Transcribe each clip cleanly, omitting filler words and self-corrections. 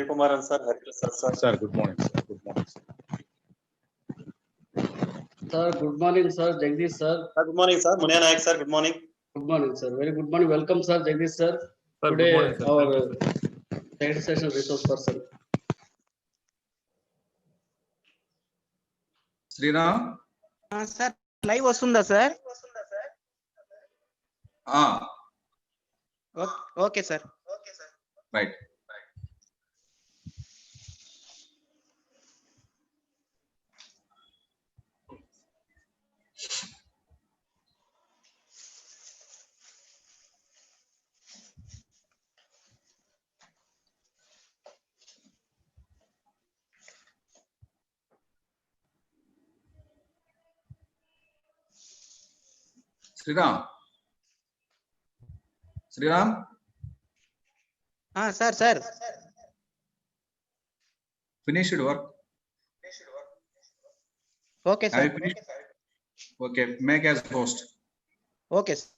Kumaran sir, Hariprasad sir. Sir, good morning, sir. Good morning, sir. Sir, good morning, sir. Jagdish, sir. Good morning, sir. Munya Nayak sir, good morning. Good morning, sir. Very good morning. Welcome, sir. Jagdish, sir. Sir, Today, good morning, sir. our Thank you, sir. second session resource person. Sriram? Sir live వస్తుందా sir? Okay sir. Right. Sriram? Sir Finished work? Okay Have sir. you finished? Okay, make as host. Okay sir.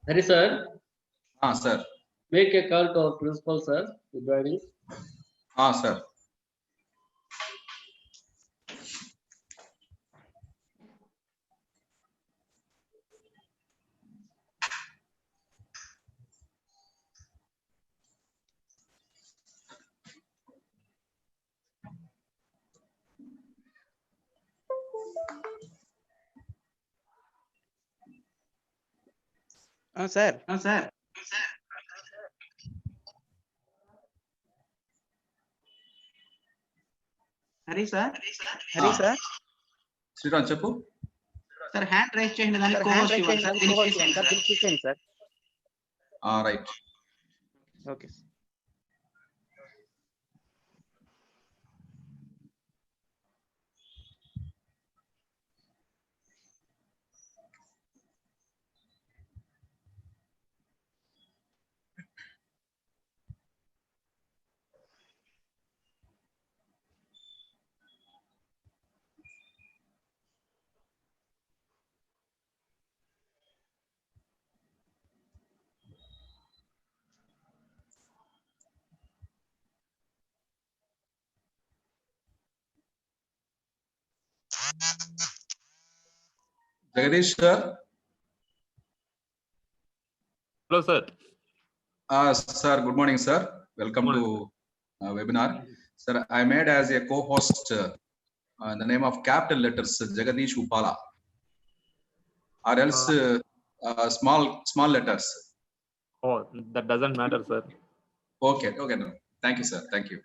Hari, sir. Sir. Make a call to our principal, sir. Good morning. Sir. Sir Hari sir Sriram, చెప్పు. Sir hand raise చేయండి, దాన్ని cohost ఇవ్వండి sir. పిలిచేయండి sir. Right. Okay sir. Jagadish, sir. Hello, sir. Sir, good morning, sir. Welcome Good to webinar. Sir, I made as a co-host in the name of capital letters Jagadish Upala, or else small letters. Oh, that doesn't matter, sir. Okay, no. Thank you, sir. Thank you.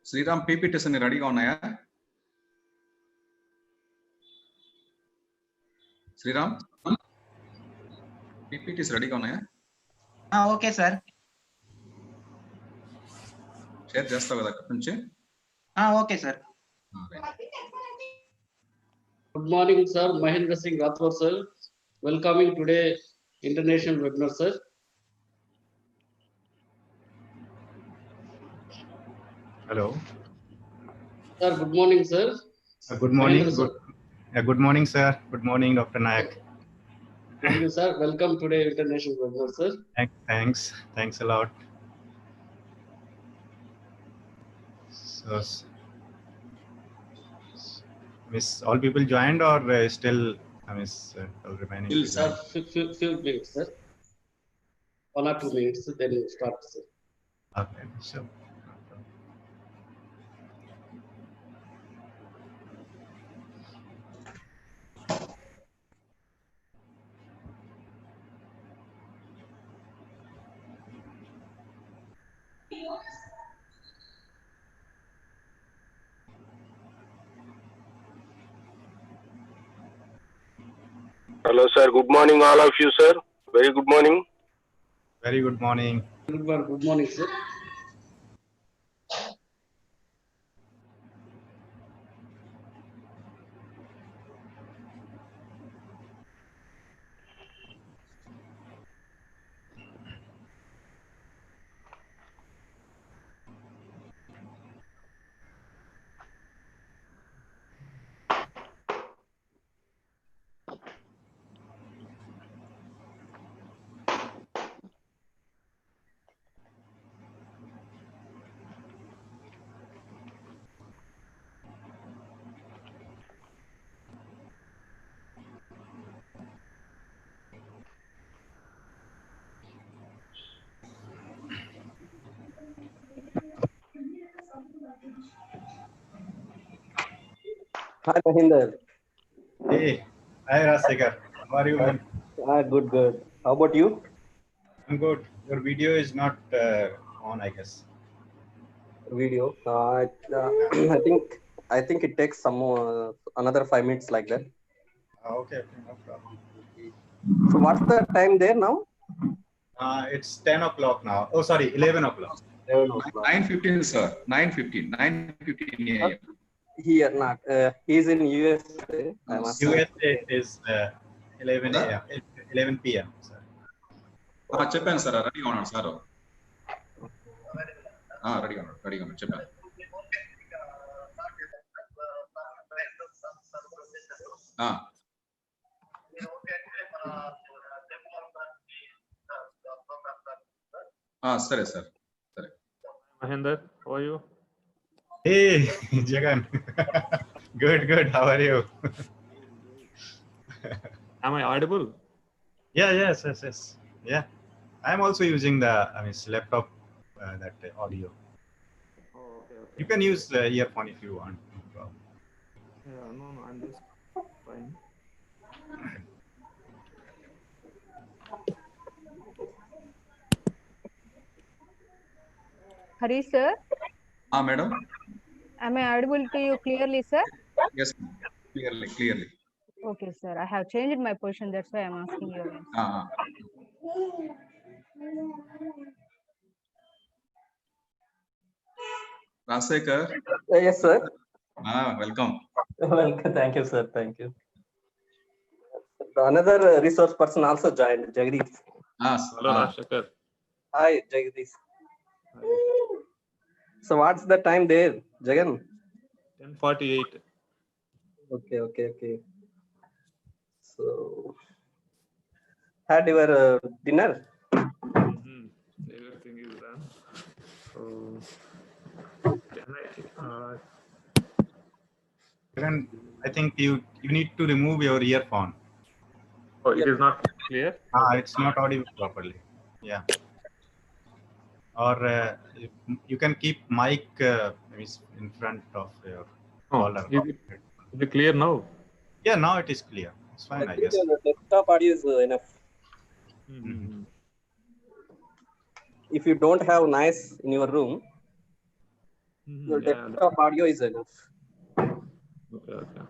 Sriram PPTs అన్ని రెడీగా ఉన్నాయా? Sriram PPTs రెడీగా ఉన్నాయా? Okay sir. Share చేస్తావు కదా అక్కడి నుంచి? Okay sir. Good morning, sir. Mahendra Singh Rathore, sir. Welcoming today international webinar, sir. Hello. Sir, good morning, sir. Good morning. Mahendra, sir. Good morning, sir. Good morning, Dr. Nayak. Thank you, sir. Welcome today international webinar, sir. Thanks a lot. So, Miss, all people joined or still, all remaining? Sir, few minutes, sir. 1 or 2 minutes, then we'll start, sir. Okay, so. Hello, sir. Good morning, all of you, sir. Very good morning. Very good morning. Good morning, sir. Hi, Mahinder. Hey, hi Rasegar. How are you, man? Good. How about you? I'm good. Your video is not on, I guess. Video. I think it takes some another 5 minutes like that. Okay, no problem. So what's the time there now? It's 10 o'clock now. Oh, sorry, 11 o'clock. 11 o'clock. 9:15, sir. 9:15 a.m. Here not. He's in USA. USA is 11 a.m. 11 p.m. Sir. చెప్పాను sir, రెడీగా ఉన్నాడు sir. రెడీగా ఉన్నాడు చెప్పాను. సరే sir, సరే. Mahendra, how are you? Hey, Jagan. Good. How are you? Am I audible? Yeah, yes. Yeah. I'm also using the laptop, that audio. Oh, okay. You can use the earphone if you want. No problem. Yeah, no, I'm just fine. Hari sir, Madam. am I audible to you clearly, sir? Yes, clearly. Okay, sir. I have changed my position. That's why I'm asking you. Rasekar. Yes, sir. Welcome. Welcome. Thank you, sir. Thank you. Another resource person also joined, Jagdish. Hello, Rashakar. Hi, Jagdish. So what's the time there, Jagan? 10:48. Okay. So had your dinner? Everything is done. So can I I think you need to remove your earphone. Oh, it is not clear. It's not audible properly. Yeah. Or you can keep mic in front of your Oh, collar. is it clear now? Yeah, now it is clear. It's fine, I think guess. the desktop audio is enough. Mm-hmm. If you don't have noise in your room, your Yeah, desktop audio is enough. okay, okay.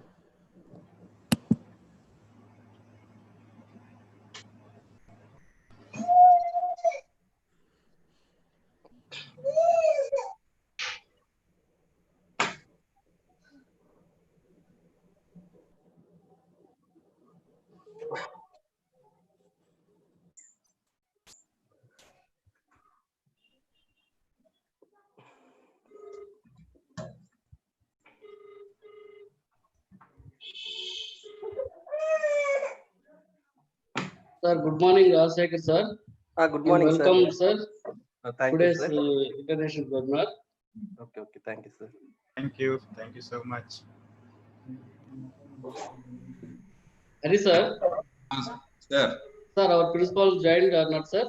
Sir, good morning, Rajshekhar sir. Good morning, And welcome, sir. Thank Today's you, sir. international webinar. Okay, thank you, sir. Thank you so much. Hari sir. Sir. Sir, our principal joined or not, sir?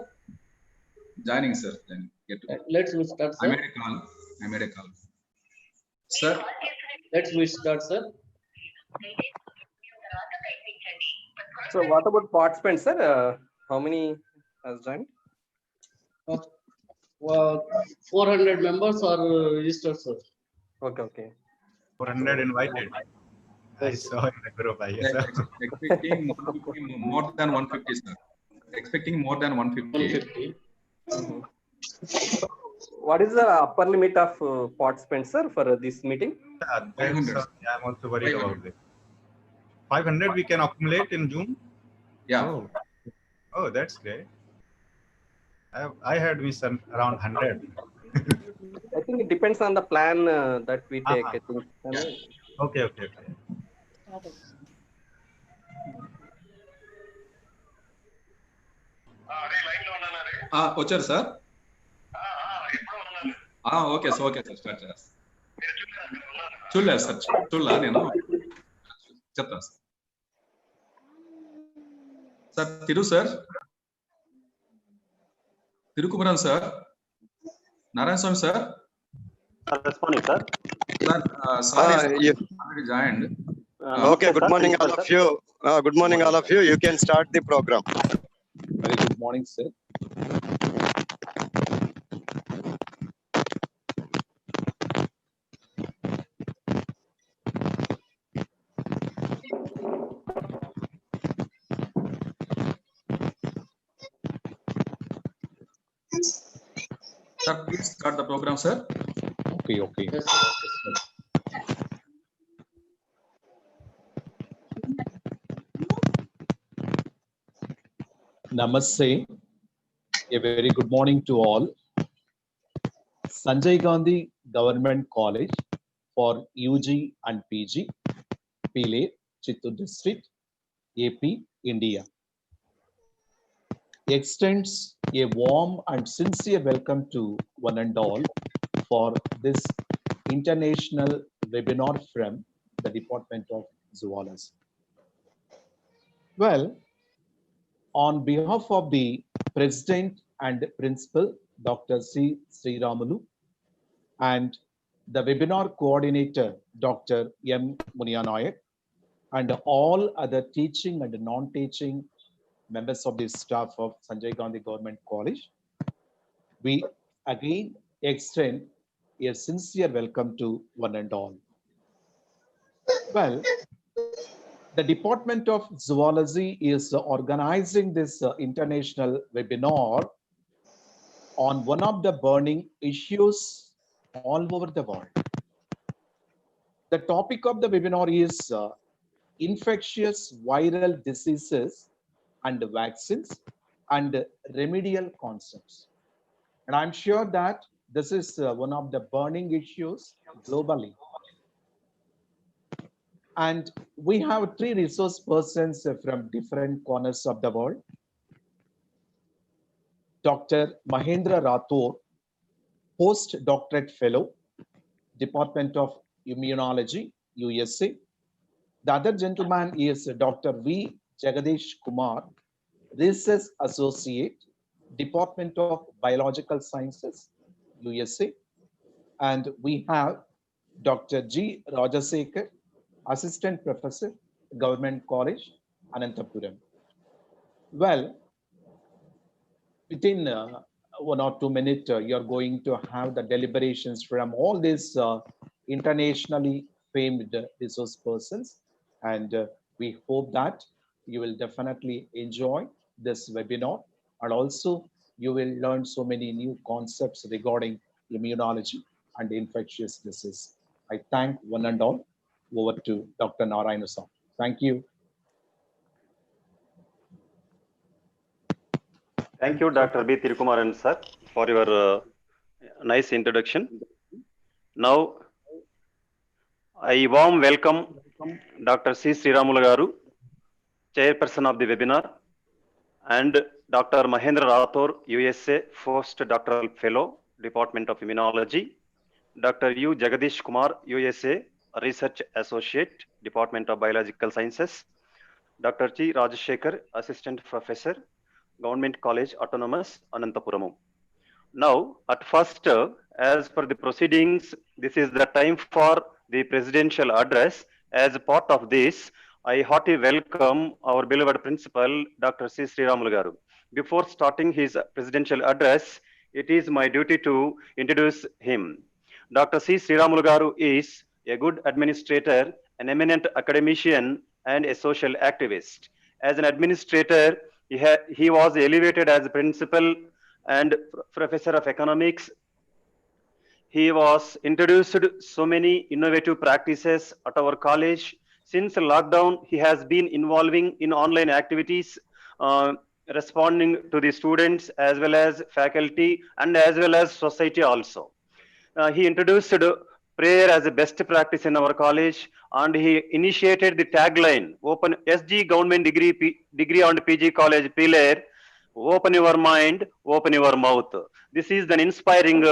Joining, sir. Let's start, sir. I made a call. Sir. Let's start, sir. So what about participants, sir? How many has joined? 400 members are registered, sir. Okay. 400 invited. I saw in the group, I guess. Expecting more than 150, sir. Expecting more than 150. 150. What is the upper limit of participants, sir, for this meeting? 500. I'm also worried about this. 500 we can accumulate in June? Yeah. Oh, that's great. I heard we said around 100. I think it depends on the plan that we take. I think. Yeah. Okay. Ochar, sir. Okay, sir. Start. Chulla, sir. Chulla, Chapta. Sir, Thiru, sir. Thirukumaran, sir. Narayan, sir. Responding, sir. Sir, sorry, already joined. Okay, good morning, all of you. Good morning, all of you. You can start the program. Very good morning, sir. Sir, please start the program, sir. Okay. Yes, Namaste. A very good morning to all. Sanjay Gandhi Government College for UG and PG, Pile, Chittoor District, AP, India, extends a warm and sincere welcome to one and all for this international webinar from the Department of Zoology. Well, on behalf of the President and Principal, Dr. C. Sriramulu, and the webinar coordinator, Dr. M. Munianayak, and all other teaching and non-teaching members of the staff of Sanjay Gandhi Government College, we again extend a sincere welcome to one and all. Well, the Department of Zoology is organizing this international webinar on one of the burning issues all over the world. The topic of the webinar is infectious viral diseases and vaccines and remedial concepts. And I'm sure that this is one of the burning issues globally. And we have three resource persons from different corners of the world. Dr. Mahendra Rathore, postdoctorate fellow, Department of Immunology, USA, The other gentleman is Dr. V. Jagadish Kumar, Research Associate, Department of Biological Sciences, USA. And we have Dr. G. Rajasekar, Assistant Professor, Government College, Anantapuram. Well, within 1 or 2 minutes, you're going to have the deliberations from all these internationally famed resource persons. And we hope that you will definitely enjoy this webinar. And also, you will learn so many new concepts regarding immunology and infectious disease. I thank one and all. Over to Dr. Narayanasam. Thank you. Thank you, Dr. B. Tirukumaran sir, for your nice introduction. Now, I warm welcome Dr. C. Sriramulu Garu, Chairperson of the webinar, and Dr. Mahendra Rathore, USA, First Doctoral Fellow, Department of Immunology, Dr. U. Jagadish Kumar, USA, Research Associate, Department of Biological Sciences, Dr. G. Rajashekar, Assistant Professor, Government College Autonomous, Anantapuram. Now, at first, as per the proceedings, this is the time for the presidential address. As part of this, I heartily welcome our beloved principal, Dr. C. Sriramulu Garu. Before starting his presidential address, it is my duty to introduce him. Dr. C. Sriramulu Garu is a good administrator, an eminent academician, and a social activist. As an administrator, he was elevated as principal and professor of economics. He was introduced so many innovative practices at our college. Since lockdown, he has been involving in online activities, responding to the students as well as faculty and as well as society also. He introduced prayer as a best practice in our college, and he initiated the tagline, Open SG Government Degree and PG College Pillar, open your mind, open your mouth. This is an inspiring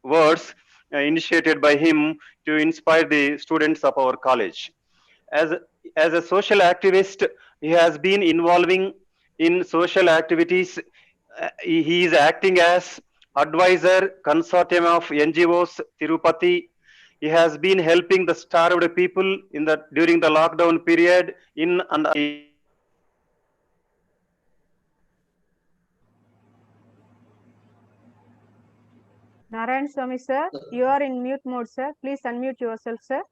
words initiated by him to inspire the students of our college. As a social activist, he has been involving in social activities. He is acting as advisor, consortium of NGOs, Tirupati. He has been helping the starved people during the lockdown period in and Narayan Swami sir, you are in mute mode, sir. Please unmute yourself, sir.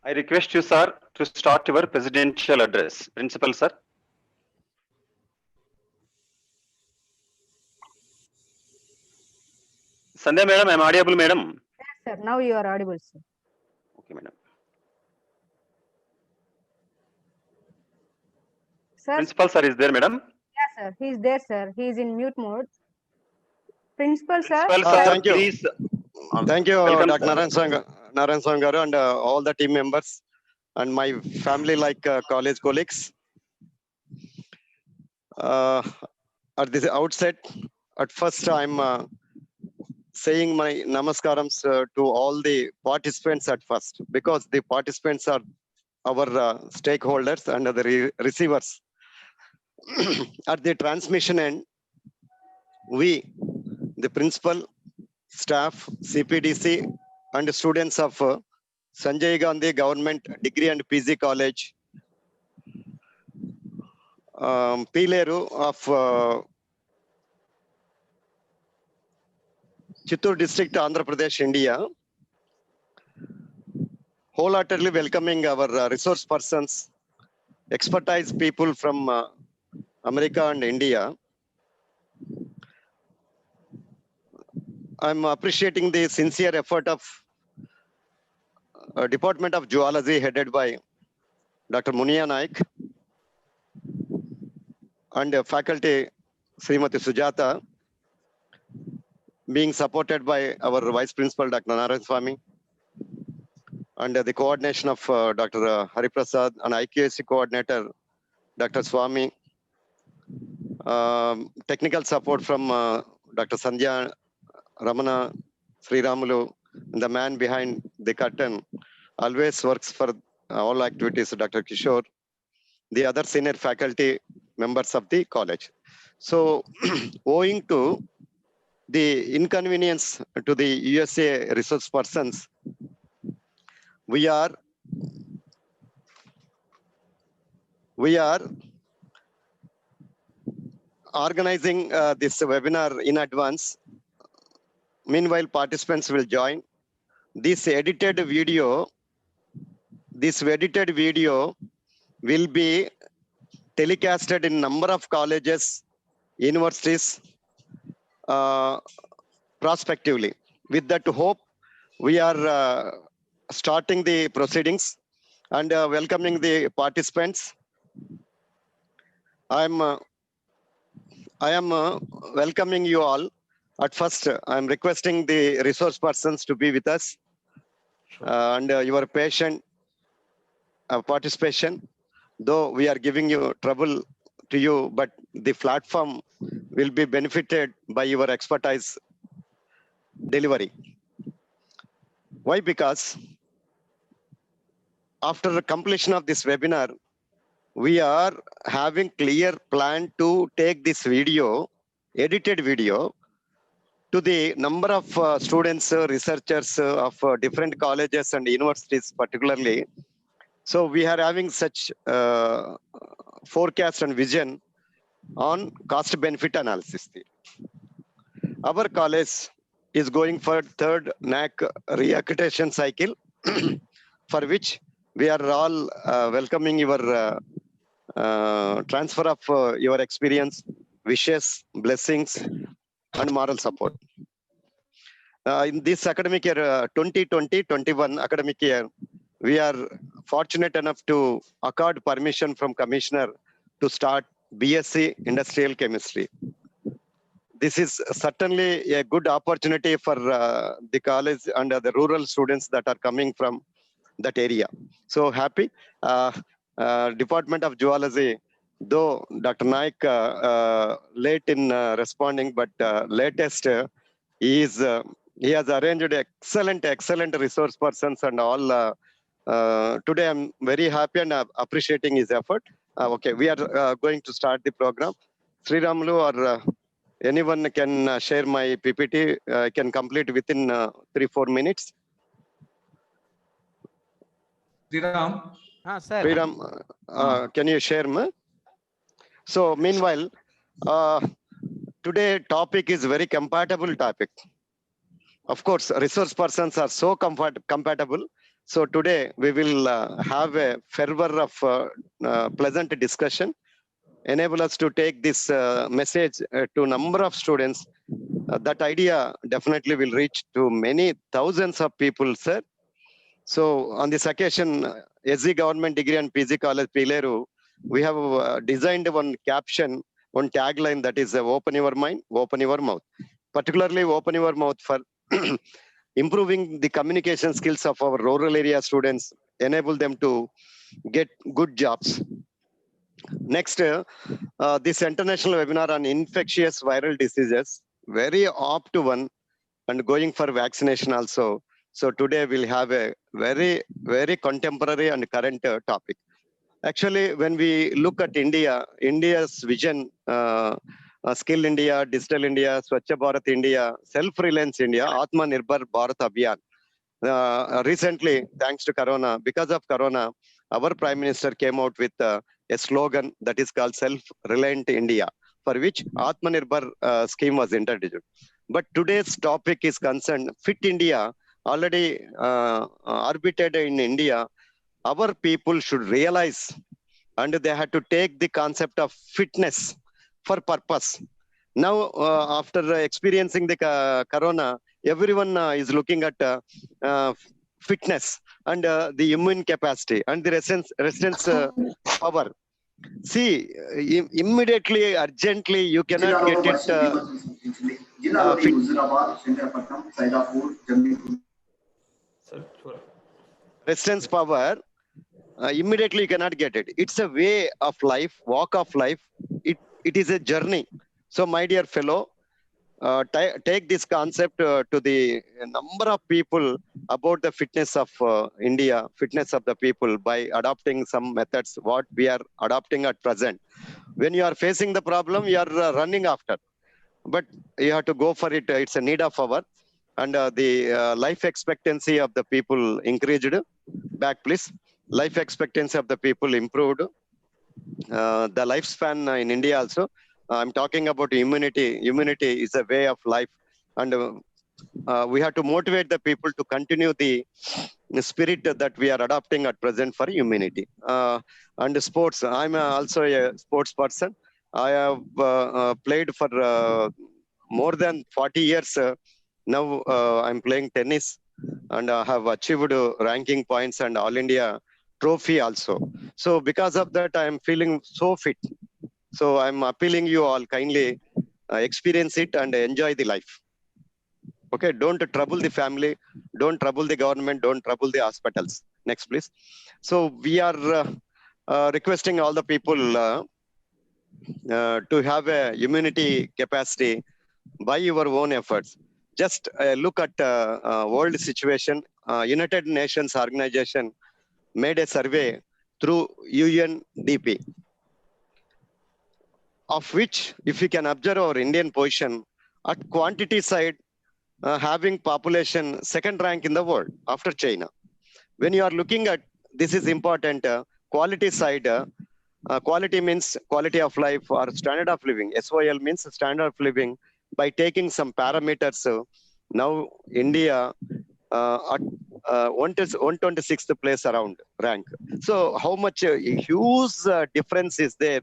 I request you, sir, to start your presidential address. Principal, sir. Sandhya, madam, I am audible, madam. Yes, sir. Now you are audible, sir. Okay, madam. Sir, Principal, sir, is there, madam? yes, sir. He is there, sir. He is in mute mode. Principal, sir. Principal, sir, Thank you. please. Thank you, Welcome, Dr. sir. Narayan Garu, and all the team members and my family like college colleagues. At the outset, at first I'm saying my namaskarams to all the participants at first, because the participants are our stakeholders and the receivers. At the transmission end, we, the principal, staff, CPDC, and students of Sanjay Gandhi Government Degree and PG College, Pileru of Chittoor District, Andhra Pradesh, India, wholeheartedly welcoming our resource persons, expertise people from America and India. I'm appreciating the sincere effort of Department of Zoology headed by Dr. Muniya Naik and faculty Srimati Sujata, being supported by our Vice Principal Dr. Narayan Swami, and the coordination of Dr. Hariprasad and IQAC coordinator Dr. Swami, technical support from Dr. Sandhya, Ramana, Sri Ramulu, the man behind the curtain, always works for all activities, Dr. Kishore, the other senior faculty members of the college. So, owing to the inconvenience to the USA resource persons, we are organizing this webinar in advance. Meanwhile, participants will join. This edited video will be telecasted in number of colleges, universities, prospectively. With that hope, we are starting the proceedings and welcoming the participants. I am welcoming you all. At first, I am requesting the resource persons to be with us and your patient participation. Though we are giving you trouble to you, but the platform will be benefited by your expertise delivery. Why? Because after the completion of this webinar, we are having clear plan to take this video, edited video, to the number of students, researchers of different colleges and universities particularly. So we are having such forecast and vision on cost benefit analysis. Our college is going for third NAC reaccreditation cycle, for which we are all welcoming your transfer of your experience, wishes, blessings, and moral support. In this academic year, 2020-21 academic year, we are fortunate enough to accord permission from Commissioner to start BSc Industrial Chemistry. This is certainly a good opportunity for the college and the rural students that are coming from that area. So happy. Department of Zoology, though Dr. Naik late in responding, but latest he has arranged excellent resource persons and all. Today I'm very happy and appreciating his effort. Okay, we are going to start the program. Sri Ramulu or anyone can share my PPT. I can complete within 3-4 minutes. Sriram. Sir. Sriram, can you share me? So meanwhile, today topic is very compatible topic. Of course, resource persons are so compatible. So today we will have a fervor of pleasant discussion, enable us to take this message to number of students. That idea definitely will reach to many thousands of people, sir. So on this occasion, SG Government Degree and PG College, Pileru, we have designed one caption, one tagline that is open your mind, open your mouth. Particularly open your mouth for improving the communication skills of our rural area students, enable them to get good jobs. Next, this international webinar on infectious viral diseases, very apt one and going for vaccination also. So today we'll have a very contemporary and current topic. Actually, when we look at India's vision, Skill India, Digital India, Swachh Bharat India, Self-Reliance India, Atmanirbhar Bharat Abhiyan. Recently, thanks to Corona, because of Corona, our Prime Minister came out with a slogan that is called Self-Reliant India, for which Atmanirbhar scheme was introduced. But today's topic is concerned Fit India, already orbited in India. Our people should realize and they had to take the concept of fitness for purpose. Now, after experiencing the Corona, everyone is looking at fitness and the immune capacity and the resistance power. See, immediately, urgently, you cannot get it. Resistance power, immediately you cannot get it. It's a way of life, walk of life. it is a journey. So my dear fellow, take this concept to the number of people about the fitness of India, fitness of the people by adopting some methods, what we are adopting at present. When you are facing the problem, you are running after, but you have to go for it. It's a need of hour. And the life expectancy of the people increased. Back, please. Life expectancy of the people improved. The lifespan in India also. I'm talking about immunity. Immunity is a way of life. And we have to motivate the people to continue the spirit that we are adopting at present for immunity. And sports. I'm also a sports person. I have played for more than 40 years. Now I'm playing tennis and have achieved ranking points and All India trophy also. So because of that, I am feeling so fit. So I'm appealing you all kindly experience it and enjoy the life. Okay, don't trouble the family, don't trouble the government, don't trouble the hospitals. Next, please. So we are requesting all the people to have a immunity capacity by your own efforts. Just look at world situation. United Nations organization made a survey through UNDP, of which, if you can observe our Indian position, at quantity side, having population second rank in the world after China. When you are looking at, this is important, quality side, quality means quality of life or standard of living. SOL means standard of living. By taking some parameters, now India at 126th place around rank. So how much huge difference is there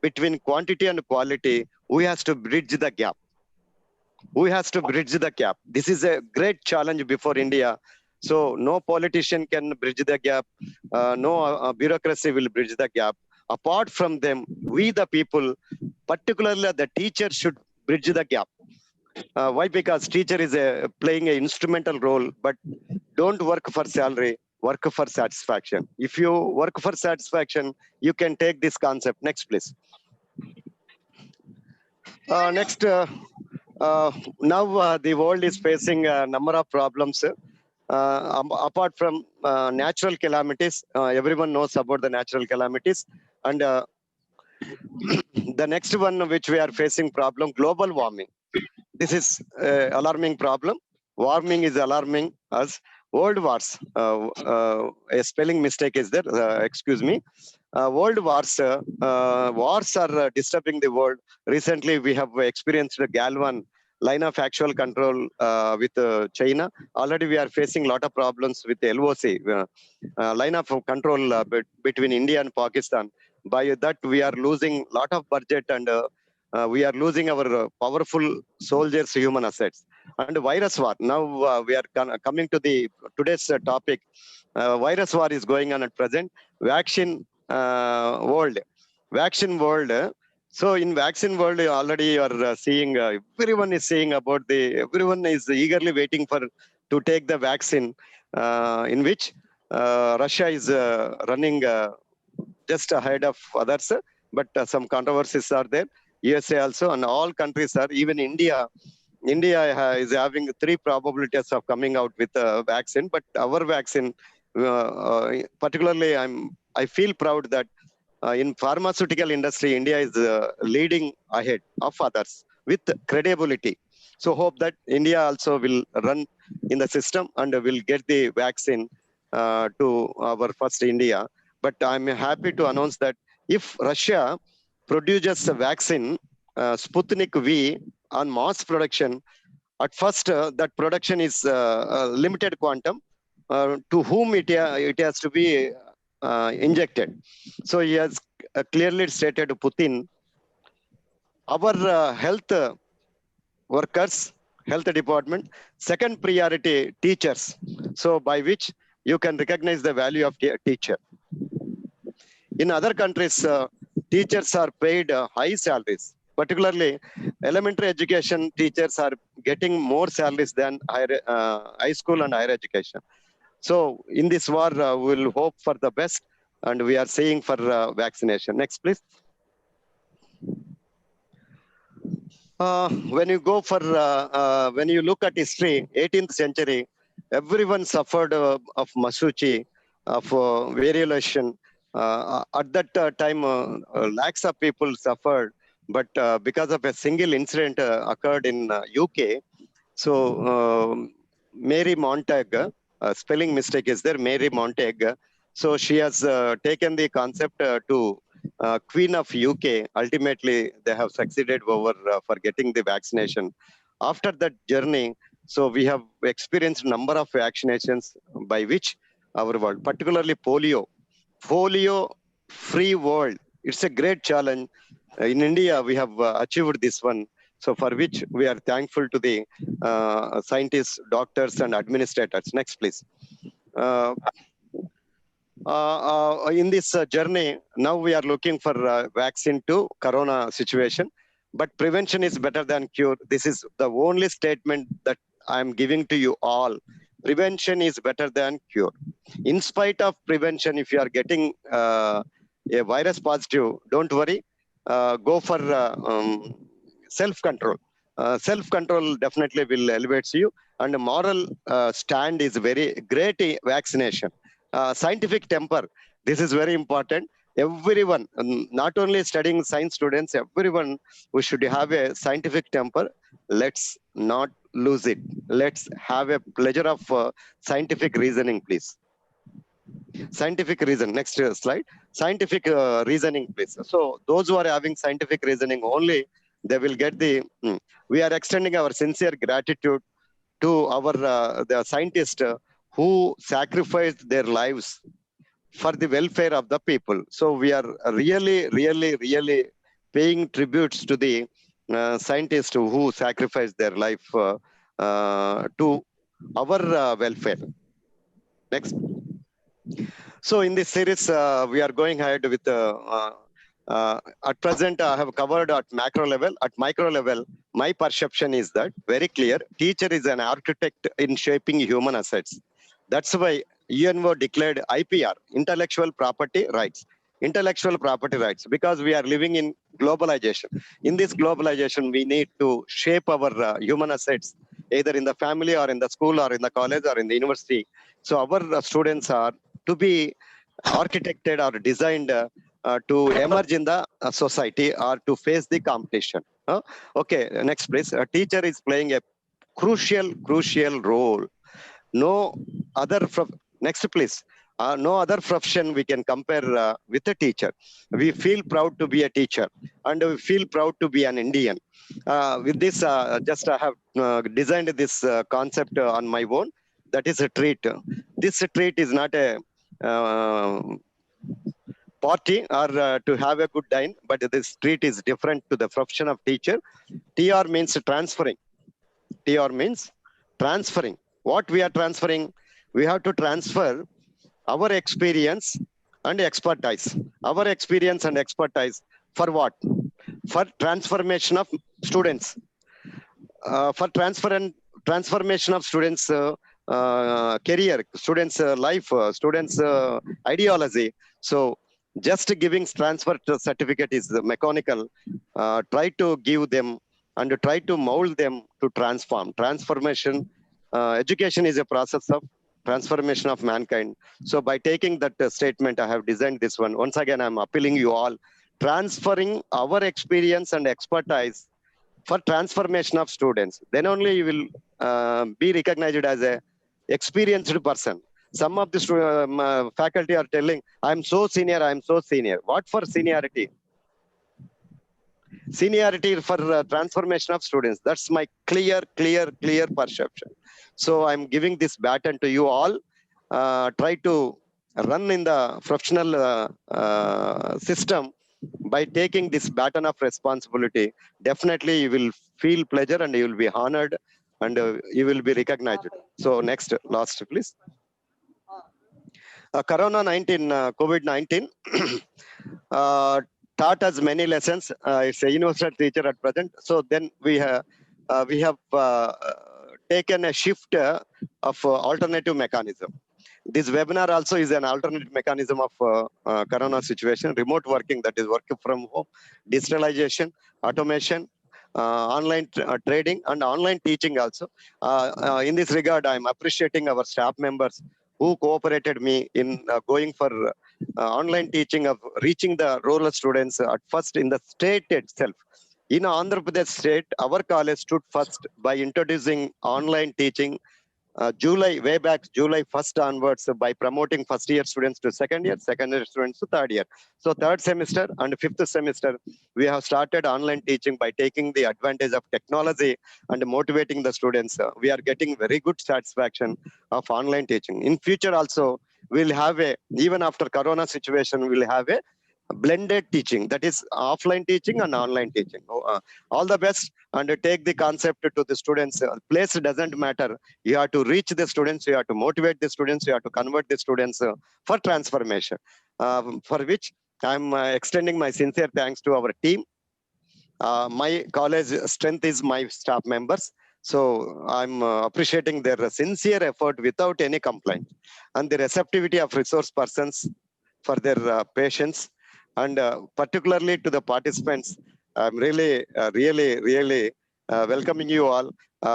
between quantity and quality? We have to bridge the gap. We have to bridge the gap. This is a great challenge before India. So no politician can bridge the gap. No bureaucracy will bridge the gap. Apart from them, we the people, particularly the teacher, should bridge the gap. Why? Because teacher is playing an instrumental role, but don't work for salary, work for satisfaction. If you work for satisfaction, you can take this concept. Next, please. Next, now the world is facing a number of problems. Apart from natural calamities, everyone knows about the natural calamities. And the next one which we are facing problem, global warming. This is alarming problem. Warming is alarming us. World wars, a spelling mistake is there, excuse me. World wars, wars are disturbing the world. Recently, we have experienced the Galvan line of actual control with China. Already, we are facing a lot of problems with the LOC, line of control between India and Pakistan. By that, we are losing a lot of budget and we are losing our powerful soldiers' human assets. And virus war. Now we are coming to the today's topic. Virus war is going on at present. Vaccine world. Vaccine world. So in vaccine world, already you are seeing everyone is saying about everyone is eagerly waiting for to take the vaccine, in which Russia is running just ahead of others, but some controversies are there. USA also, and all countries are, even India. India is having 3 probabilities of coming out with a vaccine, but our vaccine, particularly, I feel proud that in pharmaceutical industry, India is leading ahead of others with credibility. So hope that India also will run in the system and will get the vaccine to our first India. But I'm happy to announce that if Russia produces a vaccine, Sputnik V, on mass production, at first that production is limited quantum to whom it has to be injected. So he has clearly stated, Putin, our health workers, health department, second priority teachers. So by which you can recognize the value of teacher. In other countries, teachers are paid high salaries. Particularly, elementary education teachers are getting more salaries than high school and higher education. So in this war, we'll hope for the best, and we are saying for vaccination. Next, please. When you go for, when you look at history, 18th century, everyone suffered of Masuchi, of variolation. At that time, lakhs of people suffered, but because of a single incident occurred in UK, so Mary Montague, spelling mistake is there, Mary Montague. So she has taken the concept to Queen of UK. Ultimately, they have succeeded over for getting the vaccination. After that journey, so we have experienced number of vaccinations by which our world, particularly polio free world. It's a great challenge. In India, we have achieved this one. So for which we are thankful to the scientists, doctors, and administrators. Next, please. In this journey, now we are looking for vaccine to corona situation, but prevention is better than cure. This is the only statement that I'm giving to you all. Prevention is better than cure. In spite of prevention, if you are getting a virus positive, don't worry. Go for self-control. Self-control definitely will elevate you, and moral stand is very great vaccination. Scientific temper, this is very important. Everyone, not only studying science students, everyone, we should have a scientific temper. Let's not lose it. Let's have a pleasure of scientific reasoning, please. Scientific reason. Next slide. Scientific reasoning, please. So those who are having scientific reasoning only, they will get the. We are extending our sincere gratitude to our the scientists who sacrificed their lives for the welfare of the people. So we are really paying tributes to the scientists who sacrificed their life to our welfare. Next. So in this series, we are going ahead with at present, I have covered at macro level. At micro level, my perception is that very clear. Teacher is an architect in shaping human assets. That's why UNO declared IPR, intellectual property rights. Intellectual property rights, because we are living in globalization. In this globalization, we need to shape our human assets, either in the family or in the school or in the college or in the university. So our students are to be architected or designed to emerge in the society or to face the competition. Okay, next please. A teacher is playing a crucial role. No other next please. No other profession we can compare with a teacher. We feel proud to be a teacher, and we feel proud to be an Indian. With this, just I have designed this concept on my own. That is a treat. This treat is not a party or to have a good dine, but this treat is different to the profession of teacher. TR means transferring. TR means transferring. What we are transferring? We have to transfer our experience and expertise. Our experience and expertise for what? For transformation of students. For transformation of students' career, students' life, students' ideology. So just giving transfer certificate is mechanical. Try to give them and try to mold them to transform. Transformation, education is a process of transformation of mankind. So by taking that statement, I have designed this one. Once again, I'm appealing you all, transferring our experience and expertise for transformation of students. Then only you will be recognized as a experienced person. Some of the faculty are telling, I'm so senior, I'm so senior. What for seniority? Seniority for transformation of students. That's my clear perception. So I'm giving this baton to you all. Try to run in the professional system by taking this baton of responsibility. Definitely you will feel pleasure and you will be honored and you will be recognized. So next, last please. Corona-19, COVID-19 taught us many lessons. It's a universal teacher at present. So then we have taken a shift of alternative mechanism. This webinar also is an alternative mechanism of corona situation, remote working, that is working from home, digitalization, automation, online trading and online teaching also. In this regard, I'm appreciating our staff members who cooperated me in going for online teaching of reaching the rural students at first in the state itself. In Andhra Pradesh state, our college stood first by introducing online teaching way back July 1st onwards by promoting first year students to second year students to third year. So third semester and fifth semester, we have started online teaching by taking the advantage of technology and motivating the students. We are getting very good satisfaction of online teaching. In future also, we'll have even after Corona situation, we'll have a blended teaching, that is offline teaching and online teaching. All the best, and take the concept to the students. Place doesn't matter. You have to reach the students, you have to motivate the students, you have to convert the students for transformation, for which I'm extending my sincere thanks to our team. My college strength is my staff members. So I'm appreciating their sincere effort without any complaint, and the receptivity of resource persons for their patience, and particularly to the participants. I'm really welcoming you all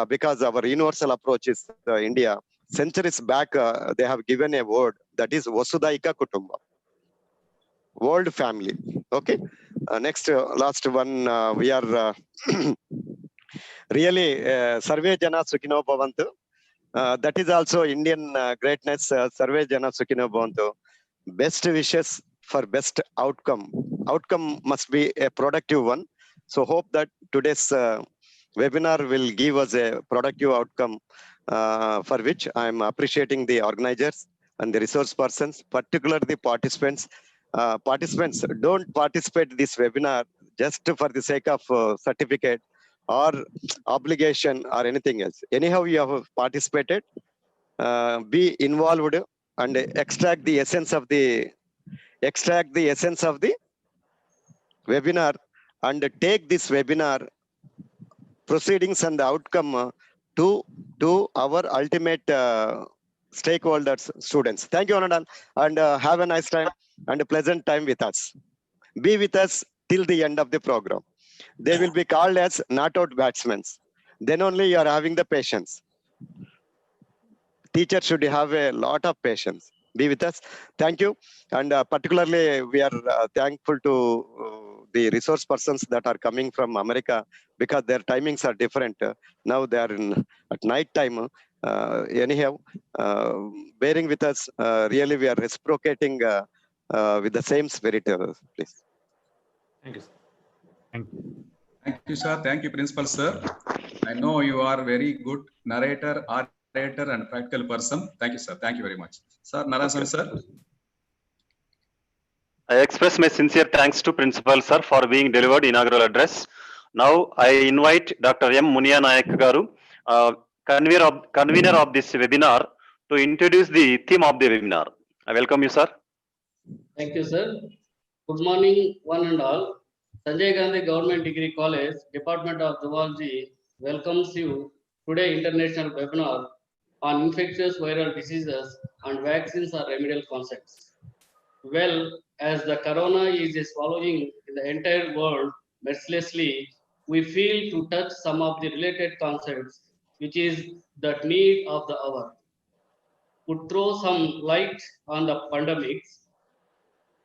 because our universal approach is India. Centuries back, they have given a word that is Vasudhaika Kutumba, world family. Okay. Next, last one, we are really Sarve Jana Sukhino Bhavantu. That is also Indian greatness. Sarve Jana Sukhino Bhavantu. Best wishes for best outcome. Outcome must be a productive one. So hope that today's webinar will give us a productive outcome, for which I'm appreciating the organizers and the resource persons, particularly the participants. Participants, don't participate this webinar just for the sake of certificate or obligation or anything else. Anyhow, you have participated, be involved and extract the essence of the webinar, and take this webinar proceedings and the outcome to our ultimate stakeholders, students. Thank you, Anand, and have a nice time and a pleasant time with us. Be with us till the end of the program. They will be called as not out batsmen. Then only you are having the patience. Teacher should have a lot of patience. Be with us. Thank you. And particularly, we are thankful to the resource persons that are coming from America, because their timings are different. Now they are at night time. Anyhow, bearing with us, really we are reciprocating with the same spirit. Please. Thank you, sir. Thank you. Thank you, sir. Thank you, Principal, sir. I know you are very good narrator, orator, and practical person. Thank you, sir. Thank you very much. Sir, Narayan sir. I express my sincere thanks to Principal Sir for being delivered inaugural address. Now I invite Dr. M. Munia Nayak Garu, convener of this webinar, to introduce the theme of the webinar. I welcome you, sir. Thank you, sir. Good morning, one and all. Sanjay Gandhi Government Degree College, Department of Zoology welcomes you today international webinar on infectious viral diseases and vaccines are remedial concepts. Well, as the corona is swallowing the entire world mercilessly, we feel to touch some of the related concepts, which is the need of the hour. To throw some light on the pandemics,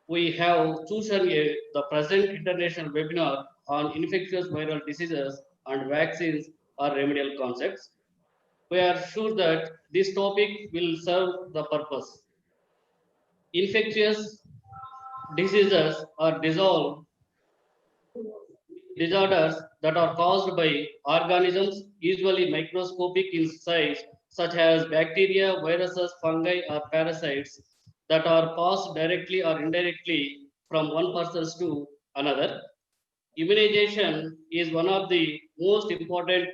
we have chosen the present international webinar on infectious viral diseases and vaccines or remedial concepts. We are sure that this topic will serve the purpose. Infectious diseases are disorders that are caused by organisms usually microscopic in size, such as bacteria, viruses, fungi, or parasites, that are passed directly or indirectly from one person to another. Immunization is one of the most important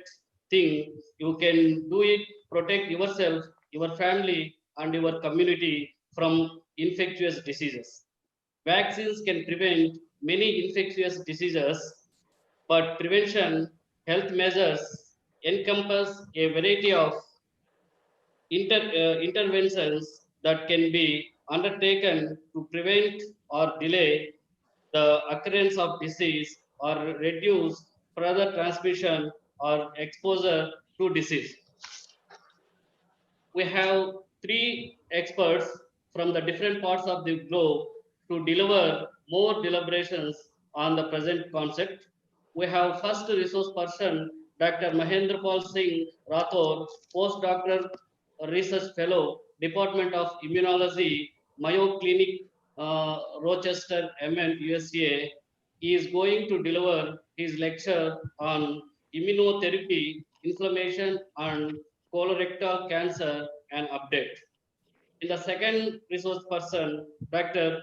thing you can do it, protect yourself, your family, and your community from infectious diseases. Vaccines can prevent many infectious diseases, but prevention health measures encompass a variety of interventions that can be undertaken to prevent or delay the occurrence of disease or reduce further transmission or exposure to disease. We have 3 experts from the different parts of the globe to deliver more deliberations on the present concept. We have first resource person, Dr. Mahendra Paul Singh Rathore, postdoctoral research fellow, Department of Immunology, Mayo Clinic, Rochester, MN, USA. He is going to deliver his lecture on immunotherapy, inflammation, and colorectal cancer, and update. In the second resource person, Dr.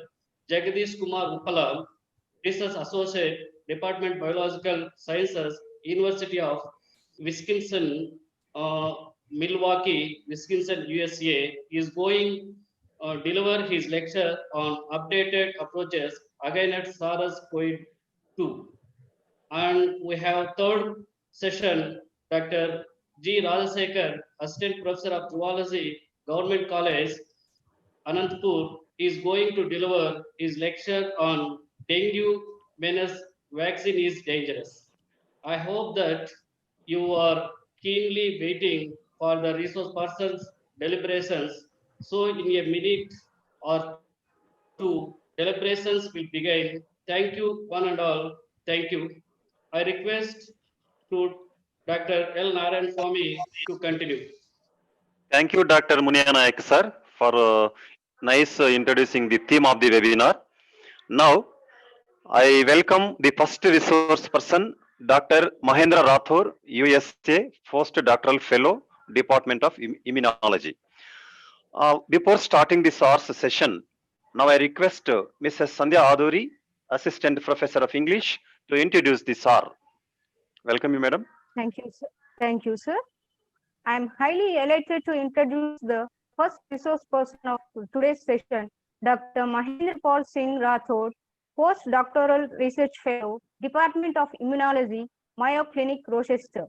Jagadish Kumar Uppala, Research Associate, Department Biological Sciences, University of Wisconsin, Milwaukee, Wisconsin, USA, is going deliver his lecture on updated approaches against SARS-CoV-2. And we have third session, Dr. G. Rajasekhar, Assistant Professor of Zoology, Government College, Anantapur, is going to deliver his lecture on dengue menace vaccine is dangerous. I hope that you are keenly waiting for the resource persons deliberations. So in a minute or two, deliberations will begin. Thank you one and all. Thank you. I request to Dr. L. Narayan Swami to continue. Thank you, Dr. Muniya Nayak, sir, for nice introducing the theme of the webinar. Now, I welcome the first resource person, Dr. Mahendra Rathore, USA, postdoctoral fellow, Department of Immunology. Before starting this hour's session, now I request Mrs. Sandhya Aduri, Assistant Professor of English, to introduce the SAR. Welcome you, madam. Thank you, sir. Thank you, sir. I am highly elated to introduce the first resource person of today's session, Dr. Mahendra Paul Singh Rathore, postdoctoral research fellow, Department of Immunology, Mayo Clinic, Rochester.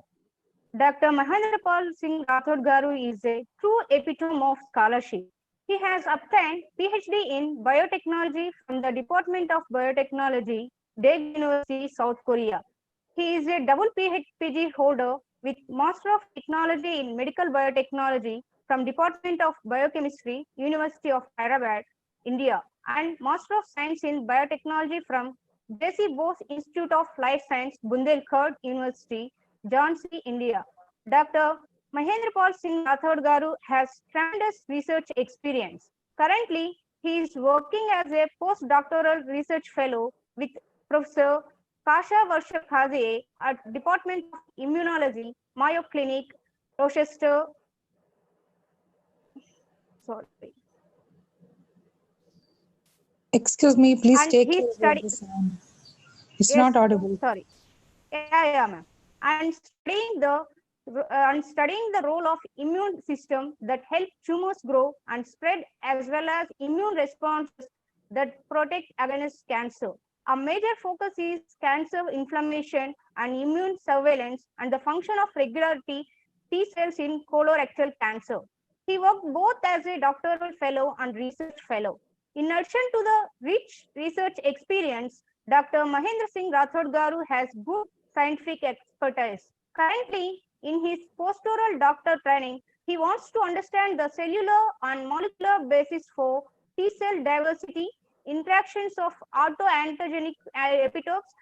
Dr. Mahendra Paul Singh Rathore Garu is a true epitome of scholarship. He has obtained PhD in biotechnology from the Department of Biotechnology, Daegu University, South Korea. He is a double PhD holder with Master of Technology in Medical Biotechnology from Department of Biochemistry, University of Hyderabad, India, and Master of Science in Biotechnology from J.C. Bose Institute of Life Science, Bundelkhand University, Jhansi, India. Dr. Mahendra Paul Singh Rathore Garu has tremendous research experience. Currently, he is working as a postdoctoral research fellow with Professor Kasha Varsha Khaze at Department of Immunology, Mayo Clinic, Rochester. Sorry. Excuse me, please And take he's care of studying. the sound. It's Yes, not audible. Sorry. Yeah, ma'am. And studying the role of immune system that help tumors grow and spread, as well as immune responses that protect against cancer. A major focus is cancer inflammation and immune surveillance and the function of regularity T cells in colorectal cancer. He worked both as a doctoral fellow and research fellow. In addition to the rich research experience, Dr. Mahendra Singh Rathore Garu has good scientific expertise. Currently, in his postdoctoral doctor training, he wants to understand the cellular and molecular basis for T cell diversity, interactions of autoantigenic epitopes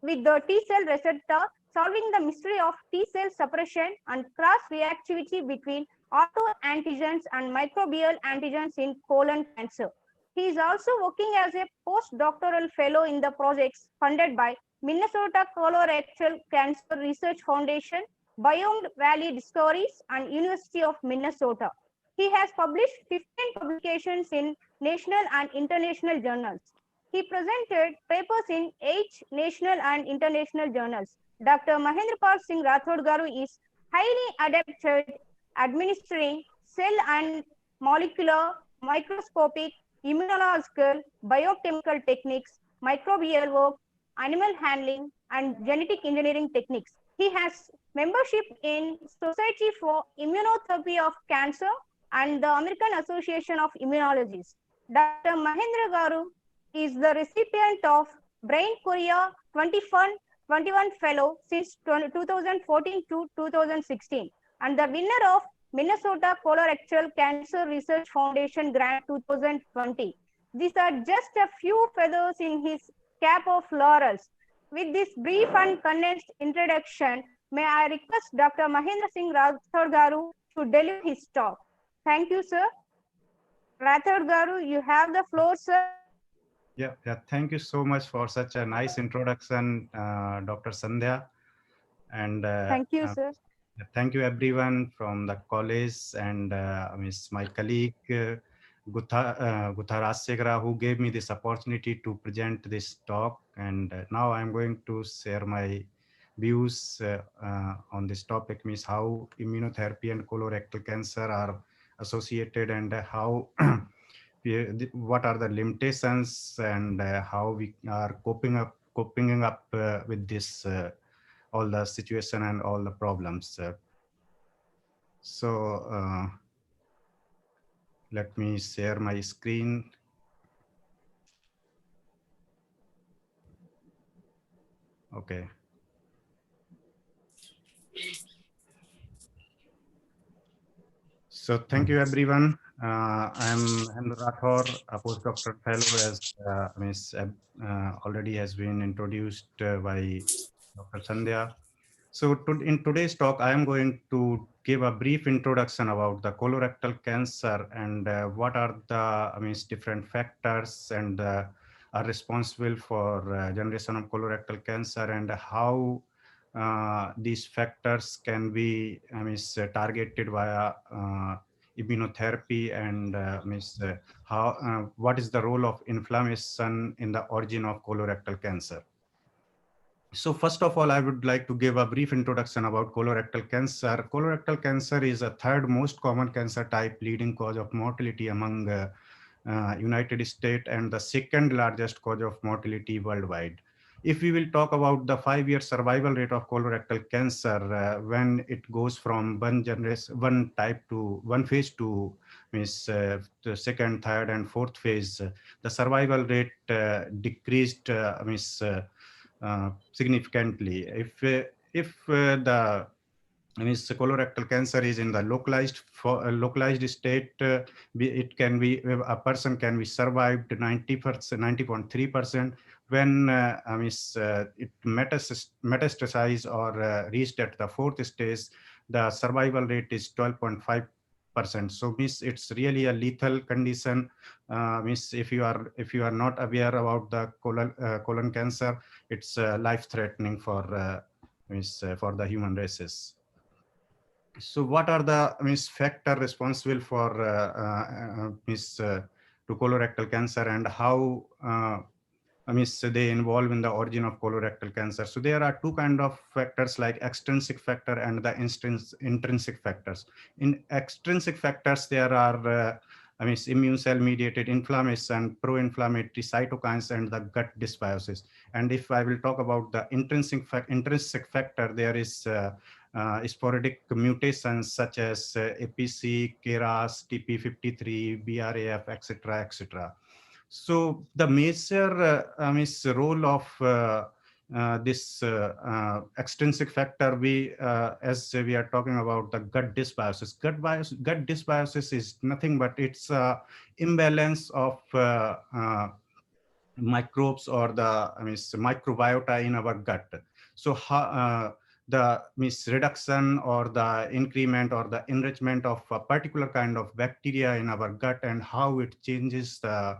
with the T cell receptor, solving the mystery of T cell suppression and cross-reactivity between autoantigens and microbial antigens in colon cancer. He is also working as a postdoctoral fellow in the projects funded by Minnesota Colorectal Cancer Research Foundation, Biome Valley Discoveries, and University of Minnesota. He has published 15 publications in national and international journals. He presented papers in 8 national and international journals. Dr. Mahendra Paul Singh Rathore Garu is highly adapted administering cell and molecular, microscopic, immunological, biochemical techniques, microbial work, animal handling, and genetic engineering techniques. He has membership in Society for Immunotherapy of Cancer and the American Association of Immunologists. Dr. Mahendra Garu is the recipient of Brain Korea 21 21 Fellow since 2014 to 2016, and the winner of Minnesota Colorectal Cancer Research Foundation Grant 2020. These are just a few feathers in his cap of laurels. With this brief and condensed introduction, may I request Dr. Mahendra Singh Rathod Garu to deliver his talk. Thank you, sir. Rathod Garu, you have the floor, sir. Yeah. Thank you so much for such a nice introduction, Dr. Sandhya. And thank you, sir. Thank you, everyone from the college and my colleague Guthar Segra, who gave me this opportunity to present this talk. And now I'm going to share my views on this topic, means how immunotherapy and colorectal cancer are associated, and how what are the limitations, and how we are coping up with this all the situation and all the problems. So let me share my screen. Okay. So thank you, everyone. I'm Mahendra Rathod, a postdoctoral fellow, as already has been introduced by Dr. Sandhya. So in today's talk, I am going to give a brief introduction about the colorectal cancer and what are the different factors and are responsible for generation of colorectal cancer, and how these factors can be targeted via immunotherapy, and what is the role of inflammation in the origin of colorectal cancer. So first of all, I would like to give a brief introduction about colorectal cancer. Colorectal cancer is a third most common cancer type, leading cause of mortality among United States, and the second largest cause of mortality worldwide. If we will talk about the 5-year survival rate of colorectal cancer, when it goes from one type to one phase to the second, third, and fourth phase, the survival rate decreased significantly. If the colorectal cancer is in the localized state, it can be, a person can be survived 90.3%. When it metastasize or reached at the fourth stage, the survival rate is 12.5%. So it's really a lethal condition. If you are not aware about the colon cancer, it's life-threatening for the human races. So what are the factors responsible for to colorectal cancer, and how they involve in the origin of colorectal cancer? So there are two kind of factors, like extrinsic factor and the intrinsic factors. In extrinsic factors, there are immune cell mediated inflammation, pro-inflammatory cytokines, and the gut dysbiosis. And if I will talk about the intrinsic factor, there is sporadic mutations such as APC, KRAS, TP53, BRAF, etc., etc. So the major role of this extrinsic factor, as we are talking about the gut dysbiosis. Gut dysbiosis is nothing but it's imbalance of microbes or the microbiota in our gut. So the reduction or the increment or the enrichment of a particular kind of bacteria in our gut, and how it changes the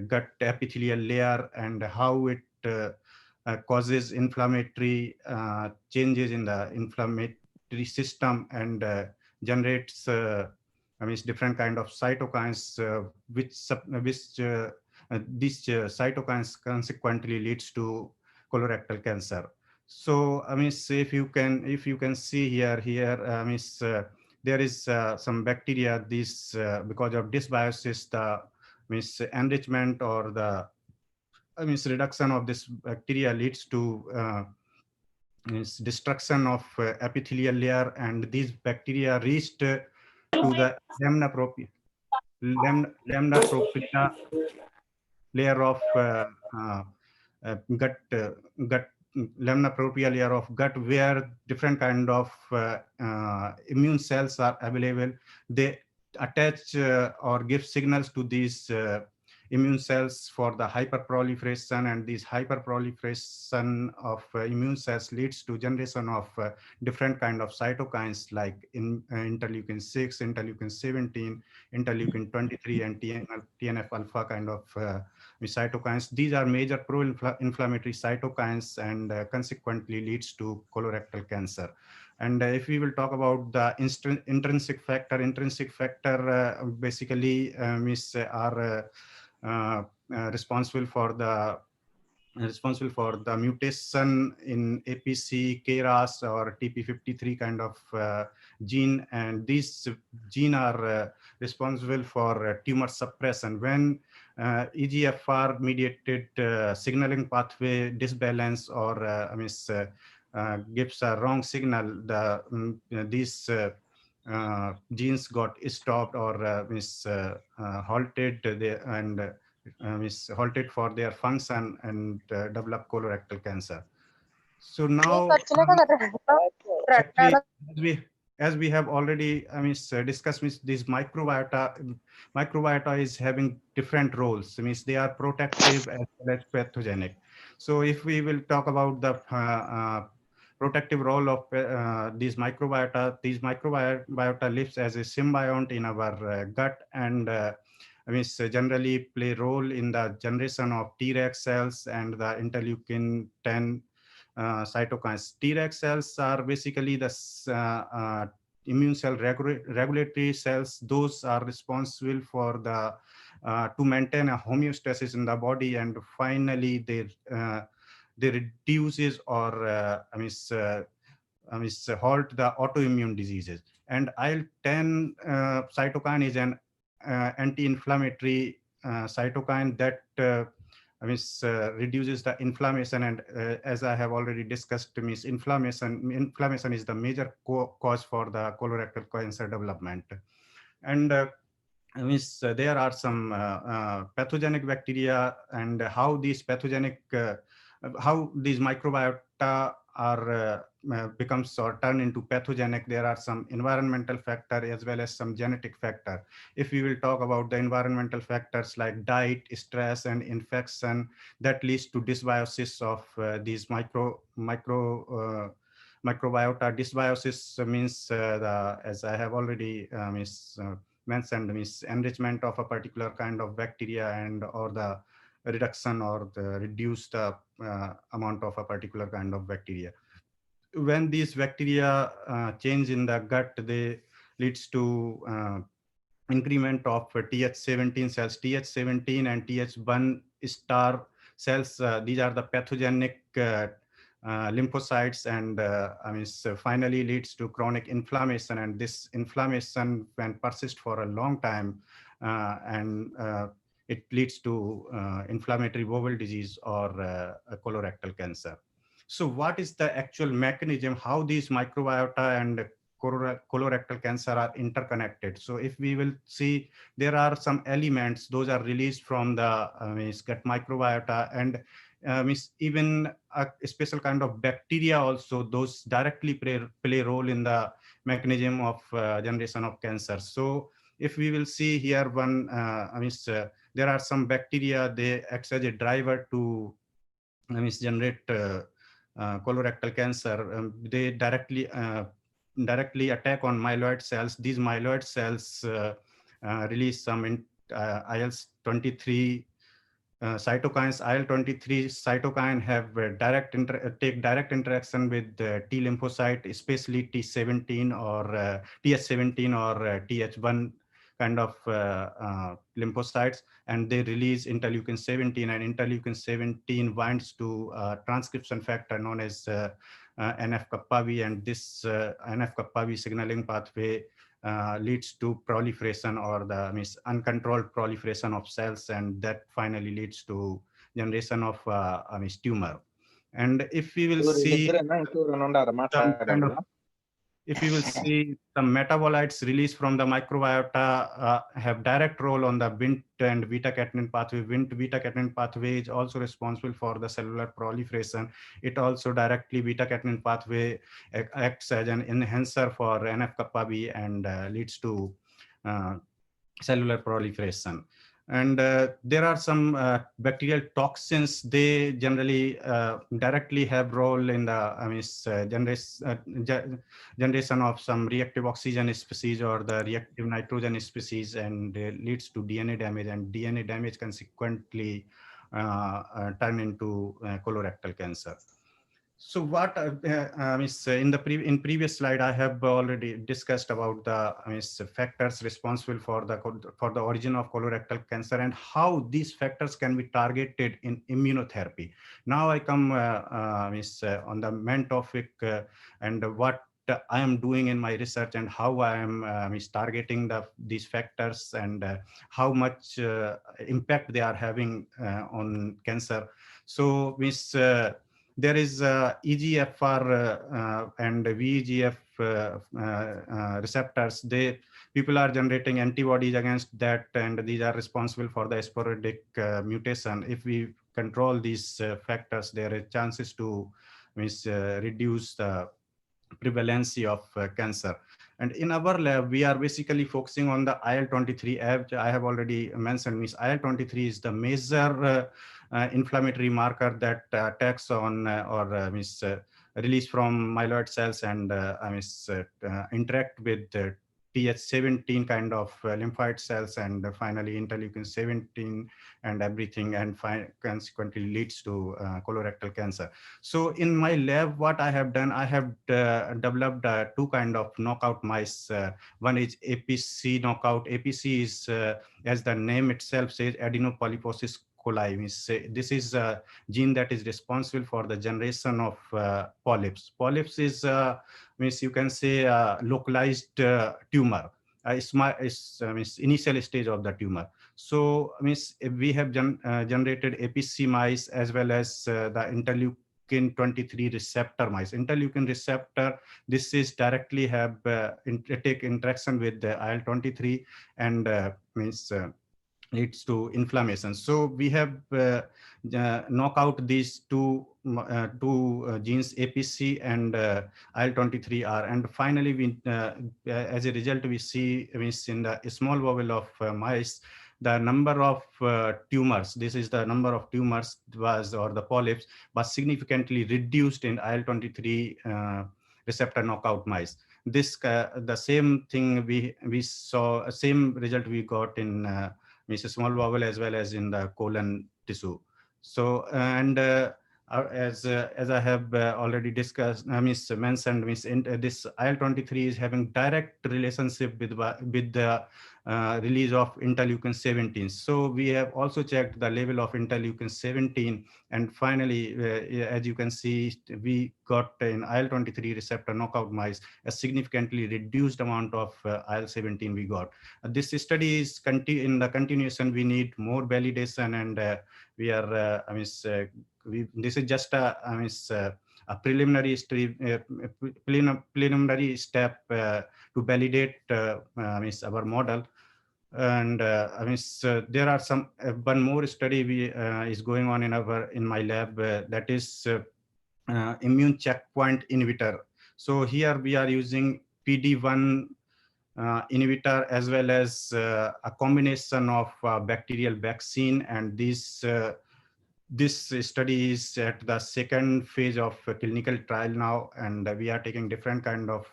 gut epithelial layer, and how it causes inflammatory changes in the inflammatory system, and generates different kind of cytokines, which these cytokines consequently leads to colorectal cancer. So if you can see here, there is some bacteria. This because of dysbiosis, the enrichment or the reduction of this bacteria leads to destruction of epithelial layer, and these bacteria reached to the lamina propria layer of gut lamina propria layer of gut, where different kind of immune cells are available. They attach or give signals to these immune cells for the hyperproliferation, and this hyperproliferation of immune cells leads to generation of different kind of cytokines like interleukin 6, interleukin 17, interleukin 23, and TNF alpha kind of cytokines. These are major pro-inflammatory cytokines, and consequently leads to colorectal cancer. And if we will talk about the intrinsic factor basically are responsible for the mutation in APC, KRAS, or TP53 kind of gene, and these gene are responsible for tumor suppression. When EGFR mediated signaling pathway disbalance or gives a wrong signal, these genes got stopped or halted, halted for their function and develop colorectal cancer. So now, actually, as we have already discussed, this microbiota is having different roles. They are protective as well as pathogenic. So if we will talk about the protective role of these microbiota lives as a symbiont in our gut, and generally play role in the generation of Treg cells and the interleukin 10 cytokines. Treg cells are basically the immune cell regulatory cells. Those are responsible for the to maintain a homeostasis in the body, and finally they reduces or halt the autoimmune diseases. And IL-10 cytokine is an anti-inflammatory cytokine that reduces the inflammation, and as I have already discussed, inflammation is the major cause for the colorectal cancer development. And there are some pathogenic bacteria, and how these microbiota are becomes or turn into pathogenic. There are some environmental factor as well as some genetic factor. If we will talk about the environmental factors like diet, stress, and infection, that leads to dysbiosis of these microbiota. Dysbiosis means as I have already mentioned, enrichment of a particular kind of bacteria, and or the reduction or the reduce the amount of a particular kind of bacteria. When these bacteria change in the gut, they leads to increment of Th17 cells. Th17 and Th1 star cells, these are the pathogenic lymphocytes, and finally leads to chronic inflammation. And this inflammation, when persist for a long time, it leads to inflammatory bowel disease or colorectal cancer. So what is the actual mechanism, how these microbiota and colorectal cancer are interconnected? So if we will see, there are some elements, those are released from the gut microbiota, and even a special kind of bacteria also, those directly play role in the mechanism of generation of cancer. So if we will see here one, there are some bacteria, they act as a driver to generate colorectal cancer. They directly attack on myeloid cells. These myeloid cells release some IL-23 cytokines. IL-23 cytokine have take direct interaction with T lymphocyte, especially T17 or Th17 or Th1 kind of lymphocytes, and they release interleukin 17, and interleukin 17 binds to transcription factor known as NF-kappa B, and this NF-kappa-B signaling pathway leads to proliferation or the uncontrolled proliferation of cells, and that finally leads to generation of tumor. And if we will see some kind of if you will see the metabolites released from the microbiota have direct role on the Wnt and beta-catenin pathway. Wnt beta-catenin pathway is also responsible for the cellular proliferation. It also directly beta-catenin pathway acts as an enhancer for NF-kappa B and leads to cellular proliferation. And there are some bacterial toxins. They generally directly have role in the generation of some reactive oxygen species or the reactive nitrogen species, and leads to DNA damage, and DNA damage consequently turn into colorectal cancer. So what in previous slide I have already discussed about the factors responsible for the origin of colorectal cancer and how these factors can be targeted in immunotherapy. Now I come on the main topic and what I am doing in my research and how I am targeting these factors and how much impact they are having on cancer. So there is EGFR and VEGF receptors. People are generating antibodies against that, and these are responsible for the sporadic mutation. If we control these factors, there are chances to reduce the prevalence of cancer. And in our lab, we are basically focusing on the IL-23. As I have already mentioned, IL-23 is the major inflammatory marker that attacks on release from myeloid cells and interact with Th17 kind of lymphoid cells, and finally interleukin 17 and everything, and consequently leads to colorectal cancer. So in my lab, what I have done, I have developed two kind of knockout mice. One is APC knockout. APC is, as the name itself says, adenopolyposis coli. This is a gene that is responsible for the generation of polyps. Polyps is you can say localized tumor. It's initial stage of the tumor. So we have generated APC mice as well as the interleukin 23 receptor mice. Interleukin receptor, this is directly have take interaction with the IL-23 and leads to inflammation. So we have knock out these two genes, APC and IL-23R, and finally we as a result we see in the small bowel of mice the number of tumors, this is the number of tumors was, or the polyps, was significantly reduced in IL-23 receptor knockout mice. This the same thing we saw, same result we got in small bowel as well as in the colon tissue. So and as I have already discussed, mentioned, this IL-23 is having direct relationship with the release of interleukin 17. So we have also checked the level of interleukin 17, and finally, as you can see, we got in IL-23 receptor knockout mice a significantly reduced amount of IL-17 we got. This study is in the continuation. We need more validation, and we are this is just a preliminary step to validate our model. And there are some one more study is going on in my lab, that is immune checkpoint inhibitor. So here we are using PD-1 inhibitor as well as a combination of bacterial vaccine, and this study is at the second phase of clinical trial now, and we are taking different kind of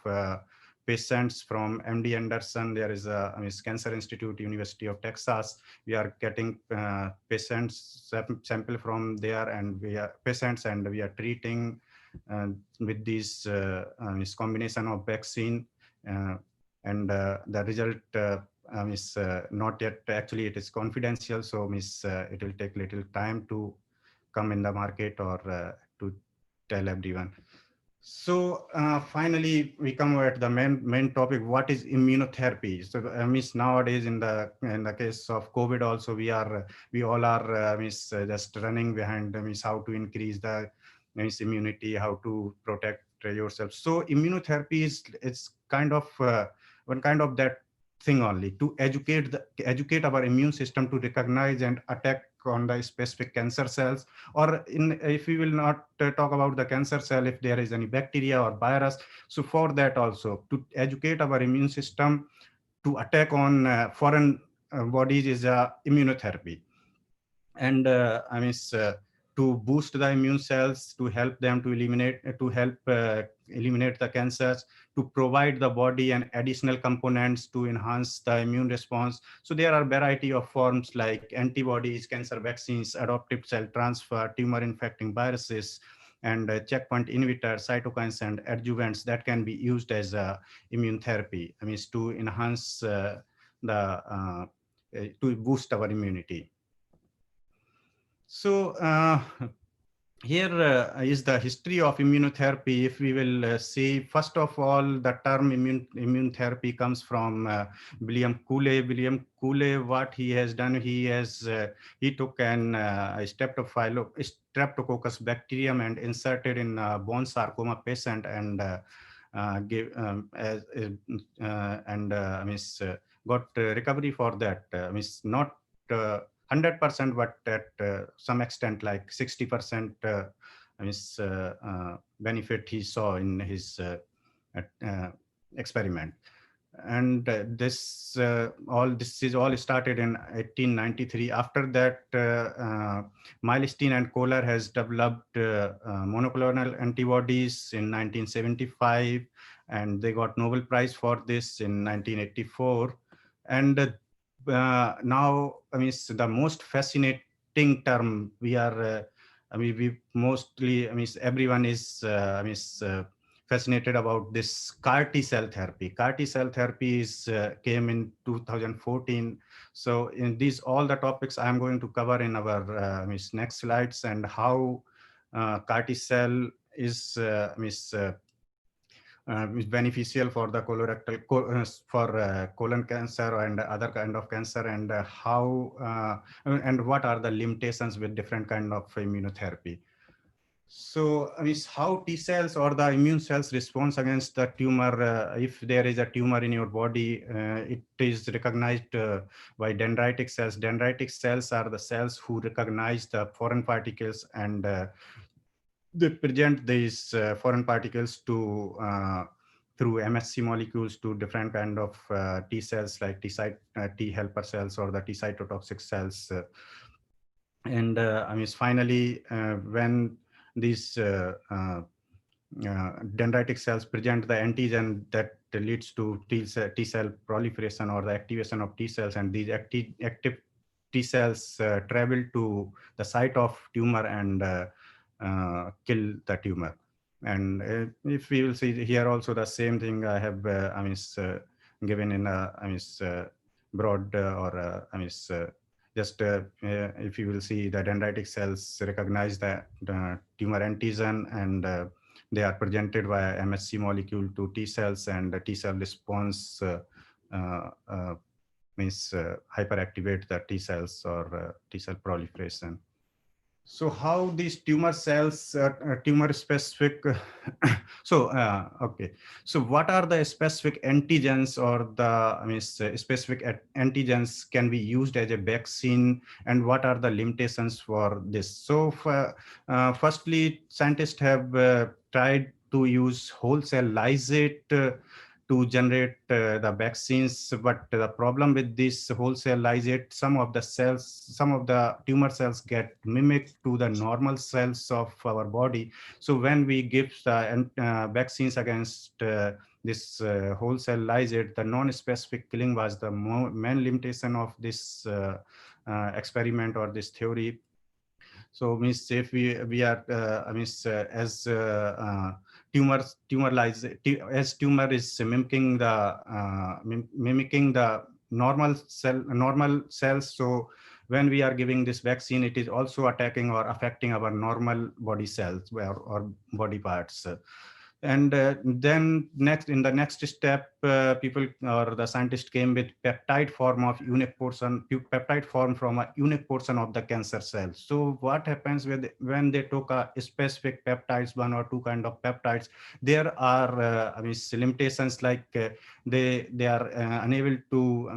patients from MD Anderson. There is a Cancer Institute, University of Texas. We are getting patients sample from there, and we are treating with this combination of vaccine, and the result is not yet, actually it is confidential, so it will take little time to come in the market or to tell everyone. So finally, we come at the main topic: what is immunotherapy? So nowadays, in the case of COVID, also we all are just running behind how to increase the immunity, how to protect yourself. So immunotherapy is kind of one kind of that thing only, to educate our immune system to recognize and attack on the specific cancer cells, or if we will not talk about the cancer cell, if there is any bacteria or virus. So for that also, to educate our immune system to attack on foreign bodies is immunotherapy. And to boost the immune cells, to help them to eliminate the cancers, to provide the body and additional components to enhance the immune response. So there are variety of forms like antibodies, cancer vaccines, adoptive cell transfer, tumor infecting viruses, and checkpoint inhibitors, cytokines, and adjuvants that can be used as immune therapy. To enhance to boost our immunity. So here is the history of immunotherapy. If we will see, first of all, the term immune therapy comes from William Cooley. William Cooley, what he has done, he took an Streptococcus bacterium and inserted in a bone sarcoma patient and got recovery for that. Not 100%, but at some extent, like 60% benefit he saw in his experiment. And this is all started in 1893. After that, Milstein and Kohler has developed monoclonal antibodies in 1975, and they got Nobel Prize for this in 1984. And now, the most fascinating term we are, we mostly, everyone is fascinated about this CAR T cell therapy. CAR T cell therapy came in 2014. So in these, all the topics I'm going to cover in our next slides, and how CAR T cell is beneficial for the colon cancer and other kind of cancer, and how and what are the limitations with different kind of immunotherapy. So how T cells or the immune cells responds against the tumor. If there is a tumor in your body, it is recognized by dendritic cells. Dendritic cells are the cells who recognize the foreign particles, and they present these foreign particles to through MHC molecules to different kind of T cells, like T helper cells or the T cytotoxic cells. And finally, when these dendritic cells present the antigen that leads to T cell proliferation or the activation of T cells, and these active T cells travel to the site of tumor and kill the tumor. And if we will see here also the same thing I have given in a broad or just if you will see, the dendritic cells recognize the tumor antigen, and they are presented via MHC molecule to T cells, and the T cell response hyperactivate the T cells or T cell proliferation. So how these tumor cells, tumor specific, okay. So what are the specific antigens or the specific antigens can be used as a vaccine, and what are the limitations for this? So firstly, scientists have tried to use whole cell lysate to generate the vaccines, but the problem with this whole cell lysate, some of the tumor cells get mimicked to the normal cells of our body. So when we give vaccines against this whole cell lysate, the non-specific killing was the main limitation of this experiment or this theory. So if we are as tumor is mimicking the normal cells. So when we are giving this vaccine, it is also attacking or affecting our normal body cells or body parts. And then in the next step, people or the scientists came with peptide form of unique portion, peptide form from a unique portion of the cancer cell. So what happens when they took a specific peptides, one or two kind of peptides, there are limitations, like they are unable to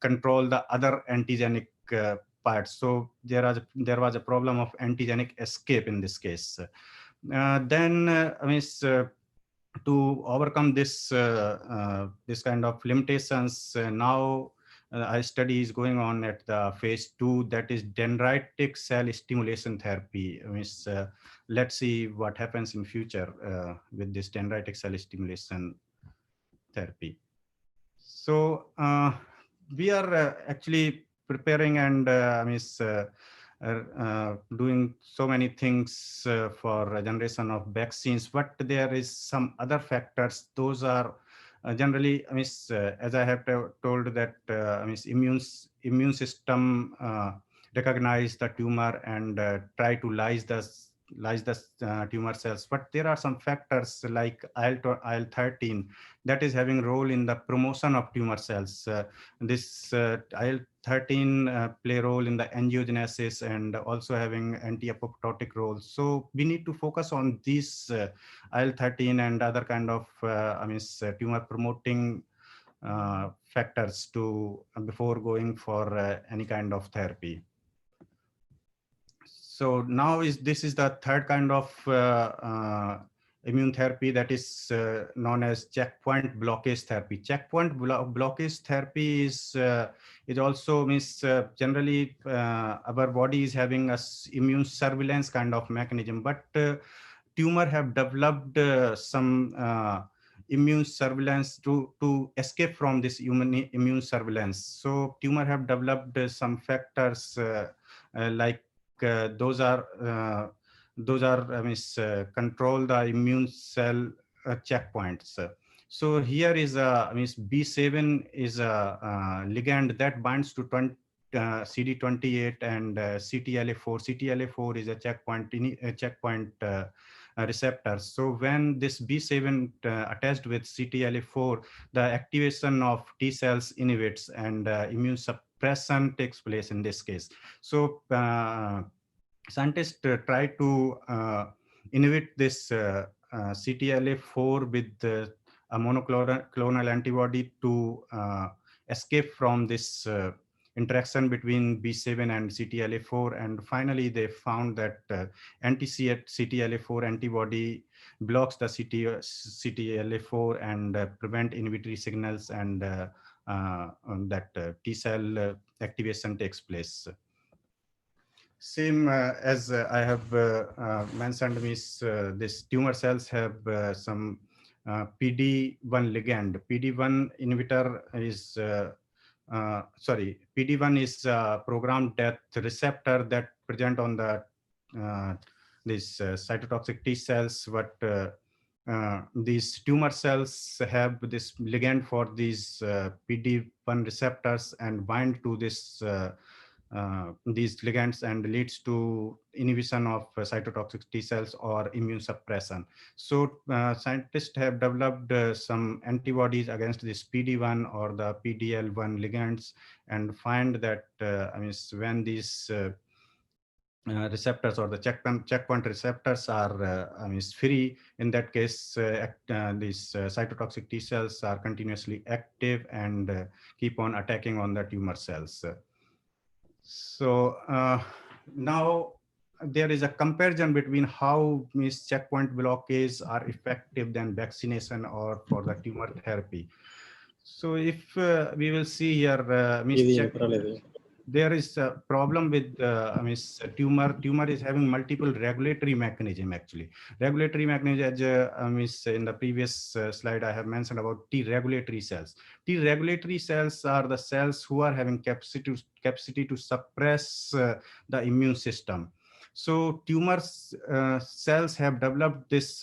control the other antigenic parts. So there was a problem of antigenic escape in this case. Then to overcome this kind of limitations, now a study is going on at the phase 2, that is dendritic cell stimulation therapy. Let's see what happens in future with this dendritic cell stimulation therapy. So we are actually preparing and doing so many things for generation of vaccines, but there is some other factors. Those are generally, as I have told that immune system recognize the tumor and try to lyse the tumor cells. But there are some factors like IL-13 that is having role in the promotion of tumor cells. This IL-13 play a role in the angiogenesis and also having anti-apoptotic role. So we need to focus on these IL-13 and other kind of tumor promoting factors to before going for any kind of therapy. So now this is the third kind of immune therapy, that is known as checkpoint blockage therapy. Checkpoint blockage therapy is also generally our body is having a immune surveillance kind of mechanism, but tumor have developed some immune surveillance to escape from this immune surveillance. So tumor have developed some factors like those are control the immune cell checkpoints. So here is B7 is a ligand that binds to CD28 and CTLA4. CTLA4 is a checkpoint receptor. So when this B7 attached with CTLA4, the activation of T cells inhibits and immune suppression takes place in this case. So scientists try to inhibit this CTLA4 with a monoclonal antibody to escape from this interaction between B7 and CTLA4. And finally, they found that anti-CTLA4 antibody blocks the CTLA4 and prevent inhibitory signals, and that T cell activation takes place. Same as I have mentioned, this tumor cells have some PD1 ligand. PD1 inhibitor is PD1 is programmed death receptor that present on the this cytotoxic T cells. But these tumor cells have this ligand for these PD1 receptors and bind to this these ligands and leads to inhibition of cytotoxic T cells or immune suppression. So scientists have developed some antibodies against this PD1 or the PDL1 ligands, and find that when these receptors or the checkpoint receptors are free, in that case these cytotoxic T cells are continuously active and keep on attacking on the tumor cells. So now there is a comparison between how checkpoint blockades are effective than vaccination or for the tumor therapy. So if we will see here, there is a problem with tumor is having multiple regulatory mechanism. Actually, regulatory mechanism as in the previous slide I have mentioned about T regulatory cells. T regulatory cells are the cells who are having capacity to suppress the immune system. So tumor cells have developed this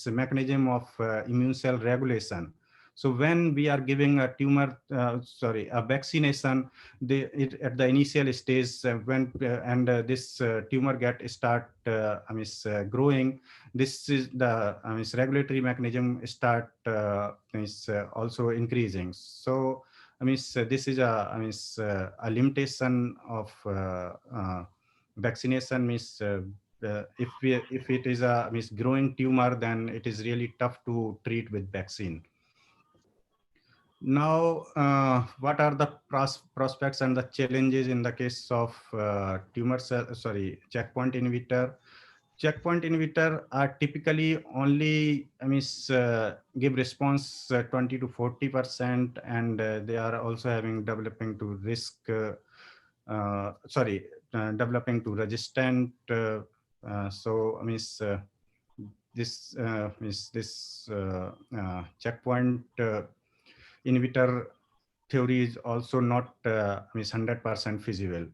mechanism of immune cell regulation. So when we are giving a a vaccination, at the initial stage, this tumor growing, this is the regulatory mechanism start also increasing. So this is a limitation of vaccination. If it is a growing tumor, then it is really tough to treat with vaccine. Now, what are the prospects and the challenges in the case of checkpoint inhibitor? Checkpoint inhibitor are typically only give response 20 to 40%, and they are also developing to resistant. This checkpoint inhibitor theory is also not 100% feasible.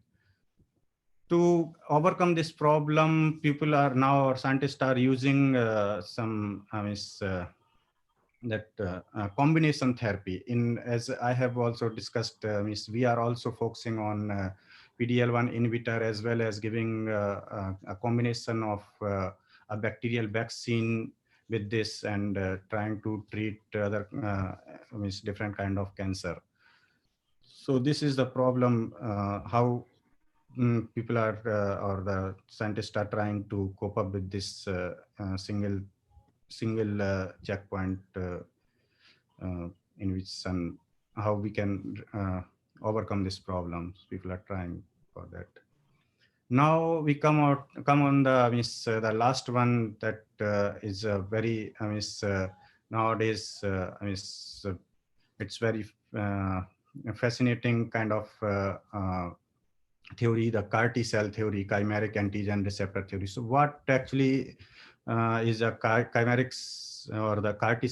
To overcome this problem, scientists are using some combination therapy. As I have also discussed, we are also focusing on PD-L1 inhibitor, as well as giving a combination of a bacterial vaccine with this, and trying to treat other different kind of cancer. So this is the problem, how people are or the scientists are trying to cope up with this single checkpoint inhibition. How we can overcome this problem? People are trying for that. Now we come on the last one, that is very nowadays it's very fascinating kind of theory, the CAR T cell theory, chimeric antigen receptor theory. So what actually is a chimeric or the CAR T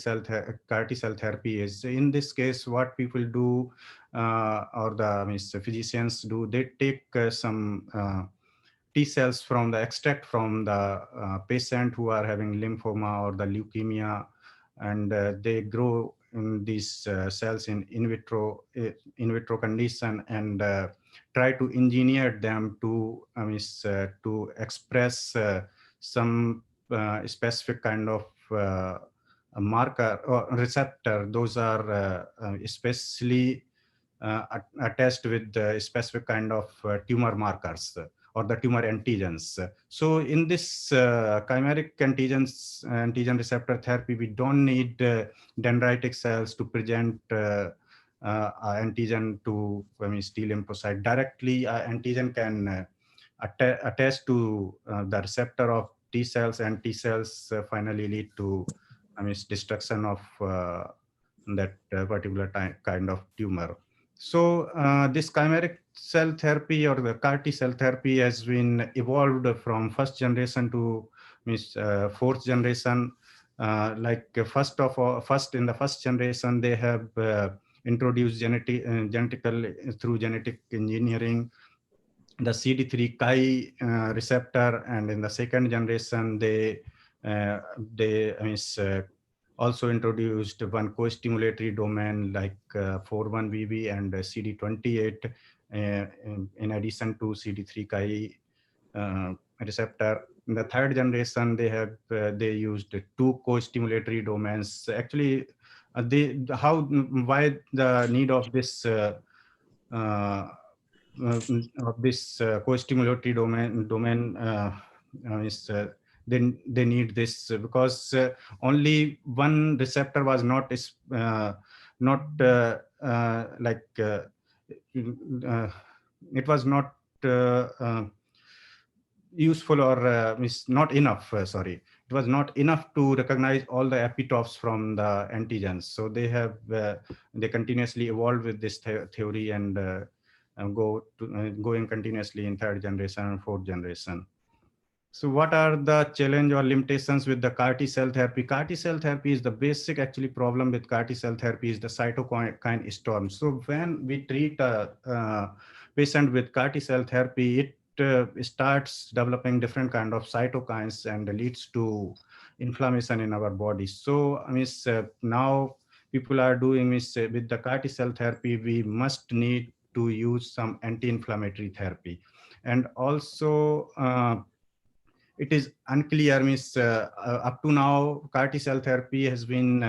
cell therapy is? In this case, what people do, or the physicians do, they take some T cells from the extract from the patient who are having lymphoma or the leukemia, and they grow in these cells in vitro condition, and try to engineer them to express some specific kind of a marker or receptor. Those are especially attached with the specific kind of tumor markers or the tumor antigens. So in this chimeric antigen receptor therapy, we don't need dendritic cells to present antigen to T lymphocyte. Directly antigen can attach to the receptor of T cells, and T cells finally lead to destruction of that particular kind of tumor. So this chimeric cell therapy or the CAR T cell therapy has been evolved from first generation to fourth generation. First in the first generation, they have introduced through genetic engineering the CD3 Chi receptor, and in the second generation they also introduced one co-stimulatory domain like 41BB and CD28 in addition to CD3 Chi receptor. In the third generation, they used two co-stimulatory domains. Actually, why the need of this co-stimulatory domain is they need this because only one receptor was not it was not useful, or is not enough. It was not enough to recognize all the epitopes from the antigens. So they continuously evolved with this theory, and going continuously in third generation and fourth generation. So what are the challenge or limitations with the CAR T cell therapy? CAR T cell therapy is the basic actually problem with CAR T cell therapy is the cytokine storm. So when we treat a patient with CAR T cell therapy, it starts developing different kind of cytokines and leads to inflammation in our body. So now people are doing with the CAR T cell therapy, we must need to use some anti-inflammatory therapy. And also, it is unclear, up to now, CAR T cell therapy has been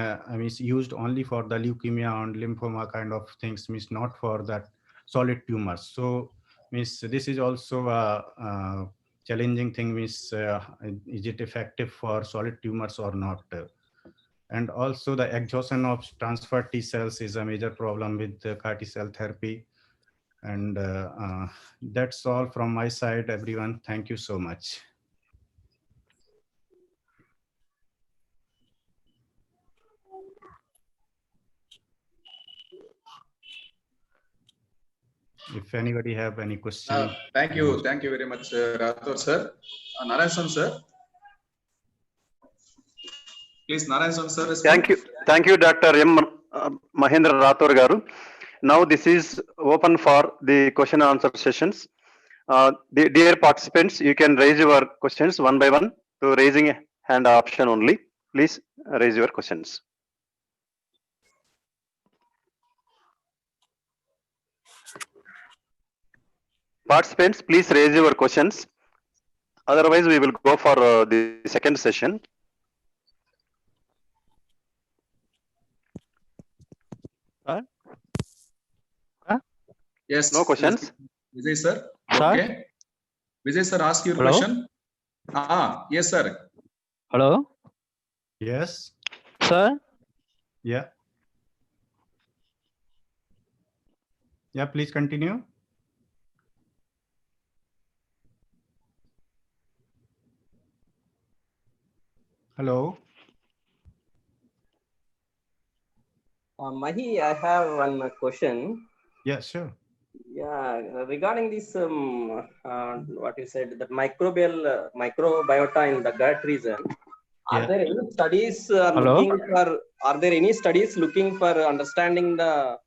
used only for the leukemia and lymphoma kind of things, not for that solid tumors. So this is also a challenging thing, is it effective for solid tumors or not? And also the exhaustion of transfer T cells is a major problem with the CAR T cell therapy. And that's all from my side, everyone. Thank you so much. If anybody have any question. Thank you very much, Rathore sir. Narayan sir. Please, Narayan sir. Thank you, Dr. M. Mahendra Rathore garu. Now this is open for the question and answer sessions. Dear participants, you can raise your questions one by one to raising a hand option only. Please raise your questions. Participants, please raise your questions. Otherwise, we will go for the second session. Yes. No questions. Vijay sir. Sir? Okay. Vijay sir, ask your Hello? question. Yes, sir. Hello? Yes. Sir? Yeah. Yeah, please continue. Hello. Mahi, I have one question. Yeah, sure. Yeah, regarding this, what you said, the microbiota in the gut region. Are there any studies Hello? looking for? Are there any studies looking for understanding the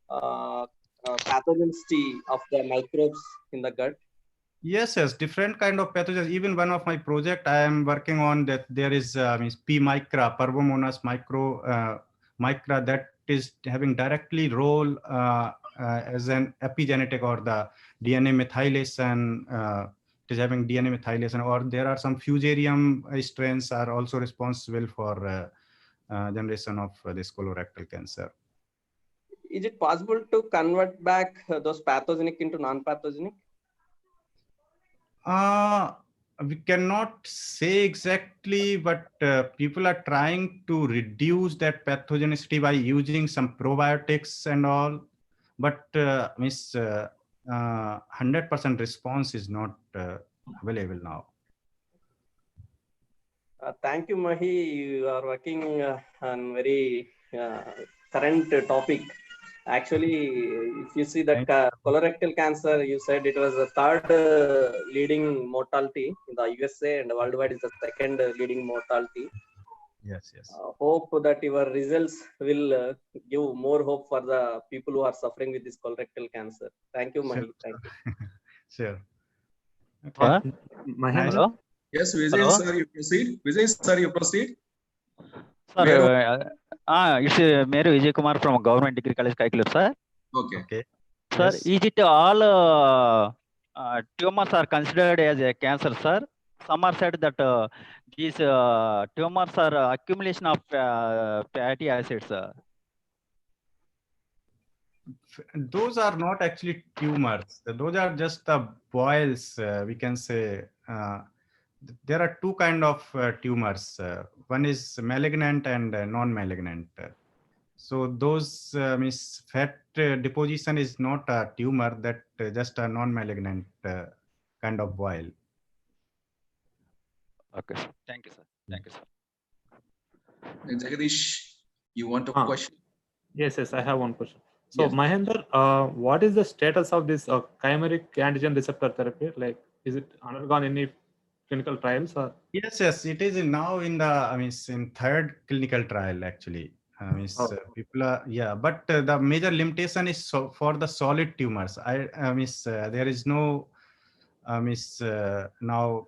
pathogenicity of the microbes in the gut? Yes, different kind of pathogens. Even one of my project I am working on, that there is P. micra, Parvomonas micra, that is having directly role as an epigenetic or the DNA methylation. It is having DNA methylation, or there are some fusarium strains are also responsible for generation of this colorectal cancer. Is it possible to convert back those pathogenic into non-pathogenic? We cannot say exactly, but people are trying to reduce that pathogenicity by using some probiotics and all. But 100% response is not available now. Thank you, Mahi. You are working on very current topic. Actually, if you see that colorectal cancer, you said it was the third leading mortality in the USA, and worldwide is the second leading mortality. Yes. Hope that your results will give more hope for the people who are suffering with this colorectal cancer. Thank you, Mahi. Thank you. Sure. Okay. Hello? Yes, Vijay Hello? sir, you proceed. Vijay sir, you proceed. Sir, it's Mary Vijay Kumar from Government Degree College, Kaikalur, sir. Okay. Sir, Yes. is it all tumors are considered as a cancer, sir? Some are said that these tumors are accumulation of fatty acids, sir. Those are not actually tumors. Those are just the boils, we can say. There are two kind of tumors. One is malignant and non-malignant. So those means fat deposition is not a tumor, that just a non-malignant kind of boil. Okay, sir. Thank you, sir. Thank you, sir. Jagadish, you want a question? Yes, I have one question. So, Yes. Mahendra, what is the status of this chimeric antigen receptor therapy? Like, is it undergone any clinical trials or? Yes, it is now in the in third clinical trial actually. People are but the major limitation is for the solid tumors. There is no now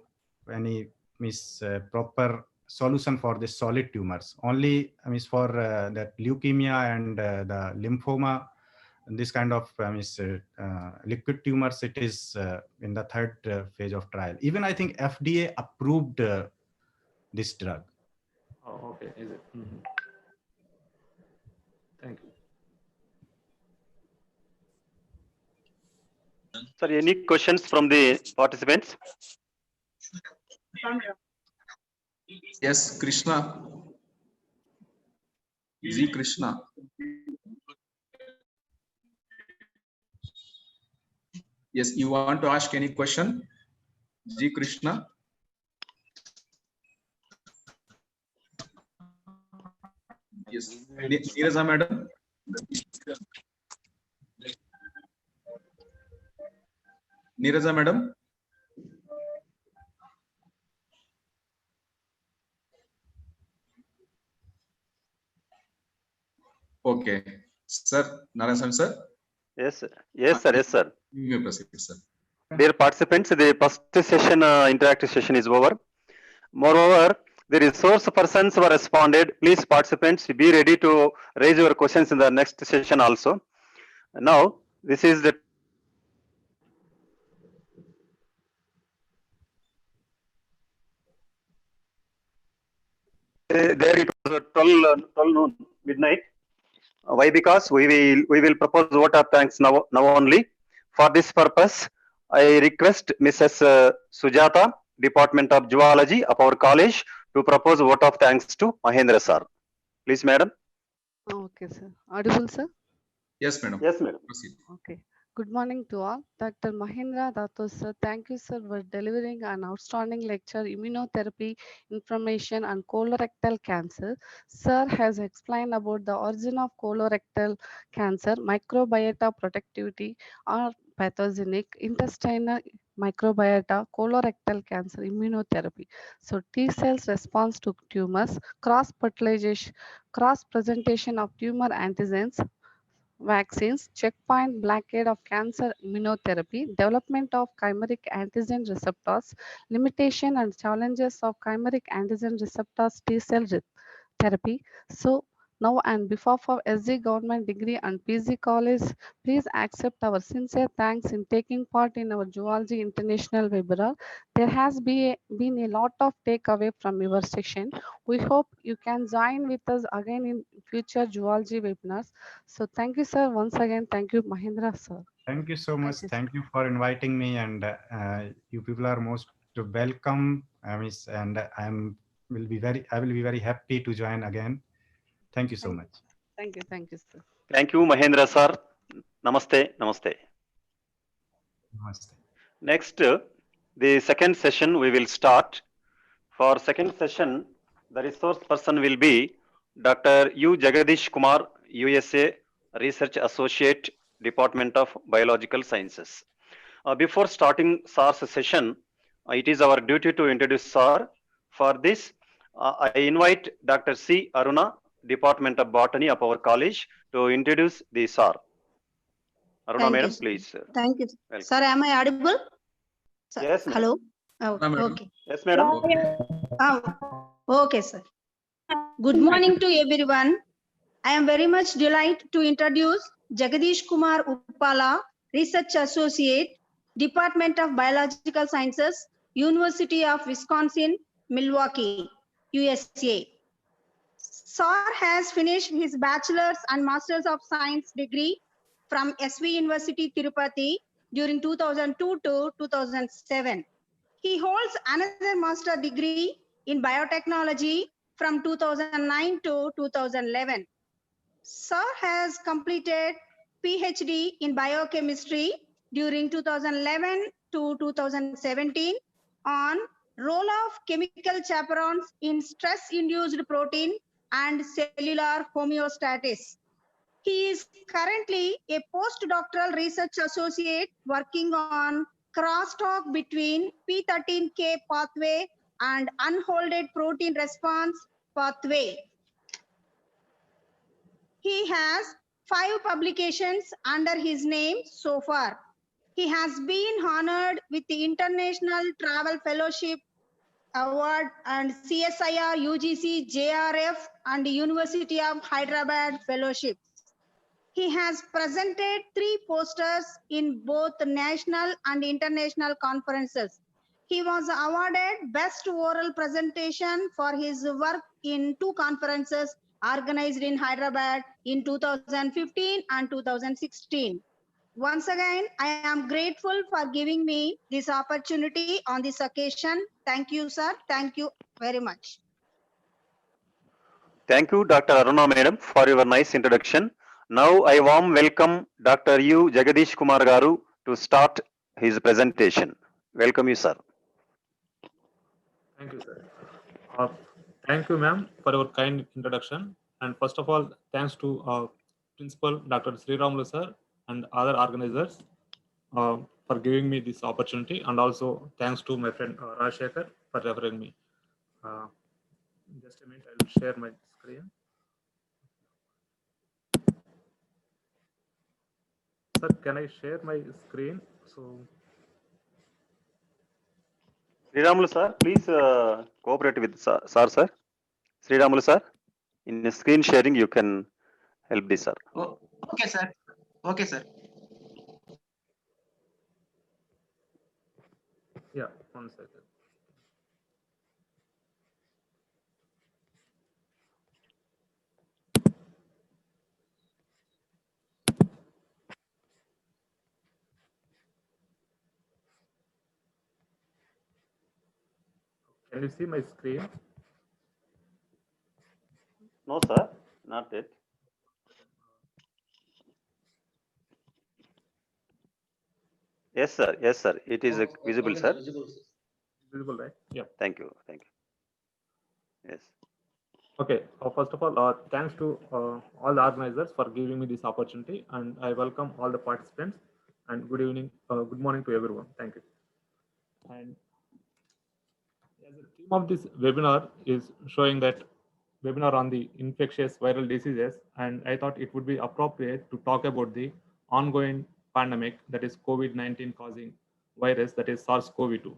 any proper solution for the solid tumors. Only for that leukemia and the lymphoma, this kind of liquid tumors, it is in the third phase of trial. Even I think FDA approved this drug. Oh, okay. Is it? Mm-hmm. Thank you. Sir, any questions from the participants? Yes, Krishna. G. Krishna. Yes, you want to ask any question? G. Krishna. Yes, Neeraja madam. Neeraja madam. Okay, sir, Narayan sir. Yes, sir. Yes, sir. Yes, sir. You may proceed, sir. Dear participants, the first session, interactive session is over. Moreover, the resource persons were responded. Please, participants, be ready to raise your questions in the next session also. Now, this is the there it was 12 noon midnight. Why? Because we will propose vote of thanks now only. For this purpose, I request Mrs. Sujata, Department of Zoology of our college, to propose vote of thanks to Mahendra sir. Please, madam. Okay, sir. Audible, sir? Yes, madam. Yes, madam. Proceed. Okay. Good morning to all. Dr. Mahendra Dato sir, thank you, sir, for delivering an outstanding lecture, immunotherapy, information, and colorectal cancer. Sir has explained about the origin of colorectal cancer, microbiota protectivity, or pathogenic intestinal microbiota, colorectal cancer, immunotherapy. So T cells response to tumors, cross-fertilization, cross-presentation of tumor antigens, vaccines, checkpoint blockade of cancer immunotherapy, development of chimeric antigen receptors, limitation and challenges of chimeric antigen receptors T cell therapy. So now and before for SG government degree and PG college, please accept our sincere thanks in taking part in our Zoology International webinar. There has been a lot of takeaway from your session. We hope you can join with us again in future Zoology webinars. So thank you, sir. Once again, thank you, Mahendra, sir. Thank you so much. Thank you for inviting me, and you people are most welcome. And I will be very happy to join again. Thank you so much. Thank you, sir. Thank you, Mahendra sir. Namaste, namaste. Namaste. Next, the second session we will start. For second session, the resource person will be Dr. U. Jagadish Kumar, USA Research Associate, Department of Biological Sciences. Before starting SAR's session, it is our duty to introduce SAR. For this, I invite Dr. C. Aruna, Department of Botany of our college, to introduce the SAR. Aruna, Thank madam, you, please. Thank you. Welcome. Sir, am I audible? Sir, Yes, madam. hello? Oh, Madam. okay. Yes, madam. Okay, sir. Good morning to everyone. I am very much delighted to introduce Jagadish Kumar Uppala, Research Associate, Department of Biological Sciences, University of Wisconsin, Milwaukee, USA. Sir has finished his bachelor's and master's of science degree from SV University, Tirupati during 2002 to 2007. He holds another master degree in biotechnology from 2009 to 2011. Sir has completed PhD in biochemistry during 2011 to 2017 on role of chemical chaperones in stress-induced protein and cellular homeostasis. He is currently a postdoctoral research associate working on crosstalk between P13K pathway and unfolded protein response pathway. He has 5 publications under his name so far. He has been honored with the International Travel Fellowship Award and CSIR, UGC, JRF, and University of Hyderabad Fellowship. He has presented 3 posters in both national and international conferences. He was awarded Best Oral Presentation for his work in 2 conferences organized in Hyderabad in 2015 and 2016. Once again, I am grateful for giving me this opportunity on this occasion. Thank you, sir. Thank you very much. Thank you, Dr. Aruna Madam, for your nice introduction. Now I warm welcome Dr. U. Jagadish Kumar Garu to start his presentation. Welcome you, sir. Thank you, sir. Thank you, ma'am, for your kind introduction. And first of all, thanks to Principal Dr. Sri Ramulu, sir, and other organizers for giving me this opportunity. And also thanks to my friend Rajshekhar for referring me. Just a minute, I will share my screen. Sir, can I share my screen? So, Sri Ramulu, sir, please cooperate with sir. Sri Ramulu, sir, in the screen sharing, you can help this, sir. Oh, okay, sir. Okay, sir. yeah, 1 second. Can you see my screen? No, sir, not yet. Yes, sir. Yes, sir. It is visible, sir. Visible, right? Yeah. Thank you. Thank you. Yes. Okay. First of all, thanks to all the organizers for giving me this opportunity, and I welcome all the participants. And good evening, good morning to everyone. Thank you. And as the theme of this webinar is showing that webinar on the infectious viral diseases, and I thought it would be appropriate to talk about the ongoing pandemic, that is COVID-19 causing virus, that is SARS-CoV-2.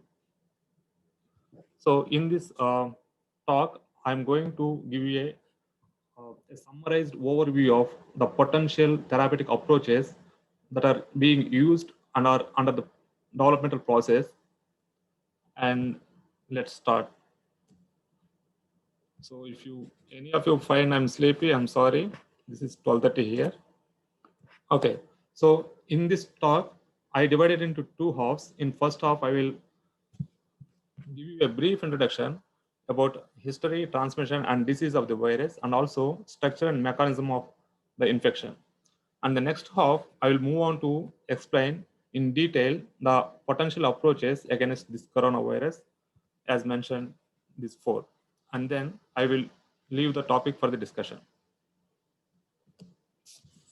So in this talk, I'm going to give you a summarized overview of the potential therapeutic approaches that are being used and are under the developmental process. And let's start. So if any of you find I'm sleepy, I'm sorry. This is 12:30 here. Okay. So in this talk, I divided into 2 halves. In first half, I will give you a brief introduction about history, transmission, and disease of the virus, and also structure and mechanism of the infection. And the next half, I will move on to explain in detail the potential approaches against this coronavirus, as mentioned before. And then I will leave the topic for the discussion.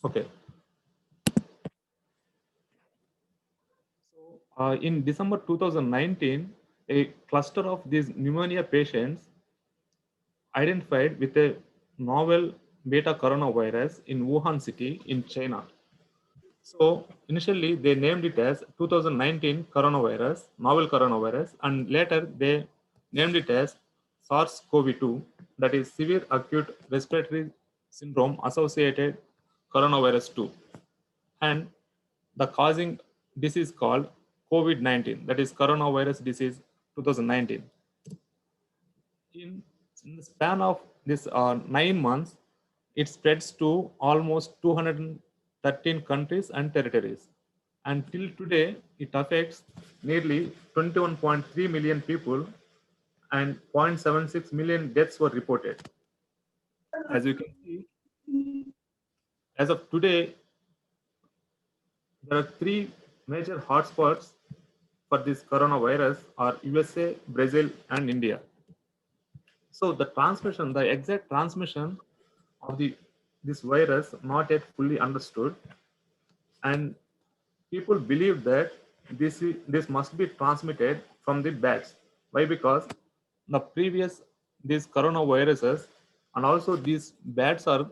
Okay. So in December 2019, a cluster of these pneumonia patients identified with a novel beta coronavirus in Wuhan city in China. So initially they named it as 2019 coronavirus, novel coronavirus, and later they named it as SARS-CoV-2, that is severe acute respiratory syndrome associated coronavirus 2, and the causing disease called COVID-19, that is coronavirus disease 2019. In the span of this 9 months, it spreads to almost 213 countries and territories. And till today, it affects nearly 21.3 million people, and 0.76 million deaths were reported. As you can see, as of today, there are 3 major hotspots for this coronavirus are USA, Brazil, and India. So the transmission, the exact transmission of this virus not yet fully understood, and people believe that this must be transmitted from the bats. Why? Because the previous these coronaviruses and also these bats are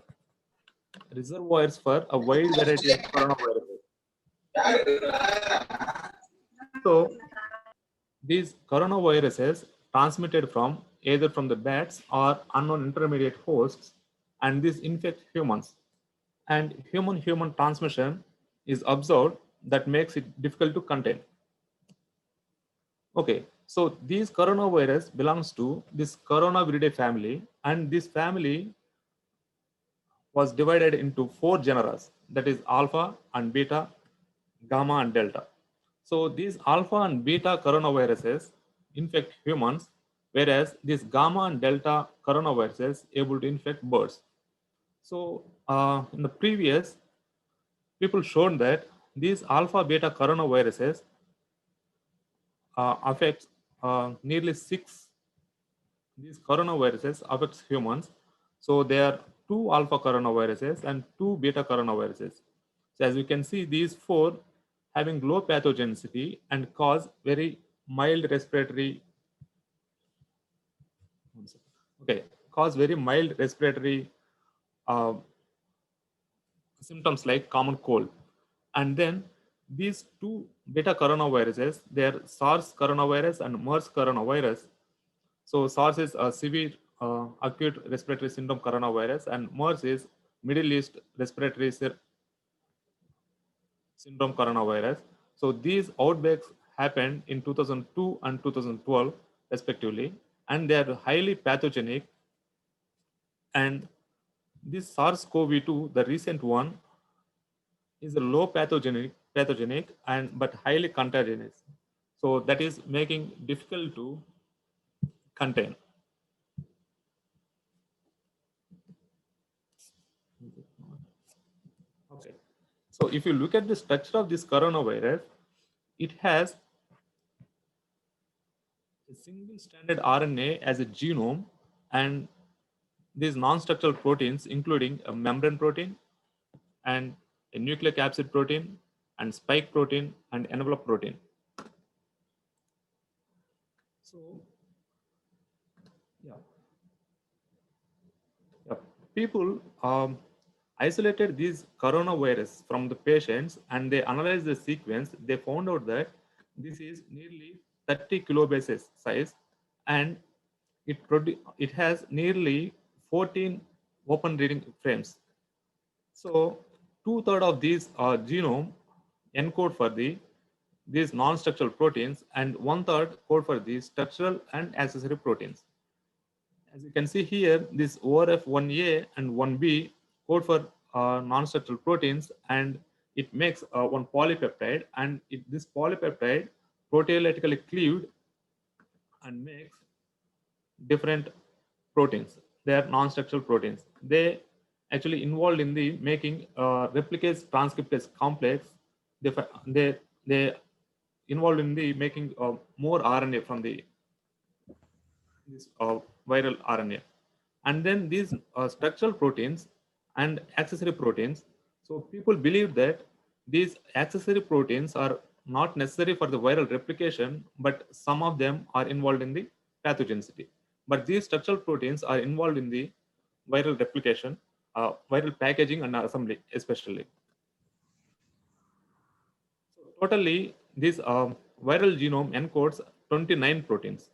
reservoirs for a wide variety of coronaviruses. So these coronaviruses transmitted from either from the bats or unknown intermediate hosts, and this infect humans. And human-human transmission is observed that makes it difficult to contain. Okay, so these coronavirus belongs to this Coronaviridae family, and this family was divided into 4 genera, that is alpha and beta, gamma and delta. So these alpha and beta coronaviruses infect humans, whereas these gamma and delta coronaviruses able to infect birds. So in the previous, people shown that these alpha beta coronaviruses affects nearly 6. These coronaviruses affects humans. So there are 2 alpha coronaviruses and 2 beta coronaviruses. So as you can see, these 4 having low pathogenicity and cause very mild respiratory. Okay, cause very mild respiratory symptoms like common cold. And then these 2 beta coronaviruses, they are SARS coronavirus and MERS coronavirus. So SARS is a severe acute respiratory syndrome coronavirus, and MERS is Middle East respiratory syndrome coronavirus. So these outbreaks happened in 2002 and 2012 respectively, and they are highly pathogenic. And this SARS-CoV-2, the recent one, is a low pathogenic and but highly contagious. So that is making difficult to contain. Okay. So if you look at the structure of this coronavirus, it has a single stranded RNA as a genome, and these non-structural proteins, including a membrane protein and a nucleic capsid protein and spike protein and envelope protein. So, people isolated these coronavirus from the patients, and they analyzed the sequence. They found out that this is nearly 30 kilobases size, and it has nearly 14 open reading frames. So 2/3 of these genome encode for these non-structural proteins, and 1/3 code for these structural and accessory proteins. As you can see here, this ORF1A and 1B code for non-structural proteins, and it makes one polypeptide, and this polypeptide proteolytically cleaved and makes different proteins. They are non-structural proteins. They actually involved in the making replicase transcriptase complex. They involved in the making more RNA from this viral RNA. And then these structural proteins and accessory proteins. So people believe that these accessory proteins are not necessary for the viral replication, but some of them are involved in the pathogenicity. But these structural proteins are involved in the viral replication, viral packaging and assembly especially. So totally, this viral genome encodes 29 proteins.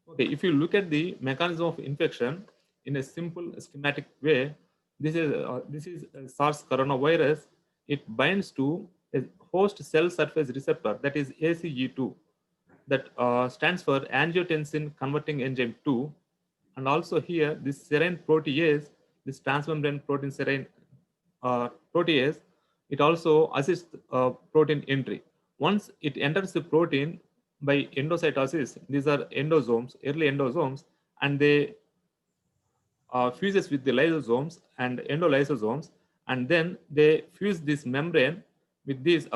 Okay, if you look at the mechanism of infection in a simple schematic way, this is SARS coronavirus. It binds to a host cell surface receptor, that is ACE2, that stands for angiotensin converting enzyme 2, and also here this serine protease, this transmembrane protein serine protease, it also assists protein entry. Once it enters the protein by endocytosis, these are endosomes, early endosomes, and they fuses with the lysosomes and endolysosomes, and then they fuse this membrane with these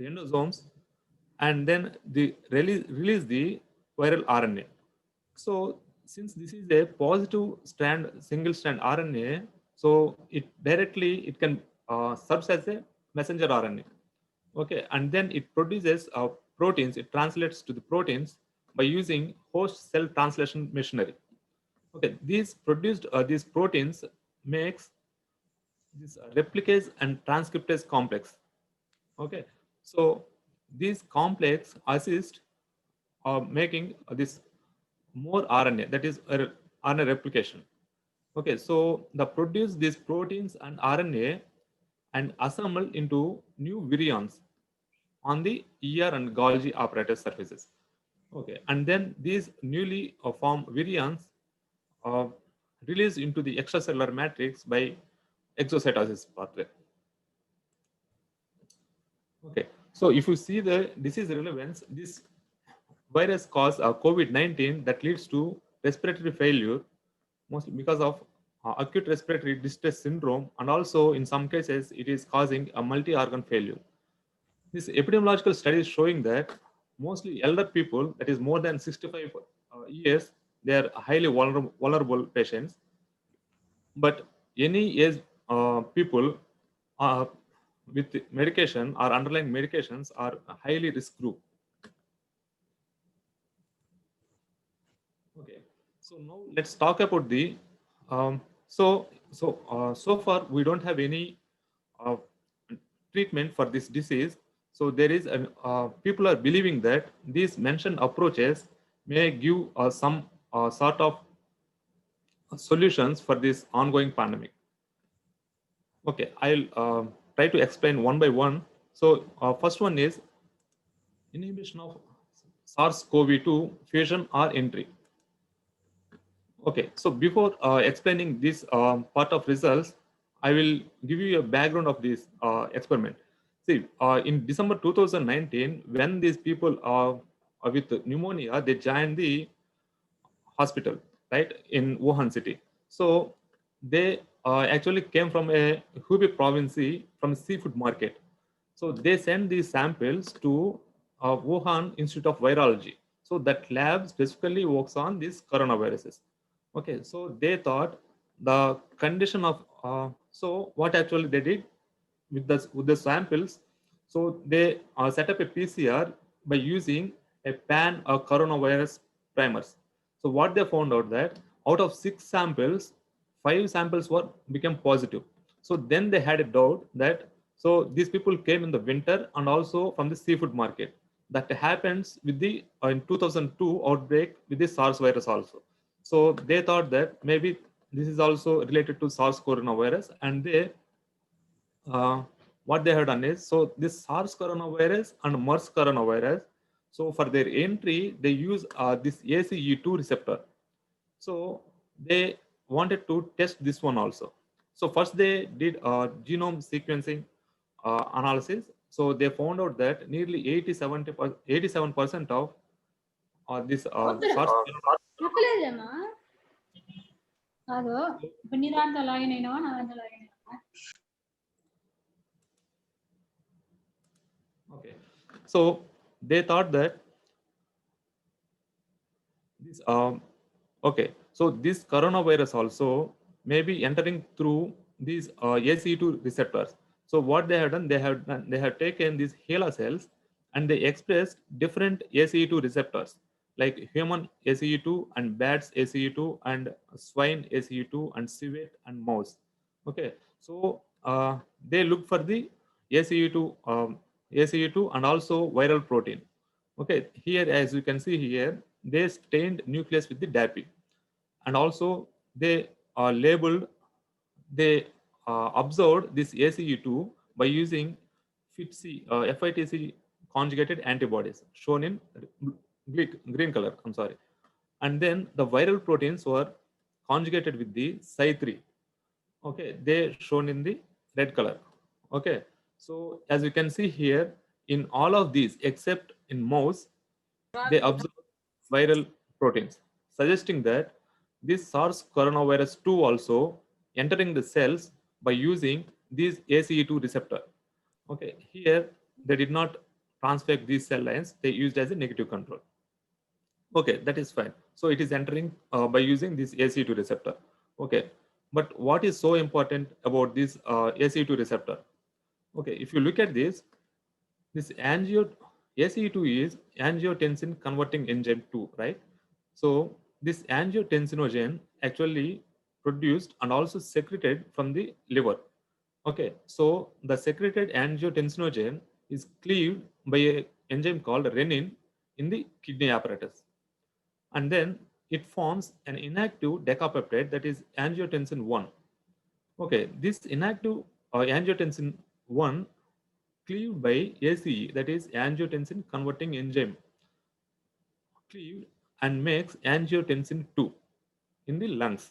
endosomes, and then they release the viral RNA. So since this is a positive single strand RNA, so it can serve as a messenger RNA. Okay, and then it produces proteins. It translates to the proteins by using host cell translation machinery. Okay, these proteins makes this replicase and transcriptase complex. Okay, so these complex assist making this more RNA, that is RNA replication. Okay, so they produce these proteins and RNA and assemble into new virions on the ER and Golgi apparatus surfaces. Okay, and then these newly formed virions released into the extracellular matrix by exocytosis pathway. Okay, so if you see the disease relevance, this virus causes COVID-19 that leads to respiratory failure, mostly because of acute respiratory distress syndrome, and also in some cases it is causing a multi-organ failure. This epidemiological study is showing that mostly elder people, that is more than 65 years, they are highly vulnerable patients. But any age people with medication or underlying medications are a highly risk group. Okay, so now let's talk about the so far we don't have any treatment for this disease. So there is an people are believing that these mentioned approaches may give some sort of solutions for this ongoing pandemic. Okay, I'll try to explain one by one. So first one is inhibition of SARS-CoV-2 fusion or entry. Okay, so before explaining this part of results, I will give you a background of this experiment. See, in December 2019, when these people with pneumonia, they joined the hospital, right, in Wuhan city. So they actually came from a Hubei province from a seafood market. So they sent these samples to Wuhan Institute of Virology. So that lab specifically works on these coronaviruses. Okay, so they thought the condition of so what actually they did with the samples. So they set up a PCR by using a pan coronavirus primers. So what they found out that out of 6 samples, 5 samples became positive. So then they had a doubt that so these people came in the winter and also from the seafood market. That happens with the in 2002 outbreak with the SARS virus also. So they thought that maybe this is also related to SARS coronavirus, and they what they had done is, so this SARS coronavirus and MERS coronavirus, so for their entry they use this ACE2 receptor. So they wanted to test this one also. So first they did genome sequencing analysis. So they found out that nearly 87% of this SARS. Okay, so they thought that this okay, so this coronavirus also may be entering through these ACE2 receptors. So what they have done, they have taken these HeLa cells and they expressed different ACE2 receptors like human ACE2 and bats ACE2 and swine ACE2 and civet and mouse. Okay, so they look for the ACE2 and also viral protein. Okay, here as you can see here, they stained nucleus with the DAPI, and also they labeled, they observed this ACE2 by using FITC conjugated antibodies shown in green color. I'm sorry, and then the viral proteins were conjugated with the Cy3. Okay, they shown in the red color. Okay, so as you can see here, in all of these except in mouse, they observed viral proteins, suggesting that this SARS coronavirus 2 also entering the cells by using these ACE2 receptor. Okay, here they did not transfect these cell lines, they used as a negative control. Okay, that is fine. So it is entering by using this ACE2 receptor. Okay, but what is so important about this ACE2 receptor? Okay, if you look at this ACE2 is angiotensin converting enzyme 2, right? So this angiotensinogen actually produced and also secreted from the liver. Okay, so the secreted angiotensinogen is cleaved by an enzyme called renin in the kidney apparatus. And then it forms an inactive decapeptide, that is angiotensin 1. Okay, this inactive angiotensin 1 cleaved by ACE, that is angiotensin converting enzyme, cleaved and makes angiotensin 2 in the lungs.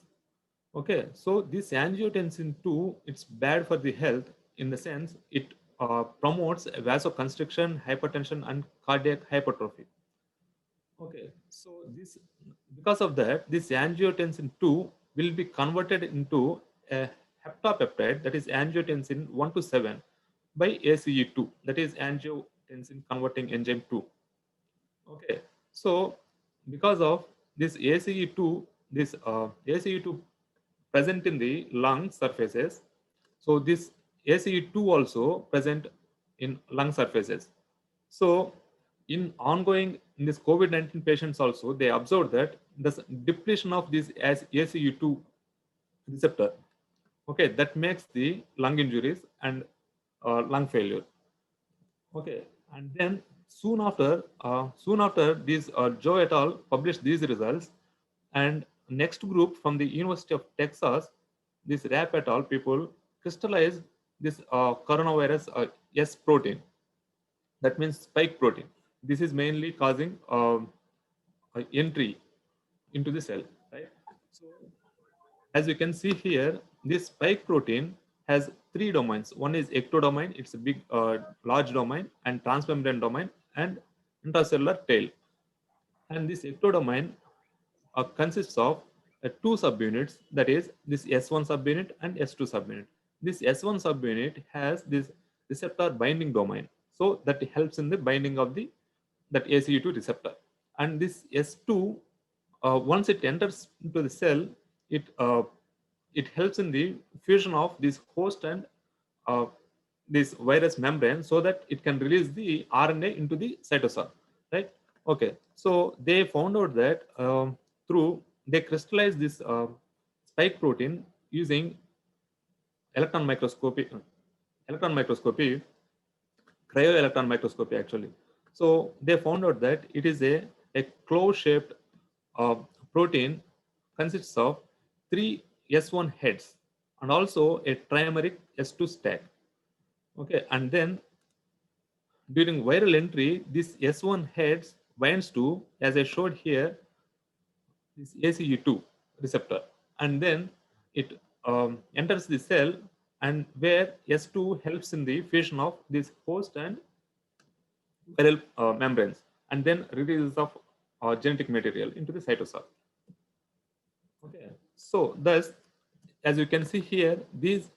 Okay, so this angiotensin 2, it's bad for the health in the sense it promotes vasoconstriction, hypertension, and cardiac hypertrophy. Okay, so this, because of that, this angiotensin 2 will be converted into a heptapeptide, that is angiotensin 1 to 7 by ACE2, that is angiotensin converting enzyme 2. Okay, so because of this ACE2, this ACE2 present in the lung surfaces, so this ACE2 also present in lung surfaces. So in ongoing in this COVID-19 patients also, they observed that the depletion of this as ACE2 receptor, okay, that makes the lung injuries and lung failure. Okay, and then soon after these Joe et al. Published these results, and next group from the University of Texas, this Rap et al. People crystallized this coronavirus S protein, that means spike protein. This is mainly causing entry into the cell, right? So as you can see here, this spike protein has 3 domains. One is ectodomain, it's a big, large domain, and transmembrane domain, and intracellular tail. And this ectodomain consists of 2 subunits, that is this S1 subunit and S2 subunit. This S1 subunit has this receptor binding domain, so that helps in the binding of the that ACE2 receptor. And this S2, once it enters into the cell, it helps in the fusion of this host and this virus membrane, so that it can release the RNA into the cytosol, right? Okay, so they found out that they crystallized this spike protein using electron microscopy, cryo-electron microscopy actually. So they found out that it is a clove-shaped protein, consists of 3 S1 heads and also a trimeric S2 stack. Okay, and then during viral entry, this S1 heads binds to, as I showed here, this ACE2 receptor, and then it enters the cell, and where S2 helps in the fusion of this host and viral membranes, and then releases of genetic material into the cytosol. Okay, so thus, as you can see here, these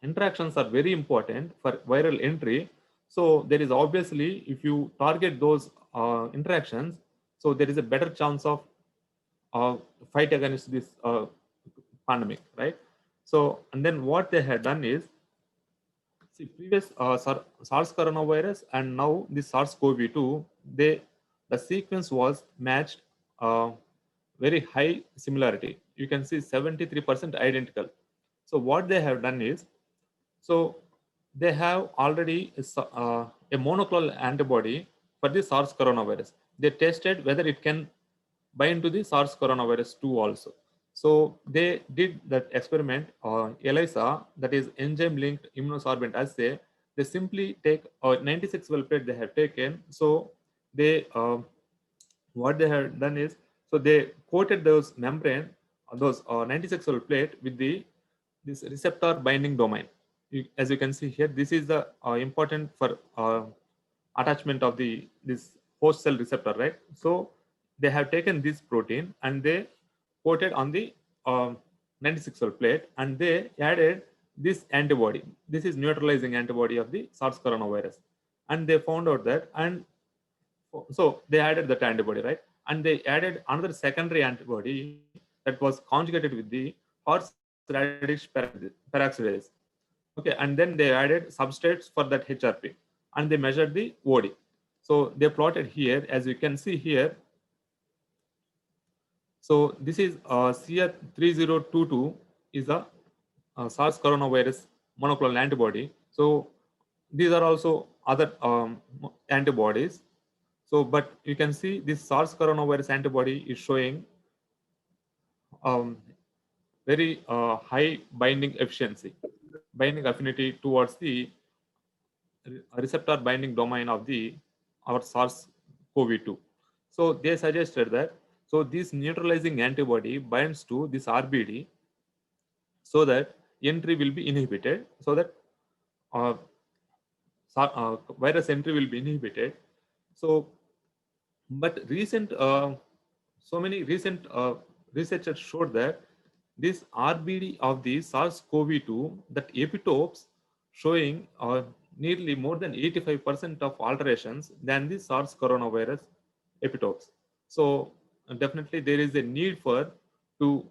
interactions are very important for viral entry. So there is obviously, if you target those interactions, so there is a better chance of fight against this pandemic, right? So, and then what they had done is, see, previous SARS coronavirus and now this SARS-CoV-2, the sequence was matched very high similarity. You can see 73% identical. So what they have done is, so they have already a monoclonal antibody for the SARS coronavirus. They tested whether it can bind to the SARS coronavirus 2 also. So they did that experiment, ELISA, that is enzyme-linked immunosorbent assay. They simply take 96 well plate they have taken. So they what they have done is, so they coated those membrane, those 96 well plate with this receptor binding domain. As you can see here, this is the important for attachment of this host cell receptor, right? So they have taken this protein and they coated on the 96 well plate, and they added this antibody. This is neutralizing antibody of the SARS coronavirus, and they found out that, and so they added that antibody, right? And they added another secondary antibody that was conjugated with the horseradish peroxidase. Okay, and then they added substrates for that HRP, and they measured the OD. So they plotted here, as you can see here. So this is CR3022 is a SARS coronavirus monoclonal antibody. So these are also other antibodies. So, but you can see this SARS coronavirus antibody is showing very high binding efficiency, binding affinity towards the receptor binding domain of our SARS-CoV-2. So they suggested that this neutralizing antibody binds to this RBD so that entry will be inhibited, so that virus entry will be inhibited. So, but so many recent researchers showed that this RBD of the SARS-CoV-2, that epitopes showing nearly more than 85% of alterations than the SARS coronavirus epitopes. So definitely there is a need for to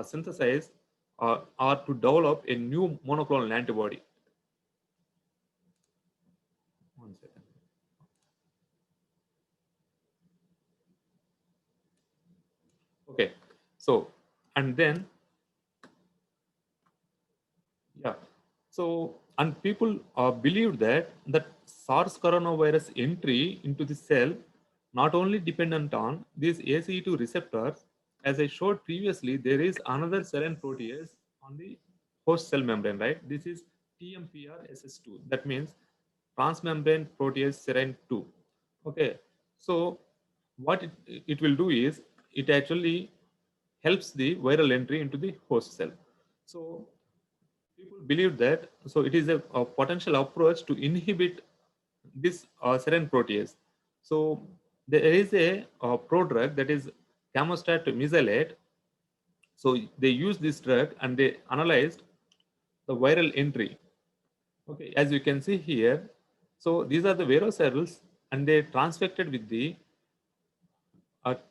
synthesize or to develop a new monoclonal antibody. One second. Okay, so and then yeah, so and people believe that SARS coronavirus entry into the cell not only dependent on these ACE2 receptors. As I showed previously, there is another serine protease on the host cell membrane, right? This is TMPRSS2. That means transmembrane protease serine 2. Okay, so what it will do is it actually helps the viral entry into the host cell. So people believe that it is a potential approach to inhibit this serine protease. So there is a prodrug that is camostat mesylate. So they used this drug and they analyzed the viral entry. Okay, as you can see here, so these are the verocells and they transfected with the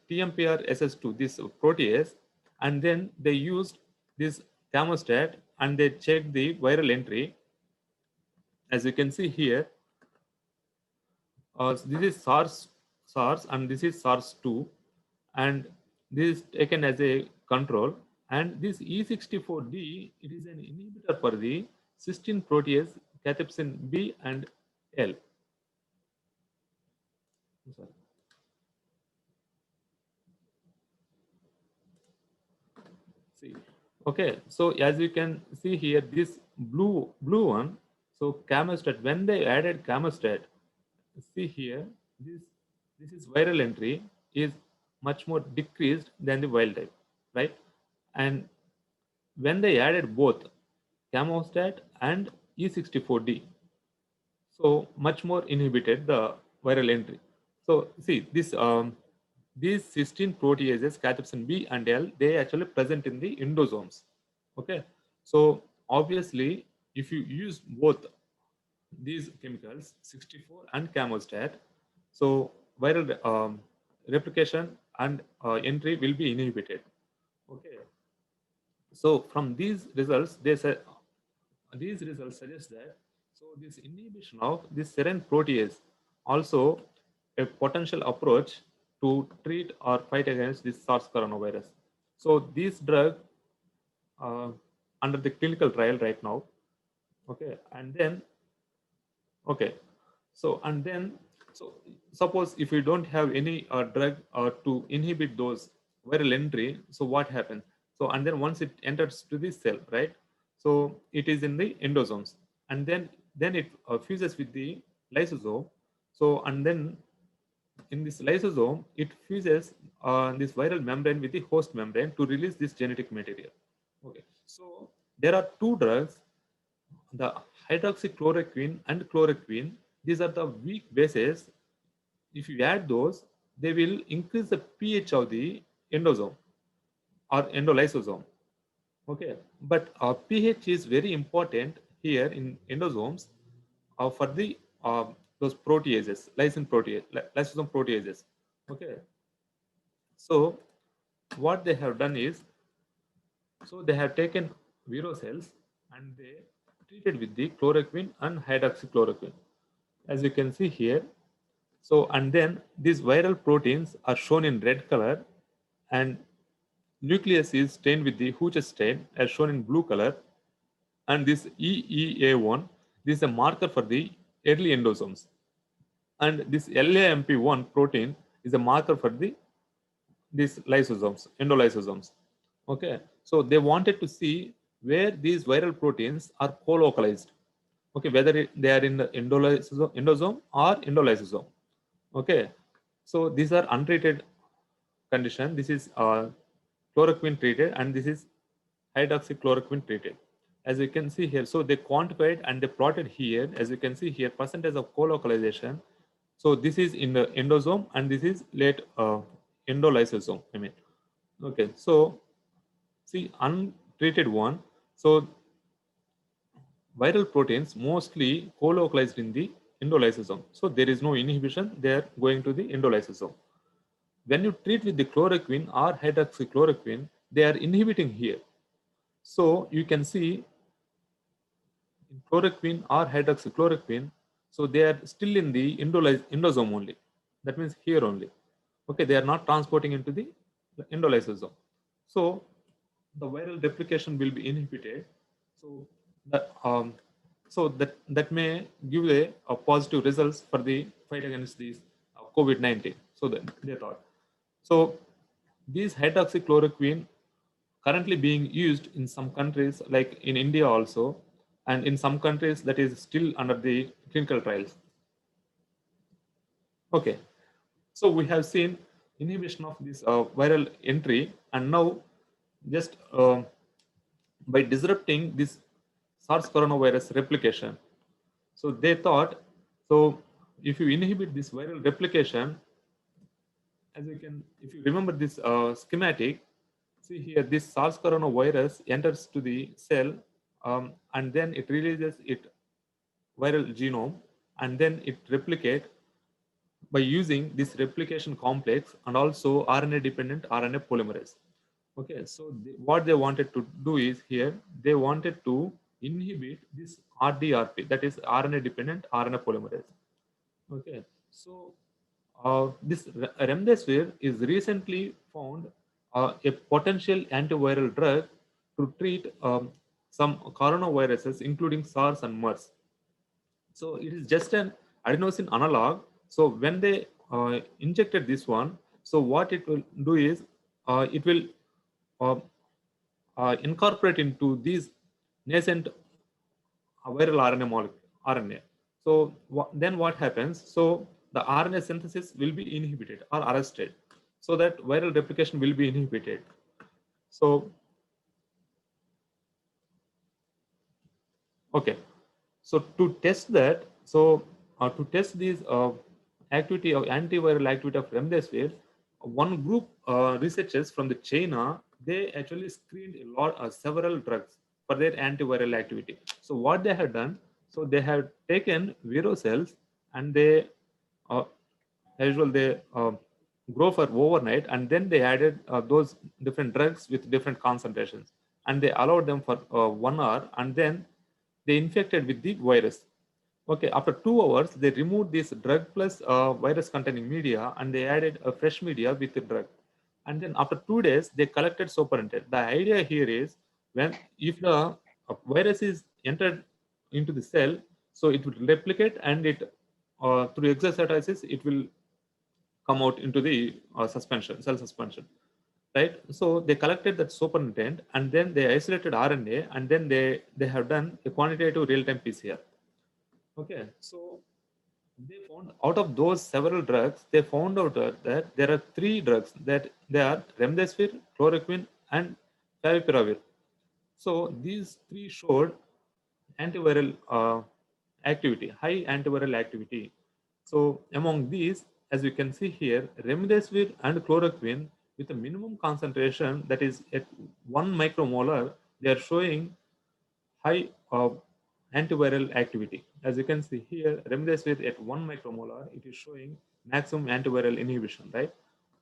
TMPRSS2, this protease, and then they used this camostat and they checked the viral entry. As you can see here, this is SARS and this is SARS-2, and this is taken as a control. And this E64D, it is an inhibitor for the cysteine protease cathepsin B and L. Sorry. See, okay, so as you can see here, this blue one, so camostat, when they added camostat, see here, this is viral entry is much more decreased than the wild type, right? And when they added both camostat and E64D, so much more inhibited the viral entry. So see this these cysteine proteases cathepsin B and L, they actually present in the endosomes. Okay, so obviously if you use both these chemicals 64 and camostat, so viral replication and entry will be inhibited. Okay, so from these results suggest that this inhibition of this serine protease also a potential approach to treat or fight against this SARS coronavirus. So this drug under the clinical trial right now. Okay, and then okay, so and then so suppose if you don't have any drug to inhibit those viral entry, so what happens? So and then once it enters to this cell, right? So it is in the endosomes, and then it fuses with the lysosome. So and then in this lysosome, it fuses this viral membrane with the host membrane to release this genetic material. Okay, so there are two drugs, the hydroxychloroquine and chloroquine. These are the weak bases. If you add those, they will increase the pH of the endosome or endolysosome. Okay, but pH is very important here in endosomes for the those proteases, lysosome proteases. Okay, so what they have done is, so they have taken vero cells and they treated with the chloroquine and hydroxychloroquine, as you can see here. So and then these viral proteins are shown in red color, and nucleus is stained with the Hooch's stain as shown in blue color, and this EEA1, this is a marker for the early endosomes. And this LAMP1 protein is a marker for these lysosomes, endolysosomes. Okay, so they wanted to see where these viral proteins are co-localized. Okay, whether they are in the endosome or endolysosome. Okay, so these are untreated condition. This is chloroquine treated, and this is hydroxychloroquine treated. As you can see here, so they quantified and they plotted here, as you can see here, percentage of co-localization. So this is in the endosome and this is late endolysosome, I mean. Okay, so see untreated one. So viral proteins mostly co-localized in the endolysosome. So there is no inhibition, they are going to the endolysosome. When you treat with the chloroquine or hydroxychloroquine, they are inhibiting here. So you can see in chloroquine or hydroxychloroquine, so they are still in the endosome only. That means here only. Okay, they are not transporting into the endolysosome. So the viral replication will be inhibited. So that may give a positive results for the fight against these COVID-19. So that they thought. So these hydroxychloroquine currently being used in some countries like in India also, and in some countries that is still under the clinical trials. Okay, so we have seen inhibition of this viral entry, and now just by disrupting this SARS coronavirus replication. So they thought, so if you inhibit this viral replication, as you can, if you remember this schematic, see here, this SARS coronavirus enters to the cell, and then it releases its viral genome, and then it replicates by using this replication complex and also RNA-dependent RNA polymerase. Okay, so what they wanted to do is here, they wanted to inhibit this RDRP, that is RNA-dependent RNA polymerase. Okay, so this remdesivir is recently found a potential antiviral drug to treat some coronaviruses, including SARS and MERS. So it is just an adenosine analog. So when they injected this one, so what it will do is it will incorporate into these nascent viral RNA molecule, RNA. So then what happens? So the RNA synthesis will be inhibited or arrested, so that viral replication will be inhibited. So, okay. So to test that, so to test these activity of antiviral activity of remdesivir, one group researchers from the China, they actually screened a lot several drugs for their antiviral activity. So what they have done, so they have taken viro cells and they as usual they grow for overnight, and then they added those different drugs with different concentrations, and they allowed them for 1 hour, and then they infected with the virus. Okay, after 2 hours, they removed this drug plus virus containing media, and they added a fresh media with the drug. And then after 2 days, they collected supernatant. The idea here is if the virus is entered into the cell, so it will replicate, and it through exocytosis, it will come out into the cell suspension. Right, so they collected that supernatant, and then they isolated RNA, and then they have done a quantitative real-time PCR. Okay, so they found out of those several drugs, they found out that there are 3 drugs that they are remdesivir, chloroquine, and favipiravir. So these 3 showed antiviral activity, high antiviral activity. So among these, as you can see here, remdesivir and chloroquine with a minimum concentration that is at 1 micromolar, they are showing high antiviral activity. As you can see here, remdesivir at 1 micromolar, it is showing maximum antiviral inhibition, right?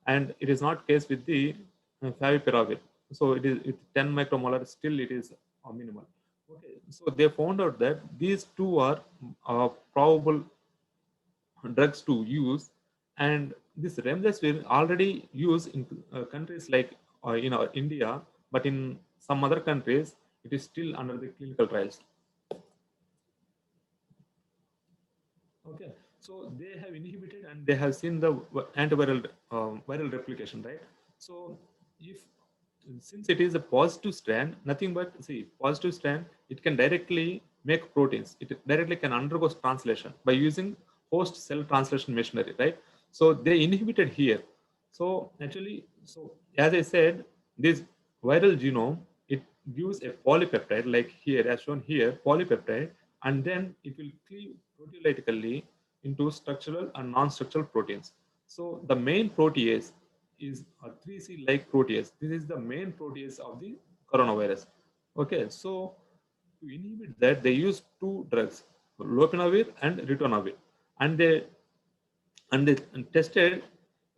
And it is not case with the favipiravir. So it is 10 micromolar, still it is minimal. Okay, so they found out that these 2 are probable drugs to use, and this remdesivir already used in countries like in our India, but in some other countries, it is still under the clinical trials. Okay, So they have inhibited and they have seen the antiviral viral replication, right? So if since it is a positive strand, nothing but see positive strand, it can directly make proteins. It directly can undergo translation by using host cell translation machinery, right? So they inhibited here. So actually, so as I said, this viral genome, it gives a polypeptide like here as shown here, polypeptide, and then it will cleave proteolytically into structural and non-structural proteins. So the main protease is a 3C like protease. This is the main protease of the coronavirus. Okay, so to inhibit that, they use two drugs, lopinavir and ritonavir, and they tested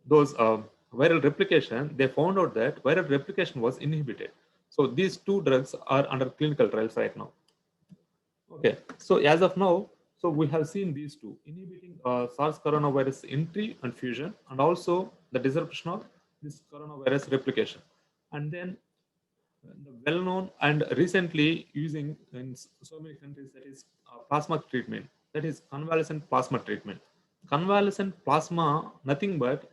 those viral replication. They found out that viral replication was inhibited. So these two drugs are under clinical trials right now. Okay, so as of now, so we have seen these two inhibiting SARS coronavirus entry and fusion, and also the disruption of this coronavirus replication. And then the well-known and recently using in so many countries, that is plasma treatment, that is convalescent plasma treatment. Convalescent plasma, nothing but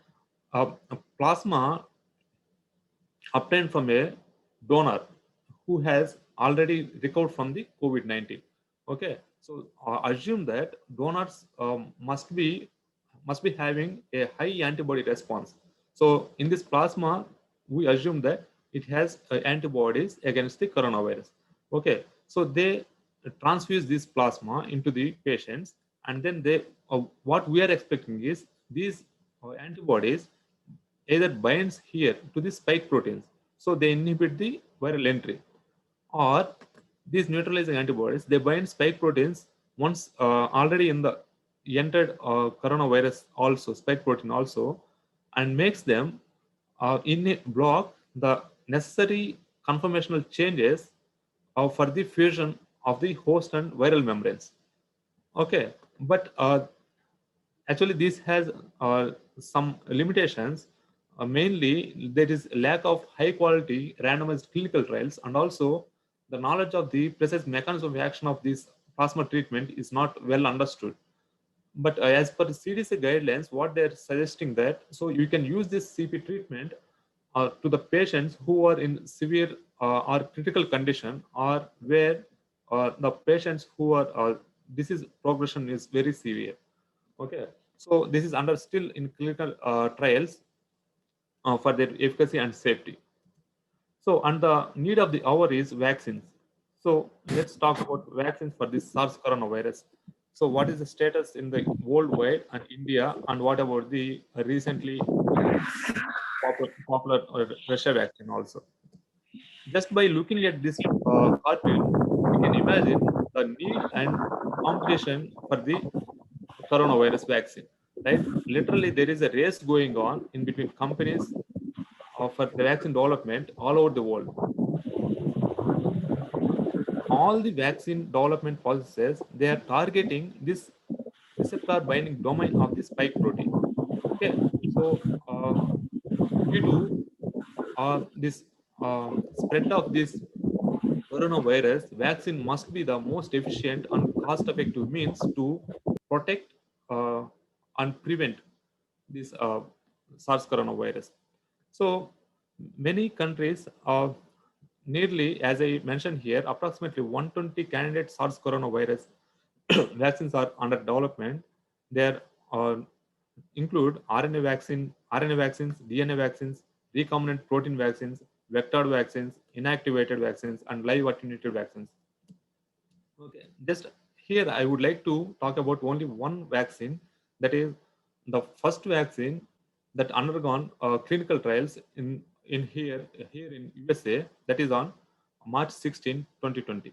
a plasma obtained from a donor who has already recovered from the COVID-19. Okay, so assume that donors must be having a high antibody response. So in this plasma, we assume that it has antibodies against the coronavirus. Okay, so they transfuse this plasma into the patients, and then they what we are expecting is these antibodies either binds here to the spike proteins, so they inhibit the viral entry, or these neutralizing antibodies, they bind spike proteins once already in the entered coronavirus also, spike protein also, and makes them block the necessary conformational changes for the fusion of the host and viral membranes. Okay, but actually this has some limitations. Mainly there is lack of high quality randomized clinical trials, and also the knowledge of the precise mechanism of action of this plasma treatment is not well understood. But as per the CDC guidelines, what they're suggesting that, so you can use this CP treatment to the patients who are in severe or critical condition, or where the patients who are disease progression is very severe. Okay, so this is under still in clinical trials for their efficacy and safety. So, and the need of the hour is vaccines. So let's talk about vaccines for this SARS coronavirus. So what is the status in the worldwide and India, and what about the recently popular Russia vaccine also? Just by looking at this cartoon, we can imagine the need and competition for the coronavirus vaccine, right? Literally, there is a race going on in between companies for the vaccine development all over the world. All the vaccine development processes, they are targeting this receptor binding domain of the spike protein. Okay, so due to this spread of this coronavirus, vaccine must be the most efficient and cost-effective means to protect and prevent this SARS coronavirus. So many countries, nearly, as I mentioned here, approximately 120 candidate SARS coronavirus vaccines are under development. There include RNA vaccines, DNA vaccines, recombinant protein vaccines, vectored vaccines, inactivated vaccines, and live attenuated vaccines. Okay, just here I would like to talk about only one vaccine, that is the first vaccine that undergone clinical trials in here in USA, that is on March 16, 2020.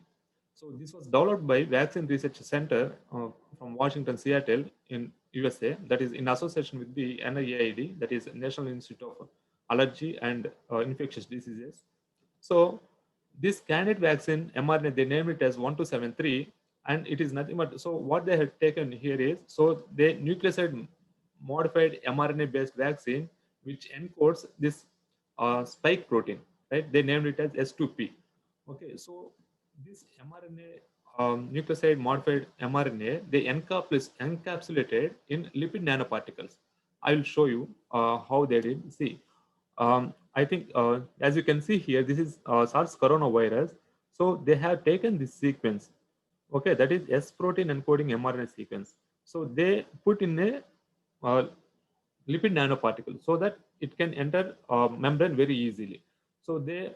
So this was developed by Vaccine Research Center from Washington, Seattle in USA, that is in association with the NIAID, that is National Institute of Allergy and Infectious Diseases. So this candidate vaccine mRNA, they named it as 1273, and it is nothing but, so what they have taken here is, so they nucleoside modified mRNA based vaccine which encodes this spike protein, right? They named it as S2P. Okay, so this mRNA nucleoside modified mRNA, they encapsulated in lipid nanoparticles. I will show you how they did. See, I think as you can see here, this is SARS coronavirus. So they have taken this sequence, okay, that is S protein encoding mRNA sequence. So they put in a lipid nanoparticle so that it can enter membrane very easily. So they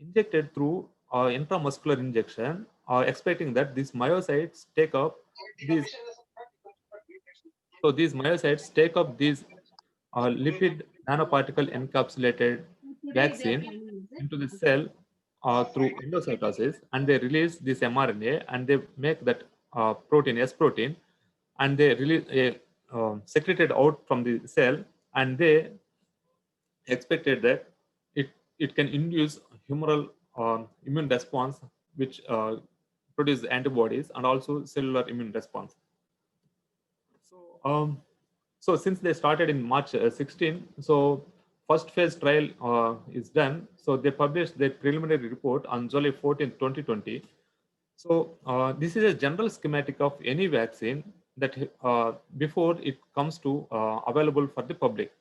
injected through intramuscular injection, expecting that these myocytes take up these. So these myocytes take up these lipid nanoparticle encapsulated vaccine into the cell through endocytosis, and they release this mRNA and they make that protein, S protein, and they release secreted out from the cell, and they expected that it can induce humoral immune response, which produce antibodies and also cellular immune response. So since they started in March 16, so first phase trial is done. So they published their preliminary report on July 14, 2020. So this is a general schematic of any vaccine that before it comes to available for the public.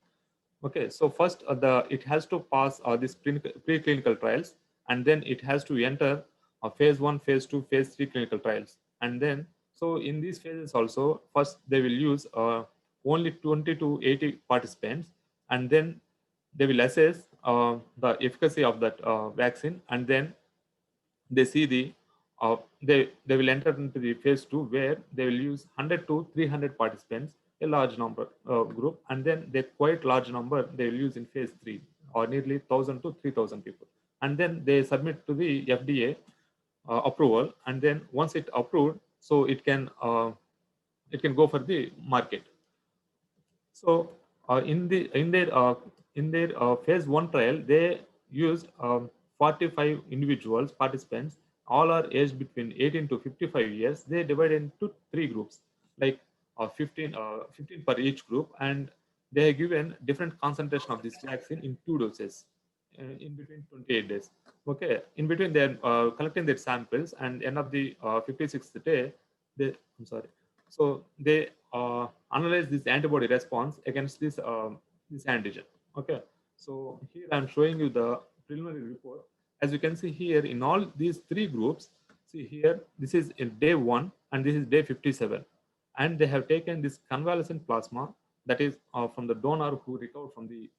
Okay, so first it has to pass this preclinical trials, and then it has to enter phase 1, phase 2, phase 3 clinical trials. And then, so in these phases also, first they will use only 20 to 80 participants, and then they will assess the efficacy of that vaccine, and then they see the they will enter into the phase 2, where they will use 100 to 300 participants, a large number group, and then the quite large number they will use in phase 3, or nearly 1,000 to 3,000 people, and then they submit to the FDA approval, and then once it approved, so it can go for the market. So in their phase 1 trial, they used 45 individuals, participants, all are aged between 18 to 55 years. They divided into 3 groups, like 15 per each group, and they have given different concentration of this vaccine in 2 doses in between 28 days. Okay, in between they're collecting their samples, and end of the 56th day, so they analyze this antibody response against this this antigen. Okay, so here I'm showing you the preliminary report. As you can see here, in all these 3 groups, see here, this is in day 1 and this is day 57, and they have taken this convalescent plasma, that is from the donor who recovered from the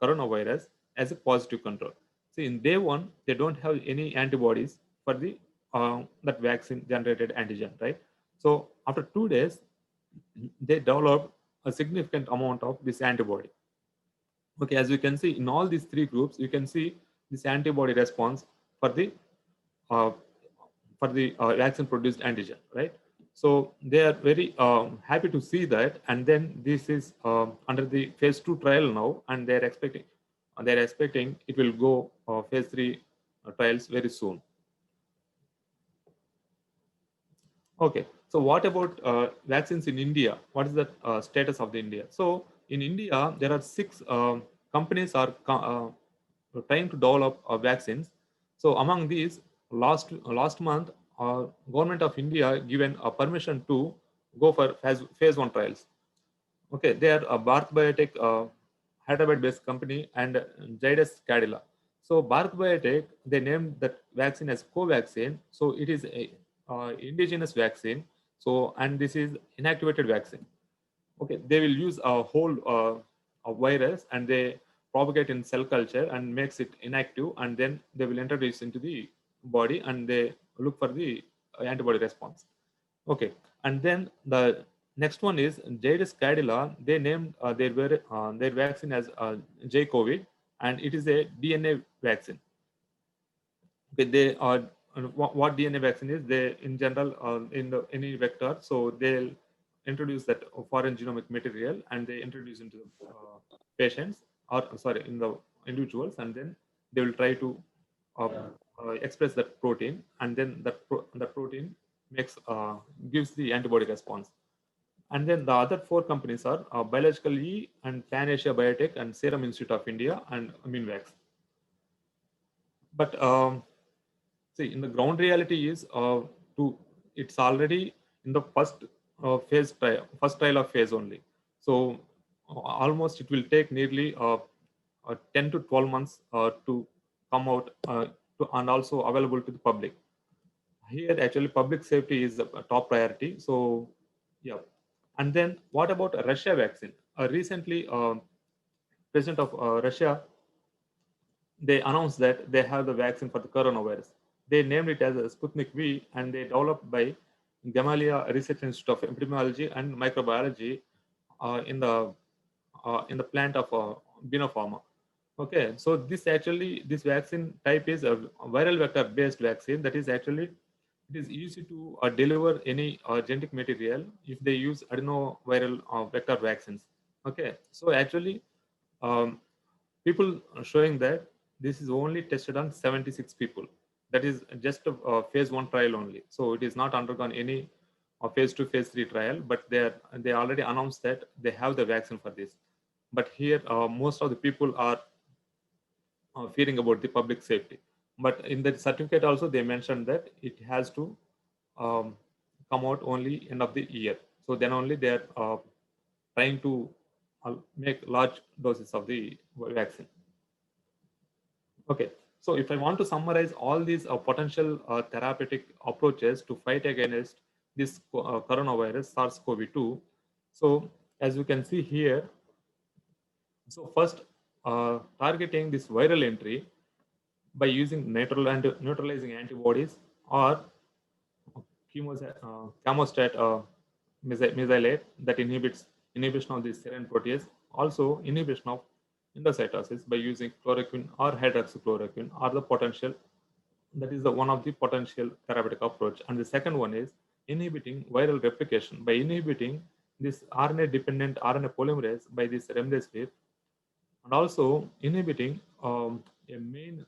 coronavirus, as a positive control. See, in day 1, they don't have any antibodies for the that vaccine generated antigen, right? So after 2 days, they developed a significant amount of this antibody. Okay, as you can see in all these 3 groups, you can see this antibody response for the vaccine produced antigen, right? So they are very happy to see that, and then this is under the phase 2 trial now, and they're expecting it will go phase 3 trials very soon. Okay, so what about vaccines in India? What is the status of the India? So in India, there are 6 companies are trying to develop vaccines. So among these, last month, government of India given a permission to go for phase 1 trials. Okay, they are Bharat Biotech, Hyderabad-based company, and SGGDC. So Bharat Biotech, they named that vaccine as Covaxin. So it is a indigenous vaccine. So, and this is inactivated vaccine. Okay, they will use a whole a virus, and they propagate in cell culture and makes it inactive, and then they will introduce into the body, and they look for the antibody response. Okay, and then the next one is SGGDC. They named their vaccine as J-COVID, and it is a DNA vaccine. Okay, they are what DNA vaccine is. They in general in any vector, so they'll introduce that foreign genomic material, and they introduce into the patients, or sorry, in the individuals, and then they will try to express that protein, and then that protein gives the antibody response. And then the other 4 companies are Biological E and Pan Asia Biotech and Serum Institute of India and Immunvax. But see, in the ground reality is to it's already in the first trial of phase only. So almost it will take nearly 10 to 12 months to come out and also available to the public. Here actually public safety is a top priority. So yeah. And then what about Russia vaccine? Recently, President of Russia, they announced that they have the vaccine for the coronavirus. They named it as a Sputnik V, and they developed by Gamaleya Research Institute of Epidemiology and Microbiology in the plant of Binopharma. Okay, so this vaccine type is a viral vector based vaccine. That is actually it is easy to deliver any genetic material if they use adenoviral vector vaccines. Okay, so actually people are showing that this is only tested on 76 people. That is just a phase 1 trial only. So it is not undergone any phase 2, phase 3 trial, but they already announced that they have the vaccine for this. But here, most of the people are fearing about the public safety. But in the certificate also, they mentioned that it has to come out only end of the year. So then only they are trying to make large doses of the vaccine. Okay, so if I want to summarize all these potential therapeutic approaches to fight against this coronavirus SARS-CoV-2, so as you can see here, so first targeting this viral entry by using neutralizing antibodies or chemostat mesylate that inhibition of the serine protease, also inhibition of endocytosis by using chloroquine or hydroxychloroquine are the potential. That is the one of the potential therapeutic approach. And the second one is inhibiting viral replication by inhibiting this RNA-dependent RNA polymerase by this remdesivir, and also inhibiting a main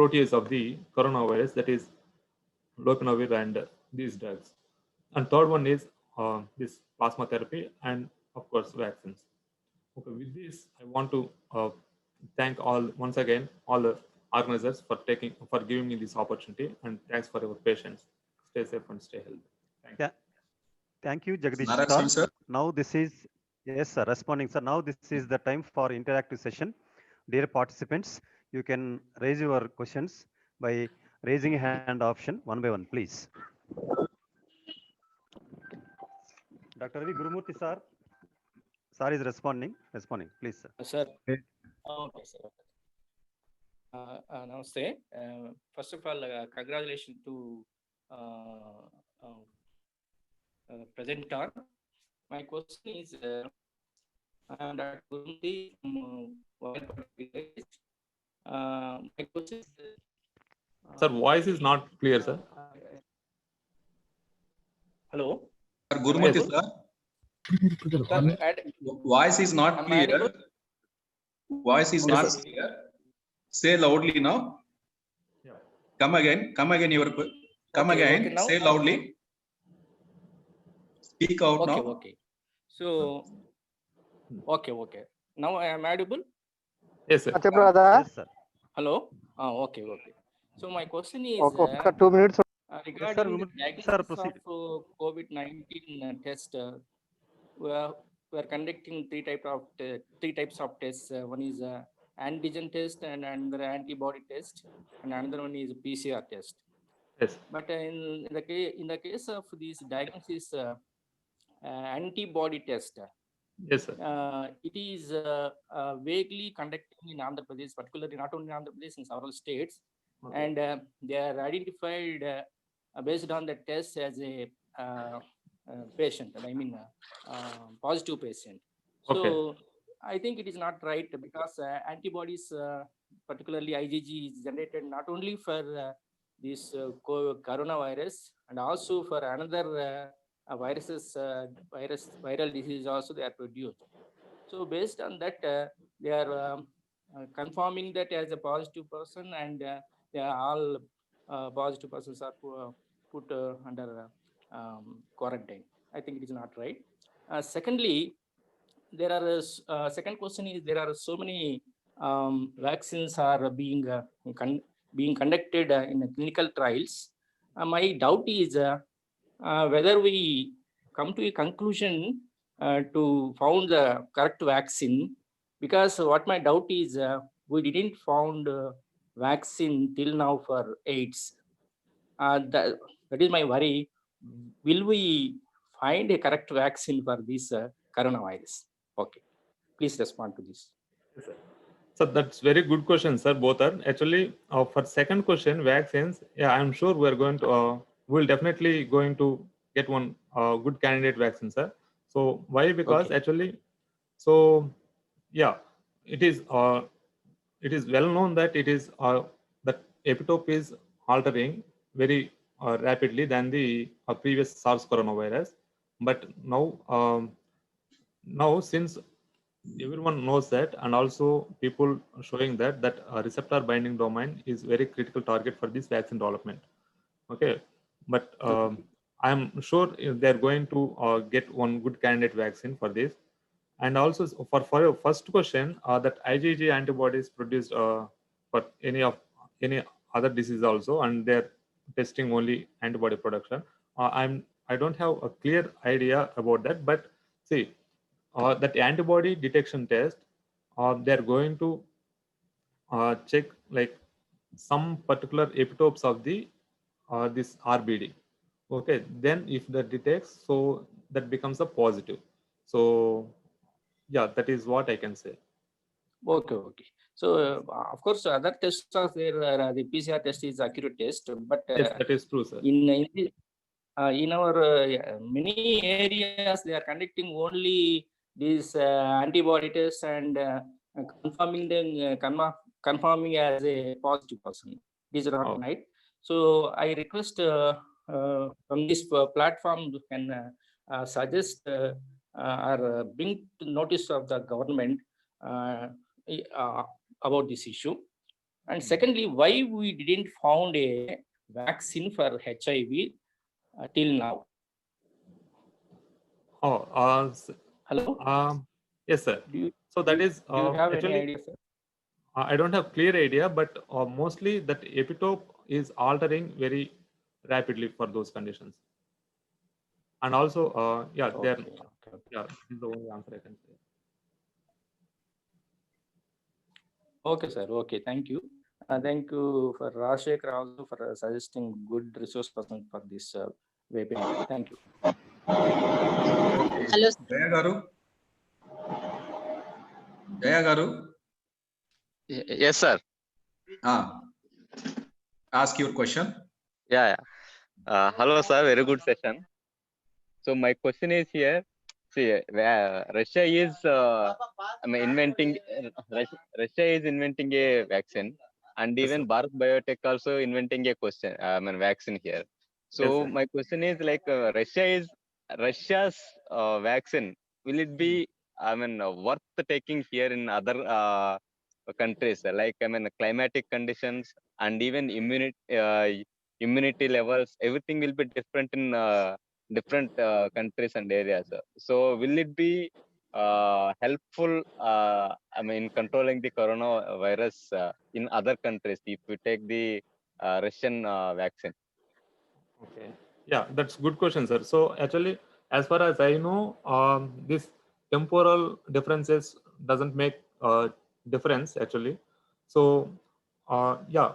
protease of the coronavirus, that is lopinavir and these drugs. And third one is this plasma therapy and of course vaccines. Okay, with this, I want to thank once again all the organizers for giving me this opportunity, and thanks for your patience. Stay safe and stay healthy. Thank you. Thank you, Jagadish sir. Now this is responding sir. Now this is the time for interactive session. Dear participants, you can raise your questions by raising a hand option one by one, please. Dr. Ravi Gurumurthy sir. Sir is responding, please, sir. Sir. Okay, sir. Namaste. First of all, congratulations to presenter. My question is, I'm Dr. Gurumurthy from village. My question is, sir, voice is not clear, sir. Hello. Sir, Gurumurthy sir. Voice is not clear. Voice is not clear. Say loudly now. Yeah. Come again. Come again. Okay, say loudly. Speak out now. Okay. So, okay. Now I am audible? Yes, sir. Yes, sir. Hello. Okay. So my question is 2 minutes. Regarding the diagnosis of COVID-19 test. We are conducting three types of tests. One is antigen test, and another antibody test, and another one is PCR test. Yes. But in the case of this diagnosis antibody test, yes, sir. it is vaguely conducted in Andhra Pradesh, particularly not only in Andhra Pradesh, in several states, okay. And they are identified based on the test as a patient, positive patient. So okay. I think it is not right, because antibodies, particularly IgG, is generated not only for this coronavirus, and also for another viral disease also they are produced. So based on that, they are confirming that as a positive person, and they are all positive persons are put under quarantine. I think it is not right. Secondly, there are second question is, there are so many vaccines are being conducted in clinical trials. My doubt is whether we come to a conclusion to found the correct vaccine, because what my doubt is, we didn't found vaccine till now for AIDS. That is my worry. Will we find a correct vaccine for this coronavirus? Okay, please respond to this. So that's very good question, sir. Both are actually for second question, vaccines. Yeah, I'm sure we're going to. We'll definitely going to get one good candidate vaccine, sir. So why? Because actually, so yeah, it is. It is well known that it is that epitope is altering very rapidly than the previous SARS coronavirus. But now since everyone knows that, and also people showing that receptor binding domain is very critical target for this vaccine development. Okay, but I'm sure they're going to get one good candidate vaccine for this. And also for your first question, that IgG antibodies produced for any other disease also, and they're testing only antibody production. I don't have a clear idea about that, but see, that antibody detection test, they're going to check like some particular epitopes of the this RBD. Okay, then if that detects, so that becomes a positive. So yeah, that is what I can say. Okay. So of course, other tests are there. The PCR test is accurate test, but yes, that is true, sir. In our many areas, they are conducting only these antibody tests and confirming them, confirming as a positive person. This is not right. So I request from this platform you can suggest or bring to notice of the government about this issue. And secondly, why we didn't found a vaccine for HIV till now? Hello. Yes, sir. So that is do you have actually, any idea, sir? I don't have clear idea, but mostly that epitope is altering very rapidly for those conditions. And also, yeah, yeah, this is the only answer I can say. Okay, sir. Okay, thank you. Thank you for Rajshekhar also for suggesting good resource person for this webinar. Thank you. Hello. Jaya Garu. Yes, sir. Ask your question. Yeah. Hello, sir. Very good session. So my question is here. See, Russia is inventing. Russia is inventing a vaccine, and even Bharat Biotech also inventing a vaccine here. So my question is like, Russia's vaccine, will it be worth taking here in other countries, like climatic conditions and even immunity levels, everything will be different in different countries and areas. So will it be helpful controlling the coronavirus in other countries if we take the Russian vaccine? Okay. Yeah, that's good question, sir. So actually, as far as I know, this temporal differences doesn't make difference actually. So yeah,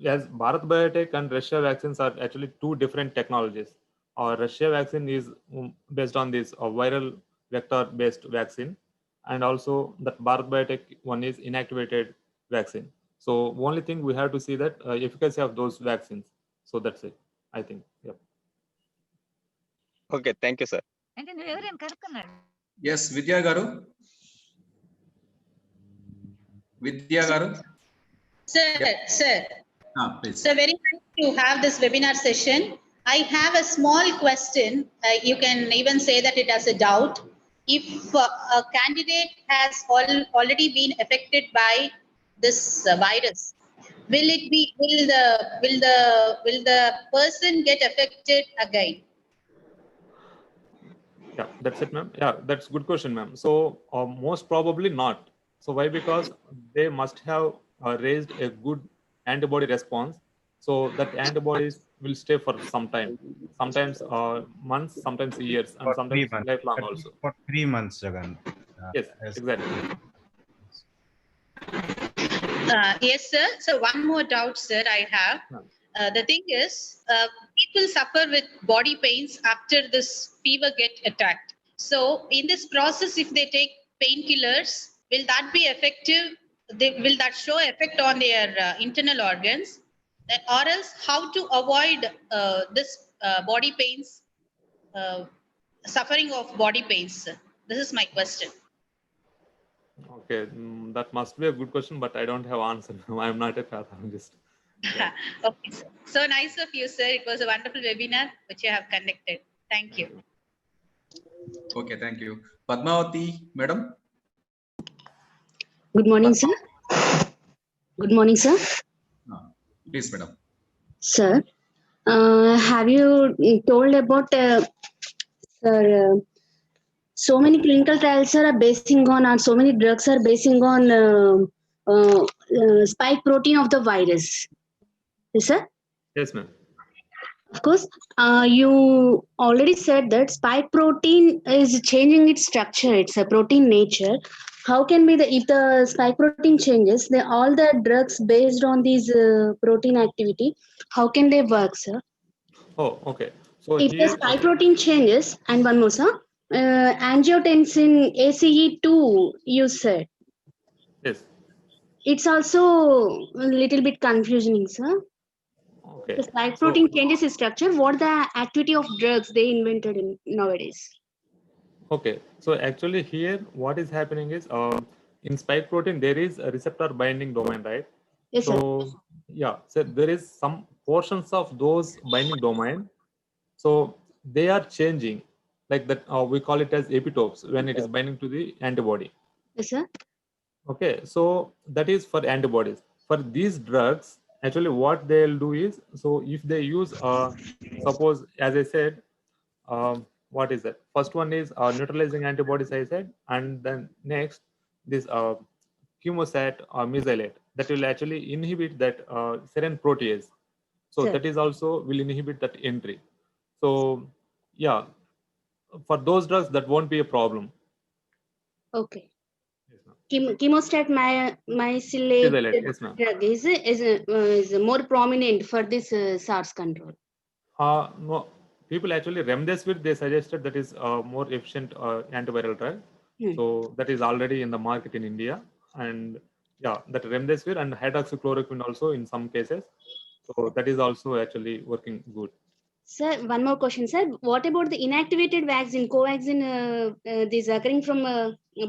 as Bharat Biotech and Russia vaccines are actually two different technologies. Russia vaccine is based on this viral vector-based vaccine, and also that Bharat Biotech one is inactivated vaccine. So only thing we have to see that efficacy of those vaccines. So that's it, I think. Yep. Okay, thank you, sir. Yes, Vidya Garu. Vidya Garu. Sir, please. So very nice to have this webinar session. I have a small question. You can even say that it as a doubt. If a candidate has already been affected by this virus, will the person get affected again? Yeah, that's it, ma'am. Yeah, that's good question, ma'am. So most probably not. So why? Because they must have raised a good antibody response. So that antibodies will stay for some time, sometimes months, sometimes years, and For sometimes 3 months. lifelong At least also. for 3 months, Jagan. Yes, As exactly. Yes, sir. So one more doubt, sir, I have. The thing is, people suffer with body pains after this fever get attacked. So in this process, if they take painkillers, will that be effective? Will that show effect on their internal organs? Or else how to avoid this body pains, suffering of body pains, sir? This is my question. Okay, that must be a good question, but I don't have answer. I'm not a pathologist. Okay, sir. So nice of you, sir. It was a wonderful webinar which you have conducted. Thank you. Okay, thank you. Padmavati, madam. Good morning, sir. Good morning, sir. Please, madam. Sir, have you told about sir, so many clinical trials are basing on, and so many drugs are basing on spike protein of the virus. Yes, sir. Yes, ma'am. Of course, you already said that spike protein is changing its structure. It's a protein nature. How can be the if the spike protein changes, then all the drugs based on these protein activity, how can they work, sir? Oh, okay. So If the here, spike protein changes, and one more, sir, angiotensin ACE2, you said yes. it's also a little bit confusing, sir. Okay. The spike So protein changes its structure. What the activity of drugs they invented in nowadays? okay. So actually here, what is happening is in spike protein there is a receptor binding domain, right? Yes, sir. So yeah, so there is some portions of those binding domain. So they are changing, like that. We call it as epitopes when it is binding to the antibody. Yes, sir. Okay, so that is for antibodies. For these drugs, actually what they'll do is, so if they use, suppose, as I said, what is that? First one is neutralizing antibodies, I said, and then next, this chemosat or mesylate, that will actually inhibit that serine protease. So Sir. that is also will inhibit that entry. So yeah, for those drugs, that won't be a problem. Okay. Chemostat mesylate Mesylate, yes, ma'am. drug is more prominent for this SARS control. No, people actually remdesivir they suggested that is more efficient antiviral drug. So that is already in the market in India, and yeah, that remdesivir and hydroxychloroquine also in some cases. So that is also actually working good. Sir, one more question, sir. What about the inactivated vaccine, Covaxin? This occurring from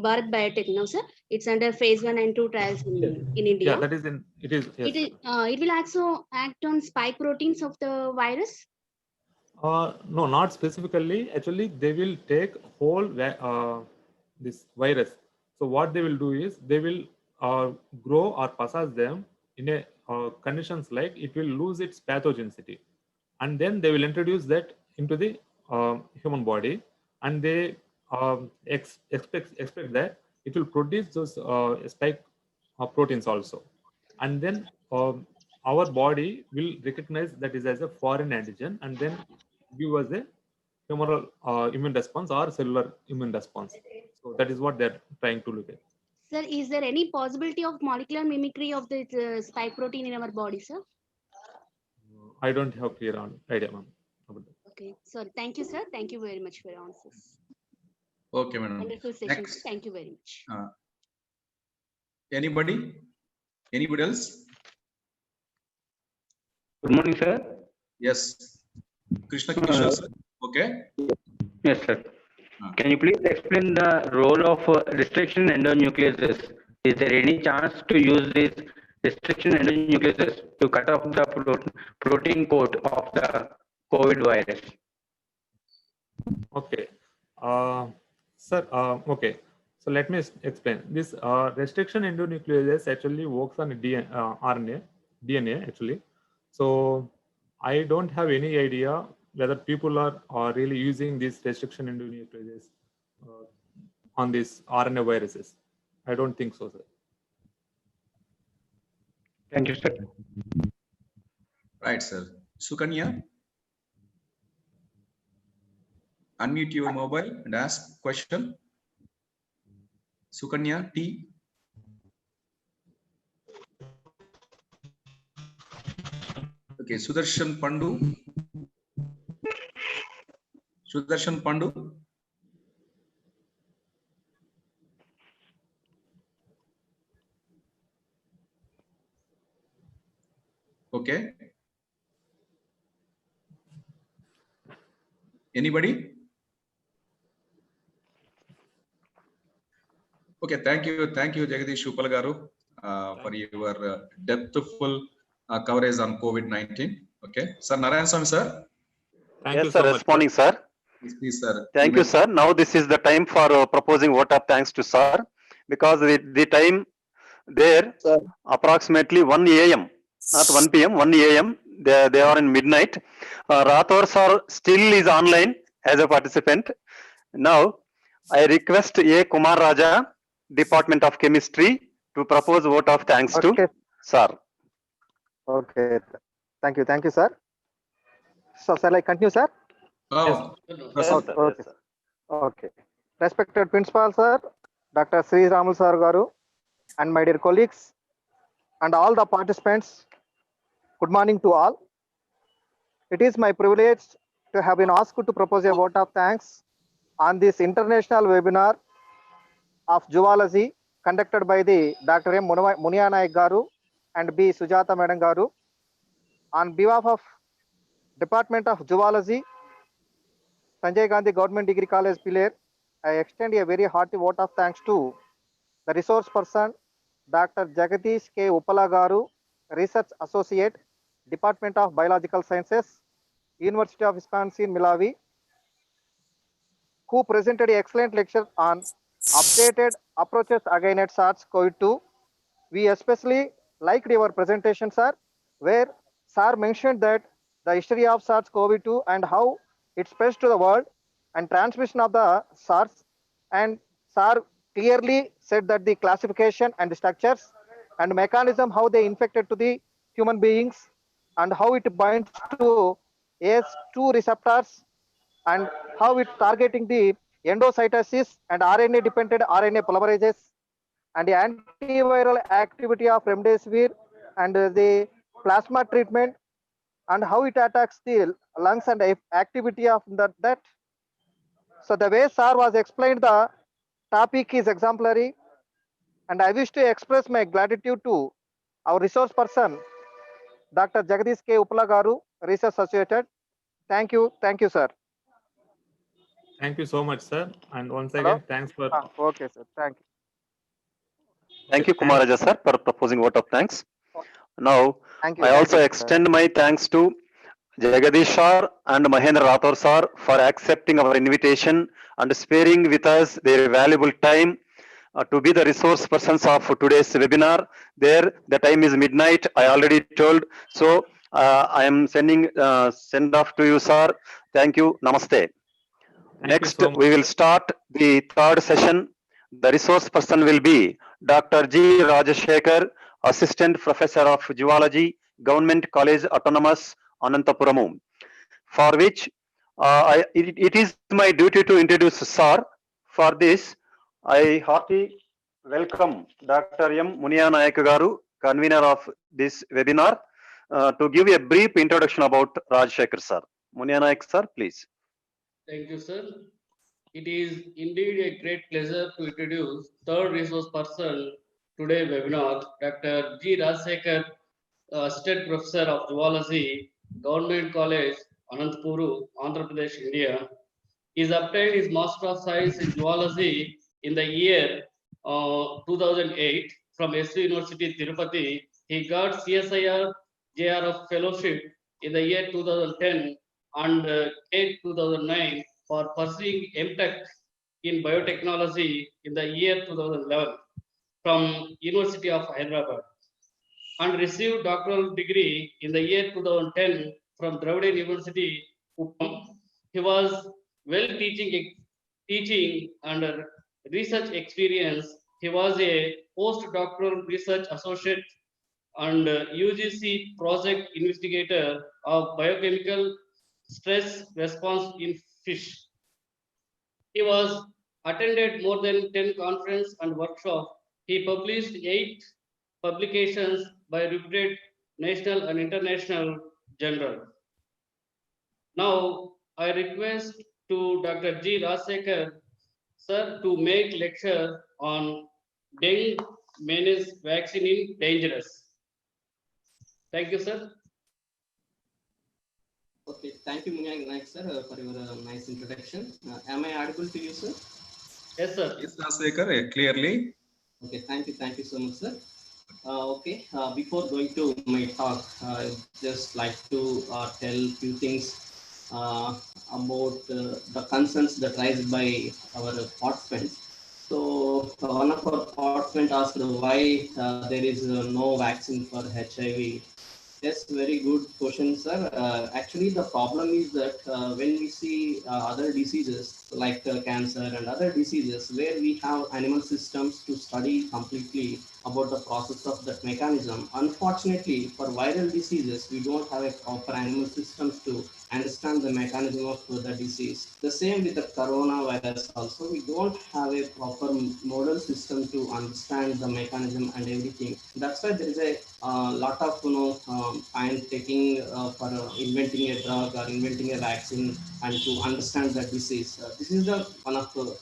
Bharat Biotech now, sir. It's under phase 1 and 2 trials in India. Yeah, that is in. It is. Yes. It will also act on spike proteins of the virus. No, not specifically. Actually, they will take whole this virus. So what they will do is they will grow or passage them in a conditions like it will lose its pathogenicity, and then they will introduce that into the human body, and they expect that it will produce those spike proteins also, and then our body will recognize that is as a foreign antigen, and then give us a humoral immune response or cellular immune response. So that is what they're trying to look at. Sir, is there any possibility of molecular mimicry of the spike protein in our body, sir? I don't have clear idea, ma'am. Okay, so thank you, sir. Thank you very much for your answers. Okay, madam. Wonderful session. Next. Thank you very much. Anybody? Anybody else? Good morning, sir. Yes. Krishna Kishore, sir. Okay. Yes, sir. Can you please explain the role of restriction endonucleases? Is there any chance to use these restriction endonucleases to cut off the protein coat of the COVID virus? Okay. Sir, okay. So let me explain. This restriction endonuclease actually works on DNA actually. So I don't have any idea whether people are really using this restriction endonucleases on these RNA viruses. I don't think so, sir. Thank you, sir. Right, sir. Sukanya, unmute your mobile and ask question. Sukanya T. Okay, Sudarshan Pandu. Sudarshan Pandu. Okay. Anybody? Okay, thank you, Jagadish Upalagaru, for your depthful coverage on COVID-19. Okay, sir, Narayan Swami, sir. Thank Yes, you sir. so much, Responding, sir. Please, sir. Thank you, sir. Now this is the time for proposing vote of thanks to sir, because the time there approximately 1 a.m. not 1 p.m. 1 a.m. They are in midnight. Rathor sir still is online as a participant. Now I request A. Kumar Raja, Department of Chemistry, to propose vote of thanks to sir. Okay. Thank you, sir. So, shall I continue, sir? Oh, yes, okay, sir. okay. Yes, sir. Okay. Respected Principal, sir, Dr. Sri Ramul sir Garu, and my dear colleagues, and all the participants, good morning to all. It is my privilege to have been asked to propose a vote of thanks on this international webinar of zoology conducted by the Dr. M. Munianayak Garu and B. Sujata Madam Garu. On behalf of Department of Zoology, Sanjay Gandhi Government Degree College, Pillar, I extend a very hearty vote of thanks to the resource person, Dr. Jagadish K. Uppala Garu, Research Associate, Department of Biological Sciences, University of Wisconsin, Milwaukee, who presented an excellent lecture on updated approaches against SARS-CoV-2. We especially liked your presentation, sir, where sir mentioned that the history of SARS-CoV-2 and how it spreads to the world and transmission of the SARS. And sir clearly said that the classification and the structures and mechanism how they infected to the human beings and how it binds to ACE2 receptors and how it's targeting the endocytosis and RNA-dependent RNA polymerases and the antiviral activity of remdesivir and the plasma treatment and how it attacks the lungs and activity of that. So the way sir was explained, the topic is exemplary, and I wish to express my gratitude to our resource person, Dr. Jagadish K. Uppala Garu, Research Associated. Thank you, sir. Thank you so much, sir. And once Hello? again, thanks for. Okay, sir. Thank you. Thank you, Kumar Raja, sir, for proposing vote of thanks. Now, Thank I also extend my thanks to Jagadish sir and Mahendra Rathor sir for accepting our invitation and sparing with us their valuable time to be the resource persons of today's webinar. There, the time is midnight, I already told. So, I am sending send off to you, sir. Thank you. Namaste. Next, we will start the third session. The resource person will be Dr. G. Rajashekar, Assistant Professor of Zoology, Government College Autonomous, Anantapuramu. For which it is my duty to introduce sir. For this, I heartily welcome Dr. M. Munianayak Garu, convener of this webinar, to give a brief introduction about Rajashekar sir. Munianayak sir, please. Thank you, sir. It is indeed a great pleasure to introduce third resource person today webinar, Dr. G. Rajashekar, Assistant Professor of Zoology, Government College, Anantapur, Andhra Pradesh, India. He has obtained his Master of Science in Zoology in the year 2008 from SU University, Tirupati. He got CSIR JRF Fellowship in the year 2010 and K 2009 for pursuing MTech in biotechnology in the year 2011 from University of Hyderabad and received doctoral degree in the year 2010 from Dravida University, Uppam. He was well teaching and research experience. He was a postdoctoral research associate and UGC project investigator of biochemical stress response in fish. He was attended more than 10 conferences and workshops. He published 8 publications by reputed national and international journals. Now, I request to Dr. G. Rajasekhar, sir, to make lecture on dengue menace vaccine in dangerous. Thank you, sir. Okay, thank you, Munia Naik, sir, for your nice introduction. Am I audible to you, sir? Yes, sir. Yes, Rajasekhar, clearly. Okay, thank you so much, sir. Okay, before going to my talk, I just like to tell few things about the concerns that raised by our participants. So one of our participants asked why there is no vaccine for HIV. Yes, very good question, sir. Actually, the problem is that when we see other diseases like cancer and other diseases where we have animal systems to study completely about the process of that mechanism, unfortunately, for viral diseases, we don't have a proper animal systems to understand the mechanism of the disease. The same with the coronavirus also, we don't have a proper model system to understand the mechanism and everything. That's why there is a lot of time taking for inventing a drug or inventing a vaccine and to understand the disease. This is the one of the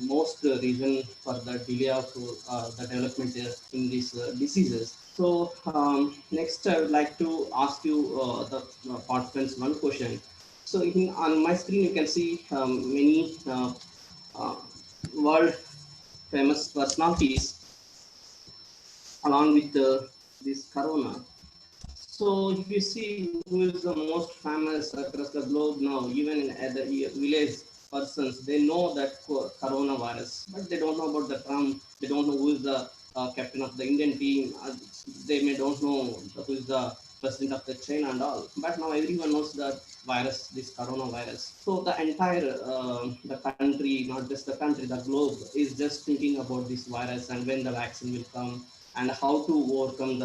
most reason for the delay of the development in these diseases. So next, I would like to ask you the participants one question. So on my screen, you can see many world famous personalities along with this corona. So if you see who is the most famous across the globe now, even in the village persons, they know that coronavirus, but they don't know about the Trump. They don't know who is the captain of the Indian team. They may don't know who is the president of the China and all. But now everyone knows the virus, this coronavirus. So the entire the country, not just the country, the globe is just thinking about this virus and when the vaccine will come and how to overcome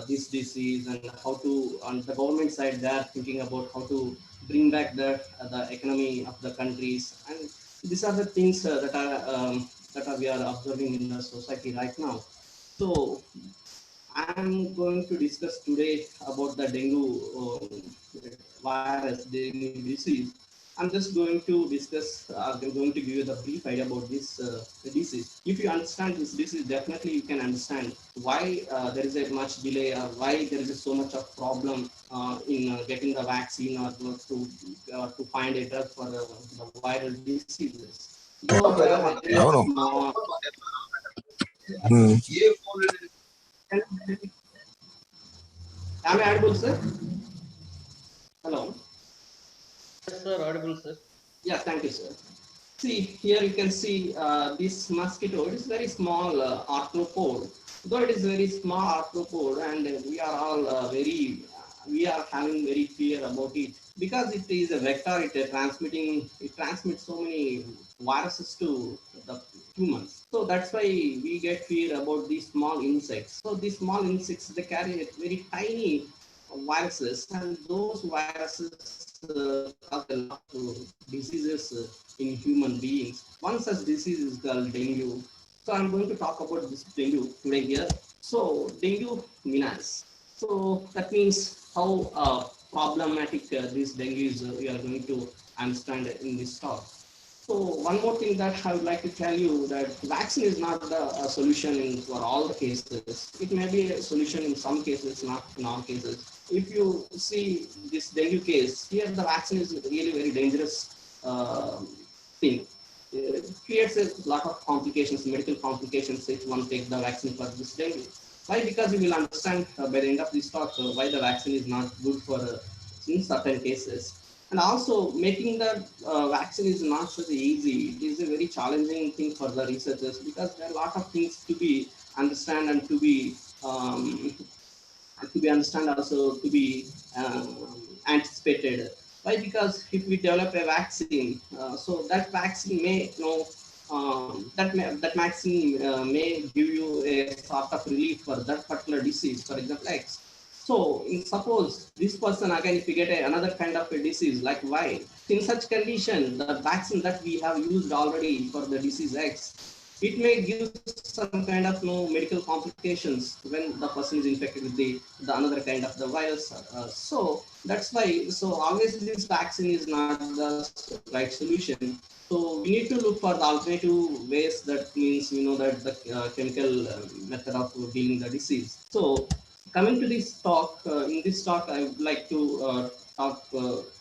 this disease and how to on the government side they are thinking about how to bring back the economy of the countries, and these are the things that we are observing in the society right now. So I'm going to discuss today about the dengue virus, dengue disease. I'm just going to discuss, I'm going to give you the brief idea about this disease. If you understand this disease, definitely you can understand why there is a much delay or why there is so much of problem in getting the vaccine or to find a drug for the viral diseases. Though there are small, am I audible, sir? Hello. Yes, sir, audible, sir. Yeah, thank you, sir. See, here you can see this mosquito. It is very small arthropod. Though it is very small arthropod, and we are all we are having very fear about it because it is a vector. It transmits so many viruses to the humans. So that's why we get fear about these small insects. So these small insects, they carry a very tiny viruses, and those viruses cause a lot of diseases in human beings. One such disease is called dengue. So I'm going to talk about this dengue today here. So dengue menace. So that means how problematic this dengue is. We are going to understand in this talk. So one more thing that I would like to tell you that vaccine is not the solution for all the cases. It may be a solution in some cases, not in all cases. If you see this dengue case, here the vaccine is really very dangerous thing. It creates a lot of complications, medical complications if one takes the vaccine for this dengue. Why? Because you will understand by the end of this talk why the vaccine is not good for in certain cases. And also making the vaccine is not so easy. It is a very challenging thing for the researchers because there are a lot of things to be understand and to be understand also to be anticipated. Why? Because if we develop a vaccine, so that vaccine may that vaccine may give you a sort of relief for that particular disease, for example, X. So, suppose this person again, if you get another kind of a disease like Y, in such condition, the vaccine that we have used already for the disease X, it may give some kind of medical complications when the person is infected with the another kind of the virus. So that's why. So obviously, this vaccine is not the right solution. So we need to look for the alternative ways. That means that the chemical method of dealing the disease. So coming to this talk, in this talk, I would like to talk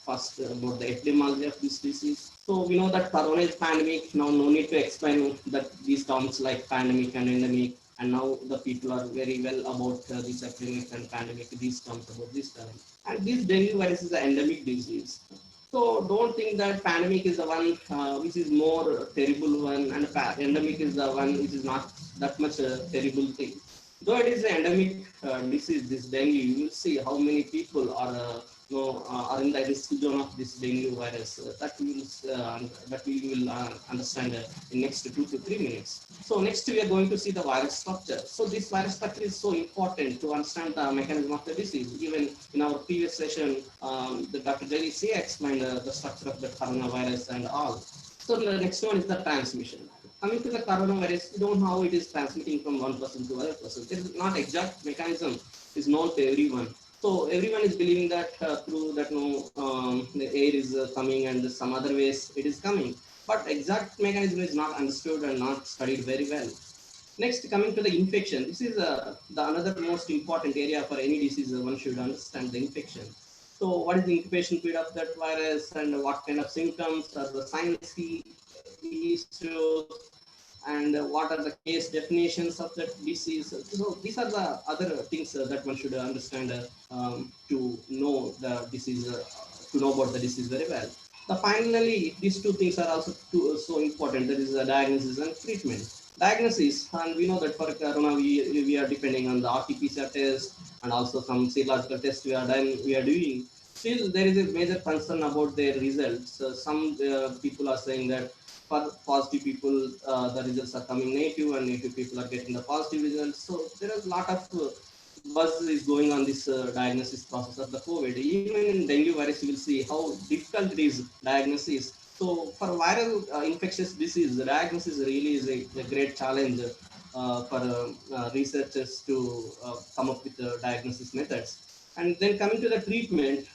first about the epidemiology of this disease. So we know that corona is pandemic. Now no need to explain that these terms like pandemic and endemic. And now the people are very well about this epidemic and pandemic, these terms about this term. And this dengue virus is an endemic disease. So don't think that pandemic is the one which is more terrible one, and endemic is the one which is not that much terrible thing. Though it is an endemic disease, this dengue, you will see how many people are in the risk zone of this dengue virus. That we will understand in next 2 to 3 minutes. So next we are going to see the virus structure. So this virus structure is so important to understand the mechanism of the disease. Even in our previous session, the Dr. JDC explained the structure of the coronavirus and all. So the next one is the transmission. Coming to the coronavirus, we don't know how it is transmitting from one person to other person. There is not exact mechanism is known to everyone. So everyone is believing that through that the air is coming and some other ways it is coming. But exact mechanism is not understood and not studied very well. Next, coming to the infection, this is the another most important area for any disease. One should understand the infection. So what is the incubation period of that virus and what kind of symptoms are the signs he shows, and what are the case definitions of that disease. So these are the other things that one should understand to know the disease, to know about the disease very well. Finally, these two things are also so important. That is the diagnosis and treatment. Diagnosis, and we know that for corona we are depending on the RT-PCR test and also some serological tests we are doing. Still, there is a major concern about their results. Some people are saying that for positive people, the results are coming negative, and negative people are getting the positive results. So there is a lot of buzz is going on this diagnosis process of the COVID. Even in dengue virus, you will see how difficult it is diagnosis. So for viral infectious disease, the diagnosis really is a great challenge for researchers to come up with the diagnosis methods. And then coming to the treatment,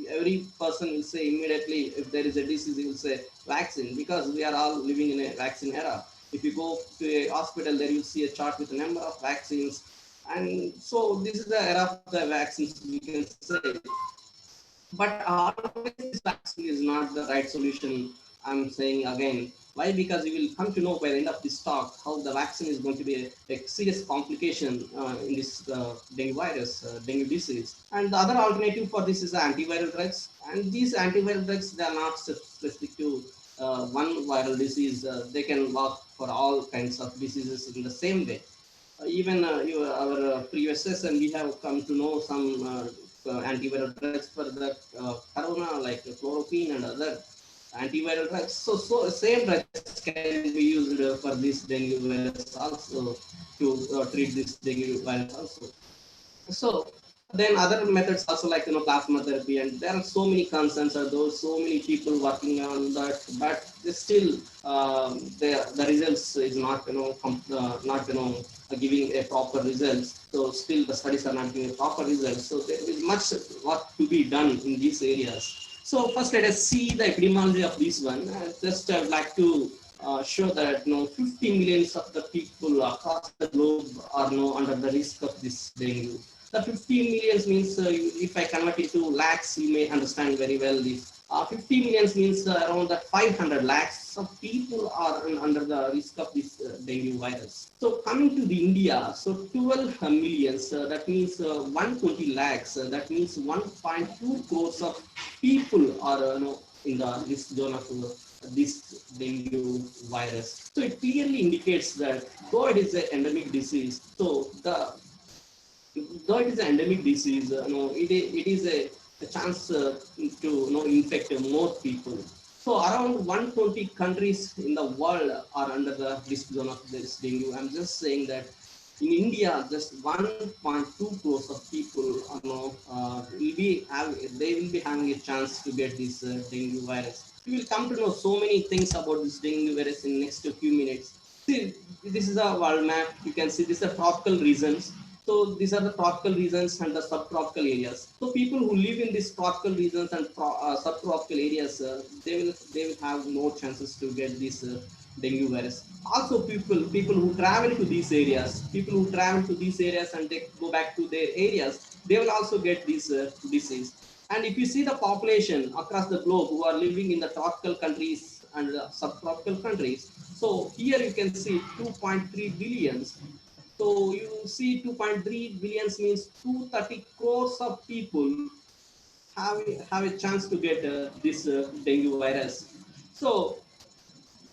every person will say immediately if there is a disease, he will say vaccine, because we are all living in a vaccine era. If you go to a hospital, there you see a chart with a number of vaccines. And so this is the era of the vaccines, we can say. But always this vaccine is not the right solution. I'm saying again. Why? Because you will come to know by the end of this talk how the vaccine is going to be a serious complication in this dengue virus, dengue disease. And the other alternative for this is antiviral drugs. And these antiviral drugs, they are not specific to one viral disease. They can work for all kinds of diseases in the same way. Even our previous session, we have come to know some antiviral drugs for the corona, like chloroquine and other antiviral drugs. So same drugs can be used for this dengue virus also, to treat this dengue virus also. So then other methods also, like plasma therapy, and there are so many concerns, are those so many people working on that, but still the results is not giving a proper results. So still the studies are not giving a proper results. So there is much work to be done in these areas. So first let us see the epidemiology of this one. Just I would like to show that 50 millions of the people across the globe are under the risk of this dengue. The 50 millions means, if I convert it to lakhs, you may understand very well this. 50 millions means around 500 lakhs of people are under the risk of this dengue virus. So coming to the India, so 12 millions, that means 120 lakhs, that means 1.2 crores of people are in the risk zone of this dengue virus. So it clearly indicates that though it is an endemic disease, so though it is an endemic disease, it is a chance to infect more people. So around 120 countries in the world are under the risk zone of this dengue. I'm just saying that in India, just 1.2 crores of people they will be having a chance to get this dengue virus. We will come to know so many things about this dengue virus in next few minutes. See, this is a world map. You can see these are tropical regions. So these are the tropical regions and the subtropical areas. So people who live in these tropical regions and subtropical areas, they will have no chances to get this dengue virus. Also, people who travel to these areas, and they go back to their areas, they will also get this disease. And if you see the population across the globe who are living in the tropical countries and subtropical countries, so here you can see 2.3 billions. So you see 2.3 billions means 230 crores of people have a chance to get this dengue virus. So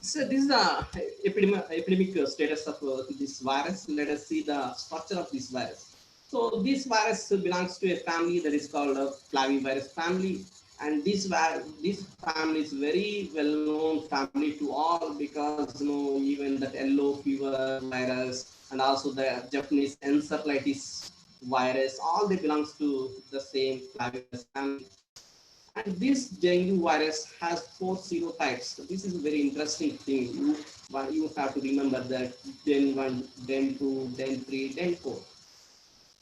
this is the epidemic status of this virus. Let us see the structure of this virus. So this virus belongs to a family that is called a flavivirus family, and this family is very well known family to all, because even that yellow fever virus and also the Japanese encephalitis virus, all they belongs to the same flavivirus family. And this dengue virus has 4 serotypes. So this is a very interesting thing. You have to remember that Den 1, Den 2, Den 3, Den 4.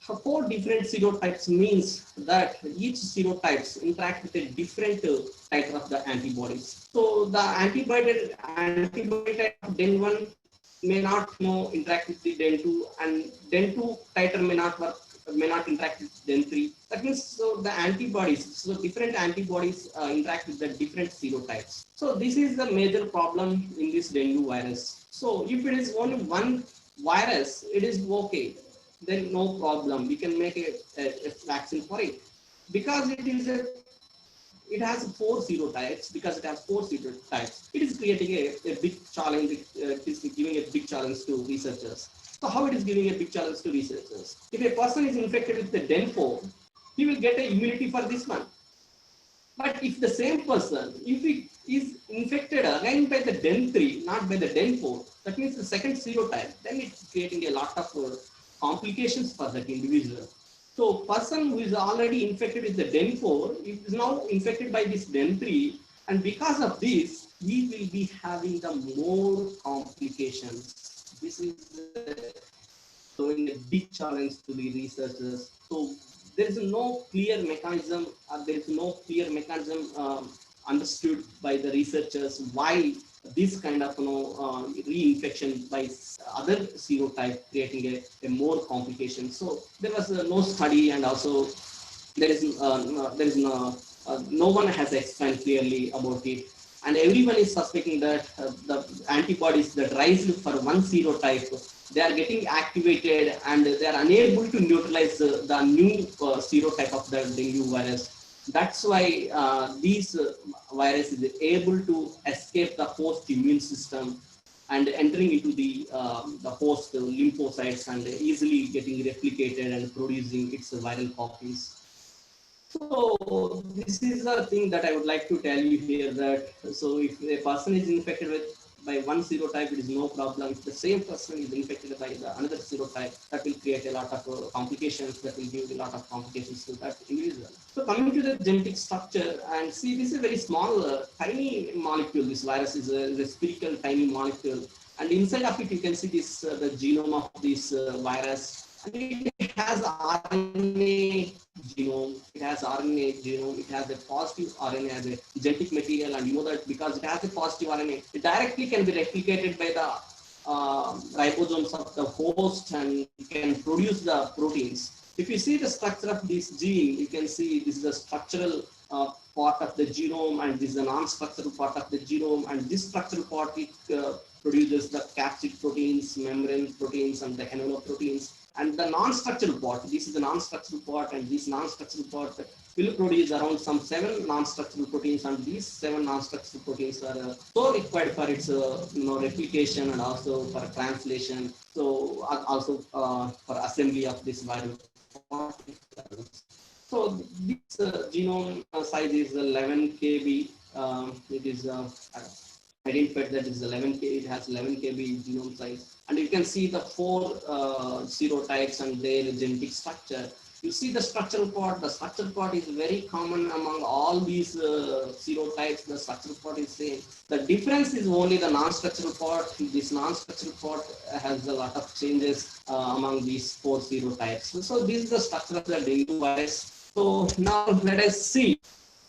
4 different serotypes means that each serotypes interact with a different type of the antibodies. So the antibody type of Den 1 may not interact with the Den 2, and Den 2 titer may not interact with Den 3. That means so different antibodies interact with the different serotypes. So this is the major problem in this dengue virus. So if it is only one virus, it is okay, then no problem. We can make a vaccine for it, because it has 4 serotypes. Because it has 4 serotypes, it is creating a big challenge. It is giving a big challenge to researchers. So how it is giving a big challenge to researchers? If a person is infected with the Den 4, he will get an immunity for this one. But if the same person, if he is infected again by the Den 3, not by the Den 4, that means the second serotype, then it's creating a lot of complications for that individual. So person who is already infected with the Den 4 is now infected by this Den 3, and because of this, he will be having the more complications. This is showing a big challenge to the researchers. So there is no clear mechanism, understood by the researchers why this kind of reinfection by other serotype creating a more complication. So there was no study, and also no one has explained clearly about it. And everyone is suspecting that the antibodies that rise for one serotype, they are getting activated and they are unable to neutralize the new serotype of the dengue virus. That's why these virus is able to escape the host immune system and entering into the host lymphocytes and easily getting replicated and producing its viral copies. So this is the thing that I would like to tell you here, that so if a person is infected by one serotype, it is no problem. If the same person is infected by the another serotype, that will create a lot of complications, that will give a lot of complications to that individual. So coming to the genetic structure, and see, this is a very small, tiny molecule. This virus is a spherical, tiny molecule. And inside of it, you can see this the genome of this virus. And it has RNA genome. It has RNA genome. It has a positive RNA as a genetic material, and you know that because it has a positive RNA, it directly can be replicated by the ribosomes of the host and can produce the proteins. If you see the structure of this gene, you can see this is the structural part of the genome, and this is the non-structural part of the genome, and this structural part it produces the capsid proteins, membrane proteins, and the envelope proteins. And the non-structural part, this is the non-structural part, and this non-structural part will produce around some 7 non-structural proteins, and these 7 non-structural proteins are so required for its replication and also for translation, so also for assembly of this viral particles. So this genome size is 11 kb, It is identified that is 11K. It has 11 KB genome size, and you can see the 4 serotypes and their genetic structure. You see the structural part. The structural part is very common among all these serotypes. The structural part is same. The difference is only the non-structural part. This non-structural part has a lot of changes among these 4 serotypes. So this is the structure of the dengue virus. So now let us see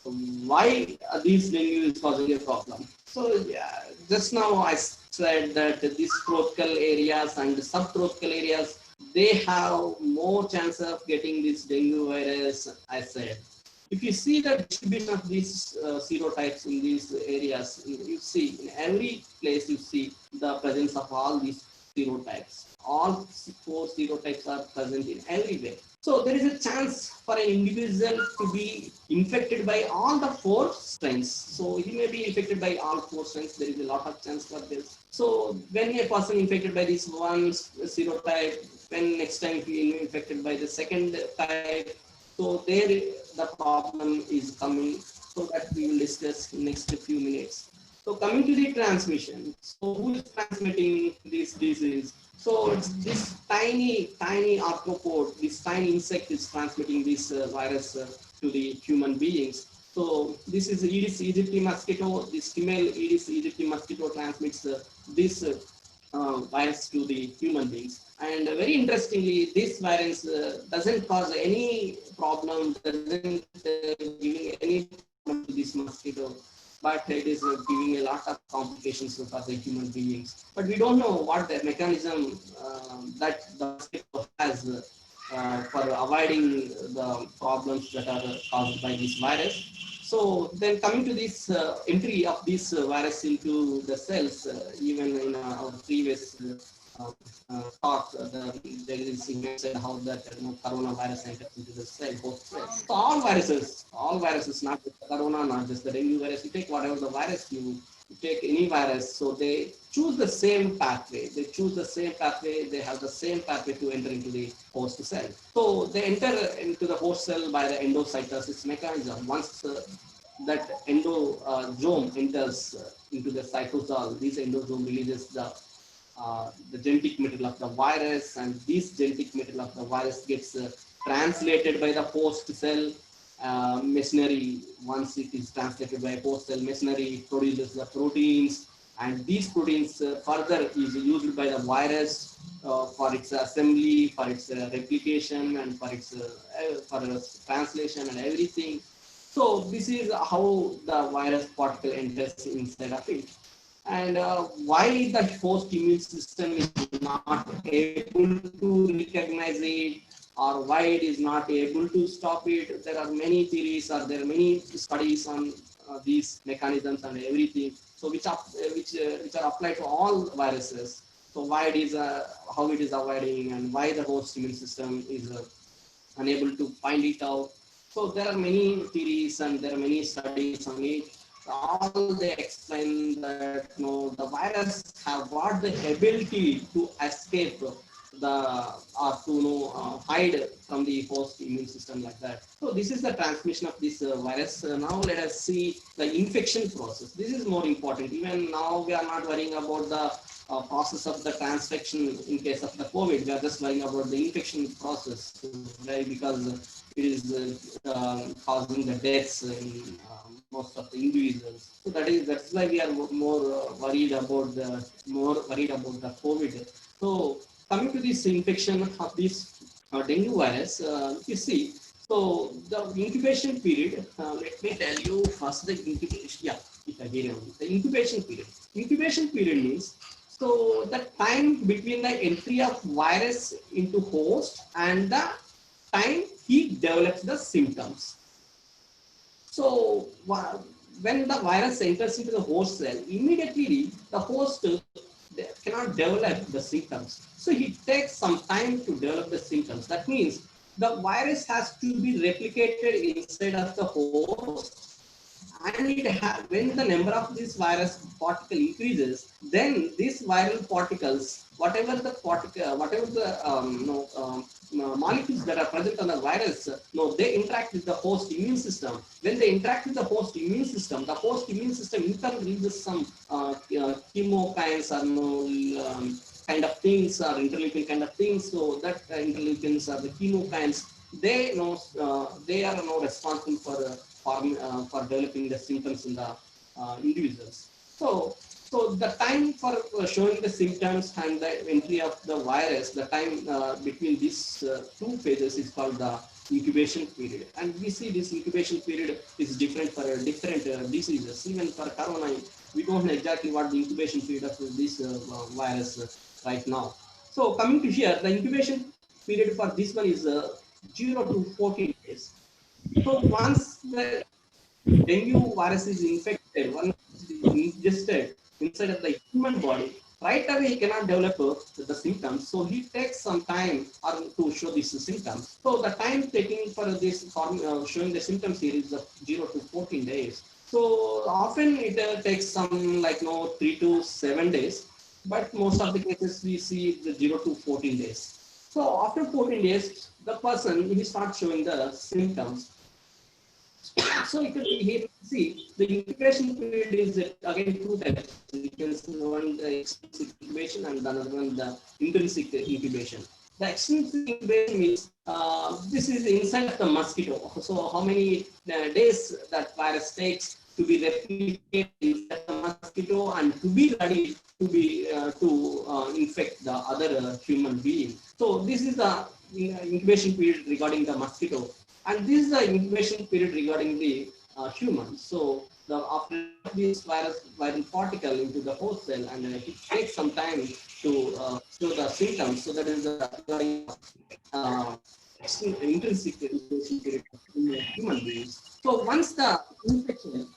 why these dengue is causing a problem. So yeah, just now I said that these tropical areas and subtropical areas, they have more chance of getting this dengue virus, I said. If you see the distribution of these serotypes in these areas, you see in every place you see the presence of all these serotypes. All 4 serotypes are present in everywhere. So there is a chance for an individual to be infected by all the 4 strains. So he may be infected by all 4 strains. There is a lot of chance for this. So when a person infected by this one serotype, when next time he is infected by the second type, so there the problem is coming. So that we will discuss in next few minutes. So coming to the transmission, so who is transmitting this disease? So it's this tiny arthropod, this tiny insect is transmitting this virus to the human beings. So this is Aedes aegypti mosquito. This female Aedes aegypti mosquito transmits this virus to the human beings. And very interestingly, this virus doesn't cause any problem, doesn't giving any problem to this mosquito, but it is giving a lot of complications for the human beings. But we don't know what the mechanism that the mosquito has for avoiding the problems that are caused by this virus. So then coming to this entry of this virus into the cells, even in our previous talk, there is mentioned how that coronavirus enters into the cell, host cell. So all viruses, not just the corona, not just the dengue virus, you take whatever the virus, you take any virus, so they choose the same pathway. They choose the same pathway. They have the same pathway to enter into the host cell. So they enter into the host cell by the endocytosis mechanism. Once that endosome enters into the cytosol, this endosome releases the genetic material of the virus, and this genetic material of the virus gets translated by the host cell machinery. Once it is translated by host cell machinery, produces the proteins, and these proteins further is used by the virus for its assembly, for its replication, and for its translation and everything. So this is how the virus particle enters inside of it. And why the host immune system is not able to recognize it, or why it is not able to stop it. There are many theories, or there are many studies on these mechanisms and everything. So which are applied to all viruses. So why it is how it is avoiding, and why the host immune system is unable to find it out. So there are many theories and there are many studies on it. All they explain that the virus have got the ability to escape or to hide from the host immune system like that. So this is the transmission of this virus. Now let us see the infection process. This is more important. Even now we are not worrying about the process of the transfection in case of the COVID. We are just worrying about the infection process, right? Because it is causing the deaths in most of the individuals. So that's why we are more worried about the COVID. So coming to this infection of this dengue virus, you see. So the incubation period. Let me tell you first the incubation. Yeah, the incubation period. Incubation period means so the time between the entry of virus into host and the time he develops the symptoms. So when the virus enters into the host cell, immediately the host cannot develop the symptoms. So it takes some time to develop the symptoms. That means the virus has to be replicated inside of the host. And when the number of this virus particle increases, then these viral particles, whatever the molecules that are present on the virus, they interact with the host immune system. When they interact with the host immune system, the host immune system in turn releases some chemokines or kind of things or interleukin kind of things. So that interleukins are the chemokines. They they are responsible for developing the symptoms in the individuals. So the time for showing the symptoms and the entry of the virus, the time between these two phases is called the incubation period. And we see this incubation period is different for different diseases. Even for corona, we don't know exactly what the incubation period of this virus right now. So coming to here, the incubation period for this one is 0 to 14 days. So once the dengue virus is infected, once it is ingested inside of the human body, right away he cannot develop the symptoms. So he takes some time to show these symptoms. So the time taking for this showing the symptoms here is 0 to 14 days. So often it takes some 3 to 7 days, but most of the cases we see the 0 to 14 days. So after 14 days, the person he starts showing the symptoms. So you can here see the incubation period is again two types. You can see one the extrinsic incubation and another one the intrinsic incubation. The extrinsic incubation means this is inside of the mosquito. So how many days that virus takes to be replicated inside the mosquito and to be ready to be infect the other human being. So this is the incubation period regarding the mosquito. And this is the incubation period regarding the human. So after this viral particle into the host cell, and it takes some time to show the symptoms. So that is the intrinsic incubation period in human beings. So once the infection,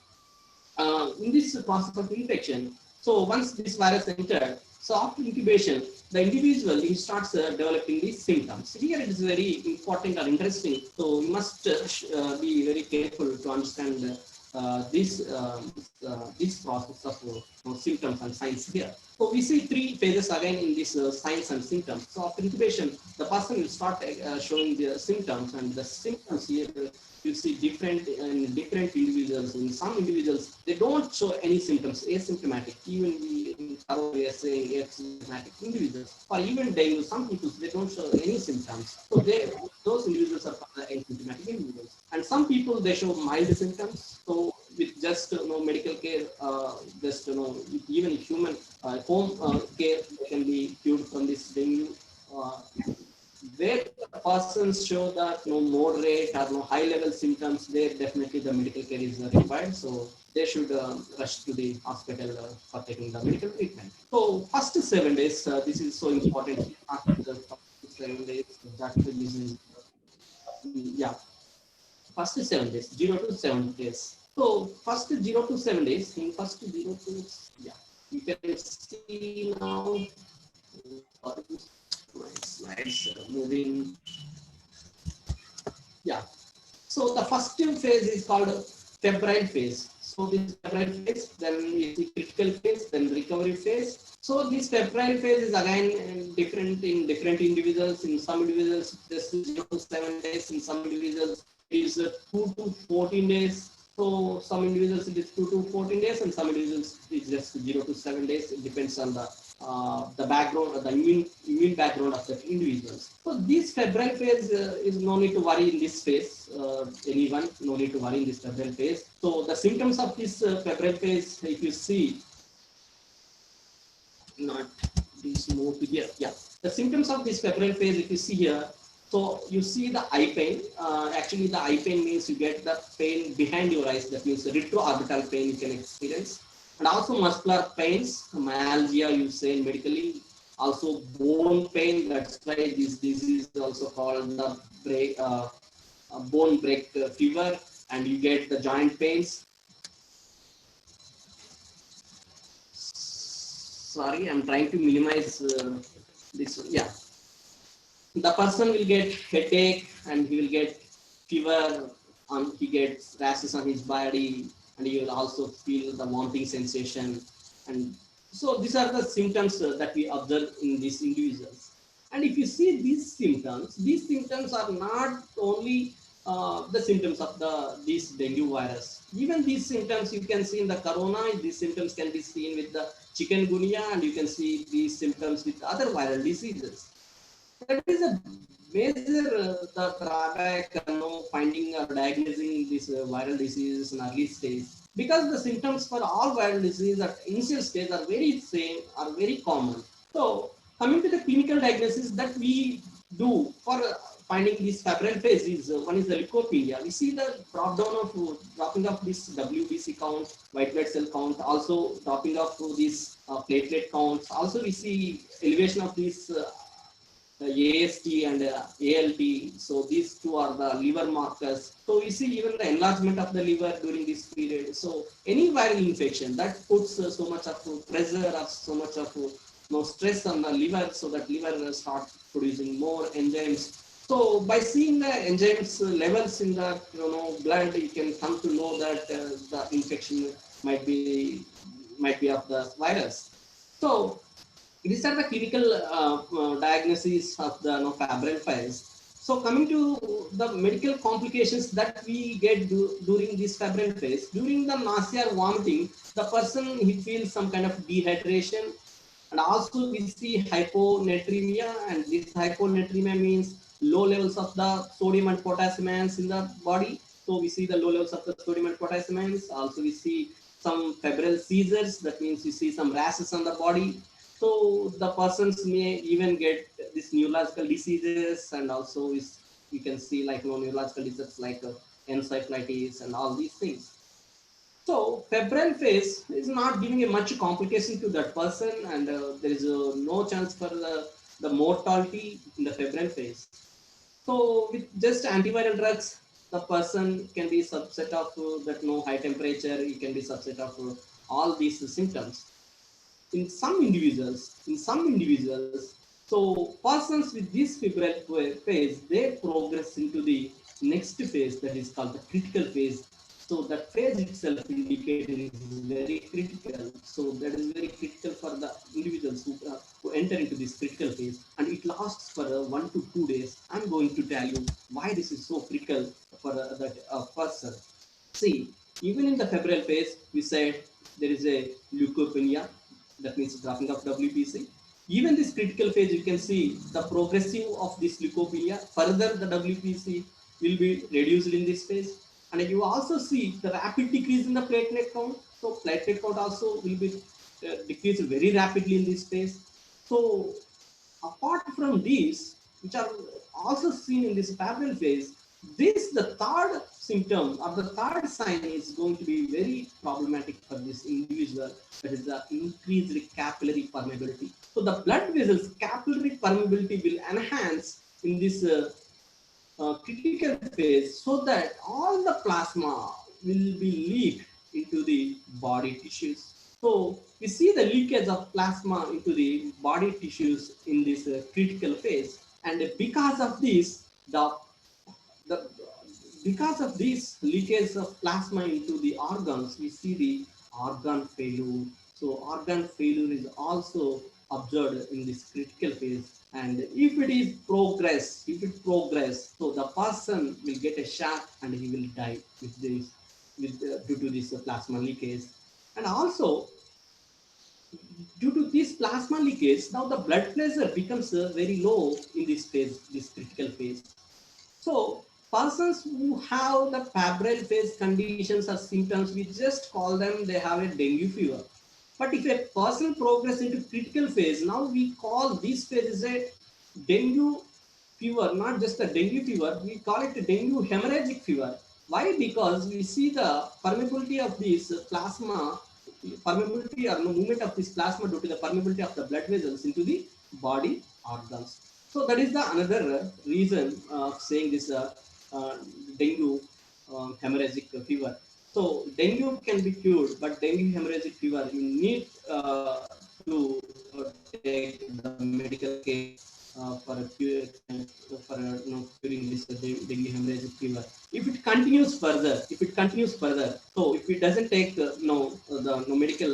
in this process of infection, so once this virus entered, so after incubation, the individual he starts developing these symptoms. Here it is very important or interesting. So you must be very careful to understand this process of symptoms and signs here. So we see three phases again in this signs and symptoms. So after incubation, the person will start showing the symptoms, and the symptoms here you see different in different individuals. In some individuals, they don't show any symptoms, asymptomatic. Even we are saying asymptomatic individuals, or even dengue, some people they don't show any symptoms. So those individuals are called asymptomatic individuals. And some people they show mild symptoms. So with just medical care, just even human home care, they can be cured from this dengue. Where the persons show that no moderate or no high level symptoms, there definitely the medical care is required. So they should rush to the hospital for taking the medical treatment. So first 7 days, this is so important. After the first 7 days, that this is first 7 days, 0 to 7 days. So first 0 to 7 days, in first 0 to you can see now. My slides are moving. Yeah. So the first phase is called febrile phase. So this febrile phase, then is the critical phase, then recovery phase. So this febrile phase is again different in different individuals. In some individuals, this is 0 to 7 days. In some individuals, it is 2 to 14 days. So some individuals it is 2 to 14 days, and some individuals it's just 0 to 7 days. It depends on the background, the immune background of the individuals. So this febrile phase is no need to worry in this phase. Anyone, no need to worry in this febrile phase. So the symptoms of this febrile phase, if you see, not this move to here. Yeah, the symptoms of this febrile phase, if you see here. So you see the eye pain. Actually, the eye pain means you get the pain behind your eyes. That means retroorbital pain you can experience. And also muscular pains, myalgia you say medically. Also bone pain, that's why this disease is also called the bone break fever, and you get the joint pains. Sorry, I'm trying to minimize this. Yeah. The person will get headache and he will get fever, he gets rashes on his body, and he will also feel the vomiting sensation. And so these are the symptoms that we observe in these individuals. And if you see these symptoms are not only the symptoms of this dengue virus. Even these symptoms you can see in the corona. These symptoms can be seen with the chikungunya, and you can see these symptoms with other viral diseases. That is a major the drawback, finding or diagnosing this viral disease in early stage, because the symptoms for all viral disease at initial stage are very same, are very common. So coming to the clinical diagnosis that we do for finding this febrile phase is one is the leukopenia. We see the dropping of this WBC count, white blood cell count, also dropping of this platelet counts. Also we see elevation of this AST and ALT. So these two are the liver markers. So we see even the enlargement of the liver during this period. So any viral infection that puts so much of pressure or so much of stress on the liver, so that liver starts producing more enzymes. So by seeing the enzymes levels in the blood, you can come to know that the infection might be of the virus. So these are the clinical diagnoses of the febrile phase. So coming to the medical complications that we get during this febrile phase, during the nausea or vomiting, the person he feels some kind of dehydration, and also we see hyponatremia, and this hyponatremia means low levels of the sodium and potassium ions in the body. So we see the low levels of the sodium and potassium ions. Also we see some febrile seizures, that means you see some rashes on the body. So the persons may even get these neurological diseases, and also you can see like neurological diseases like encephalitis and all these things. So febrile phase is not giving a much complication to that person, and there is no chance for the mortality in the febrile phase. So with just antiviral drugs, the person can be subset of that high temperature. He can be subset of all these symptoms. In some individuals, so persons with this febrile phase, they progress into the next phase, that is called the critical phase. So that phase itself indicated is very critical. So that is very critical for the individuals who enter into this critical phase, and it lasts for 1 to 2 days. I'm going to tell you why this is so critical for that person. See, even in the febrile phase, we said there is a leukopenia, that means dropping of WBC. Even this critical phase, you can see the progressive of this leukopenia. Further, the WBC will be reduced in this phase. And you also see the rapid decrease in the platelet count. So platelet count also will be decreased very rapidly in this phase. So apart from these, which are also seen in this febrile phase, the third symptom or the third sign is going to be very problematic for this individual. That is the increased capillary permeability. So the blood vessels capillary permeability will enhance in this critical phase, so that all the plasma will be leaked into the body tissues. So we see the leakage of plasma into the body tissues in this critical phase, and because of this, the because of this leakage of plasma into the organs, we see the organ failure. So organ failure is also observed in this critical phase. And if it progress, so the person will get a shock and he will die with this, due to this plasma leakage. And also, due to this plasma leakage, now the blood pressure becomes very low in this phase, this critical phase. So persons who have the febrile phase conditions or symptoms, we just call them they have a dengue fever. But if a person progresses into critical phase, now we call this phase as a dengue fever, not just a dengue fever, we call it a dengue hemorrhagic fever. Why? Because we see the permeability of this plasma, permeability or movement of this plasma due to the permeability of the blood vessels into the body organs. So that is the another reason of saying this dengue hemorrhagic fever. So dengue can be cured, but dengue hemorrhagic fever, you need to take the medical care for a curing this dengue hemorrhagic fever. If it continues further, so if it doesn't take the medical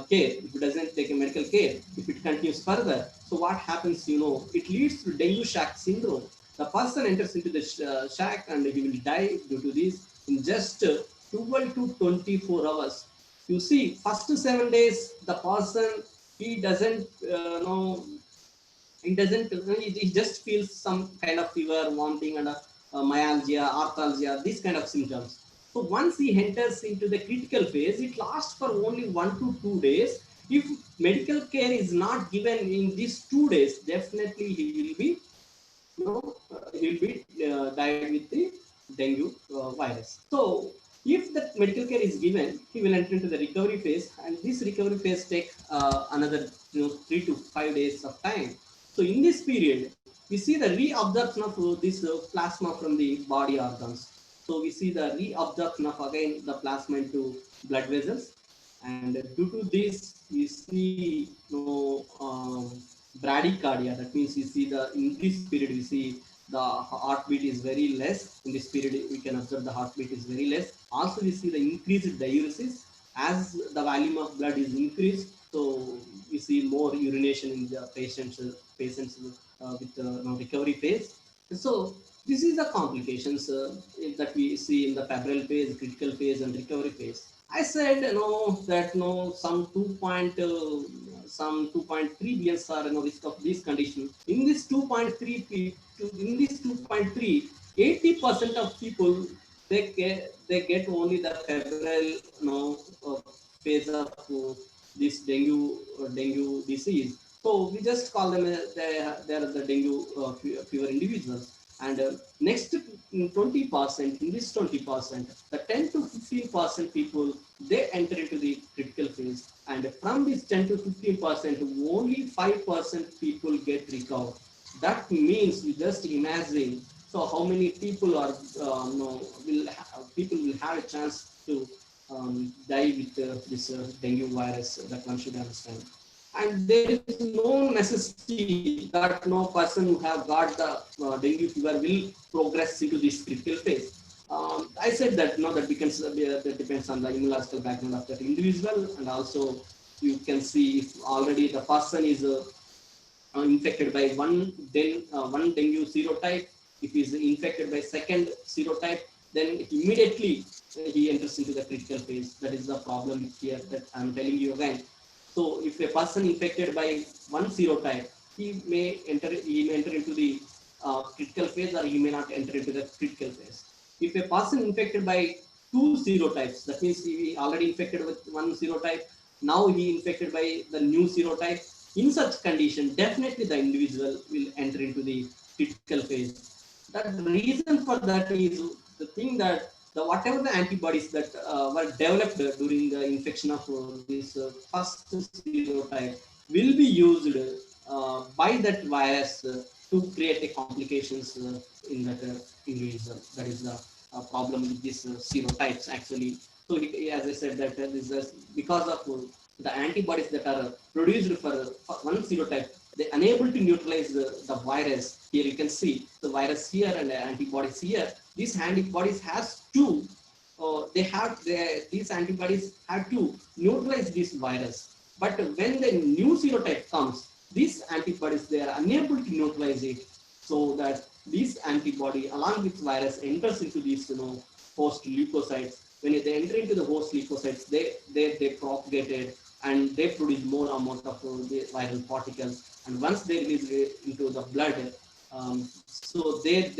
care, if it doesn't take a medical care, if it continues further, so what happens? It leads to dengue shock syndrome. The person enters into the shock and he will die due to this in just 12 to 24 hours. You see, first 7 days, the person, he doesn't know, he just feels some kind of fever, vomiting, and myalgia, arthralgia, these kind of symptoms. So once he enters into the critical phase, it lasts for only 1 to 2 days. If medical care is not given in these 2 days, definitely he will be died with the dengue virus. So if the medical care is given, he will enter into the recovery phase, and this recovery phase take another 3 to 5 days of time. So in this period, we see the reabsorption of this plasma from the body organs. So we see the reabsorption of again the plasma into blood vessels, and due to this, we see bradycardia. That means we see in this period we see the heartbeat is very less. In this period, we can observe the heartbeat is very less. Also, we see the increased diuresis as the volume of blood is increased. So we see more urination in the patients with recovery phase. So this is the complications that we see in the febrile phase, critical phase, and recovery phase. I said that some 2.3 billion are risk of this condition. In this 2.3, 80% of people they get only the febrile phase of this dengue disease. So we just call them they are the dengue fever individuals. And next 20%, in this 20%, the 10 to 15% people, they enter into the critical phase. And from this 10 to 15%, only 5% people get recovered. That means you just imagine, so how many people are people will have a chance to die with this dengue virus, that one should understand. And there is no necessity that no person who have got the dengue fever will progress into this critical phase. I said that that depends on the immunological background of that individual, and also you can see if already the person is infected by one dengue serotype. If he is infected by second serotype, then immediately he enters into the critical phase. That is the problem here that I'm telling you again. So if a person infected by one serotype, he may enter into the critical phase, or he may not enter into the critical phase. If a person infected by two serotypes, that means he already infected with one serotype, now he infected by the new serotype. In such condition, definitely the individual will enter into the critical phase. The reason for that is the thing that whatever the antibodies that were developed during the infection of this first serotype will be used by that virus to create a complications in that individual. That is the problem with these serotypes actually. So as I said, that this is because of the antibodies that are produced for one serotype, they unable to neutralize the virus. Here you can see the virus here and the antibodies here. These antibodies has to these antibodies have to neutralize this virus. But when the new serotype comes, these antibodies, they are unable to neutralize it, so that this antibody along with virus enters into these host leukocytes. When they enter into the host leukocytes, they propagate it, and they produce more amount of the viral particles. And once they release it into the blood, so they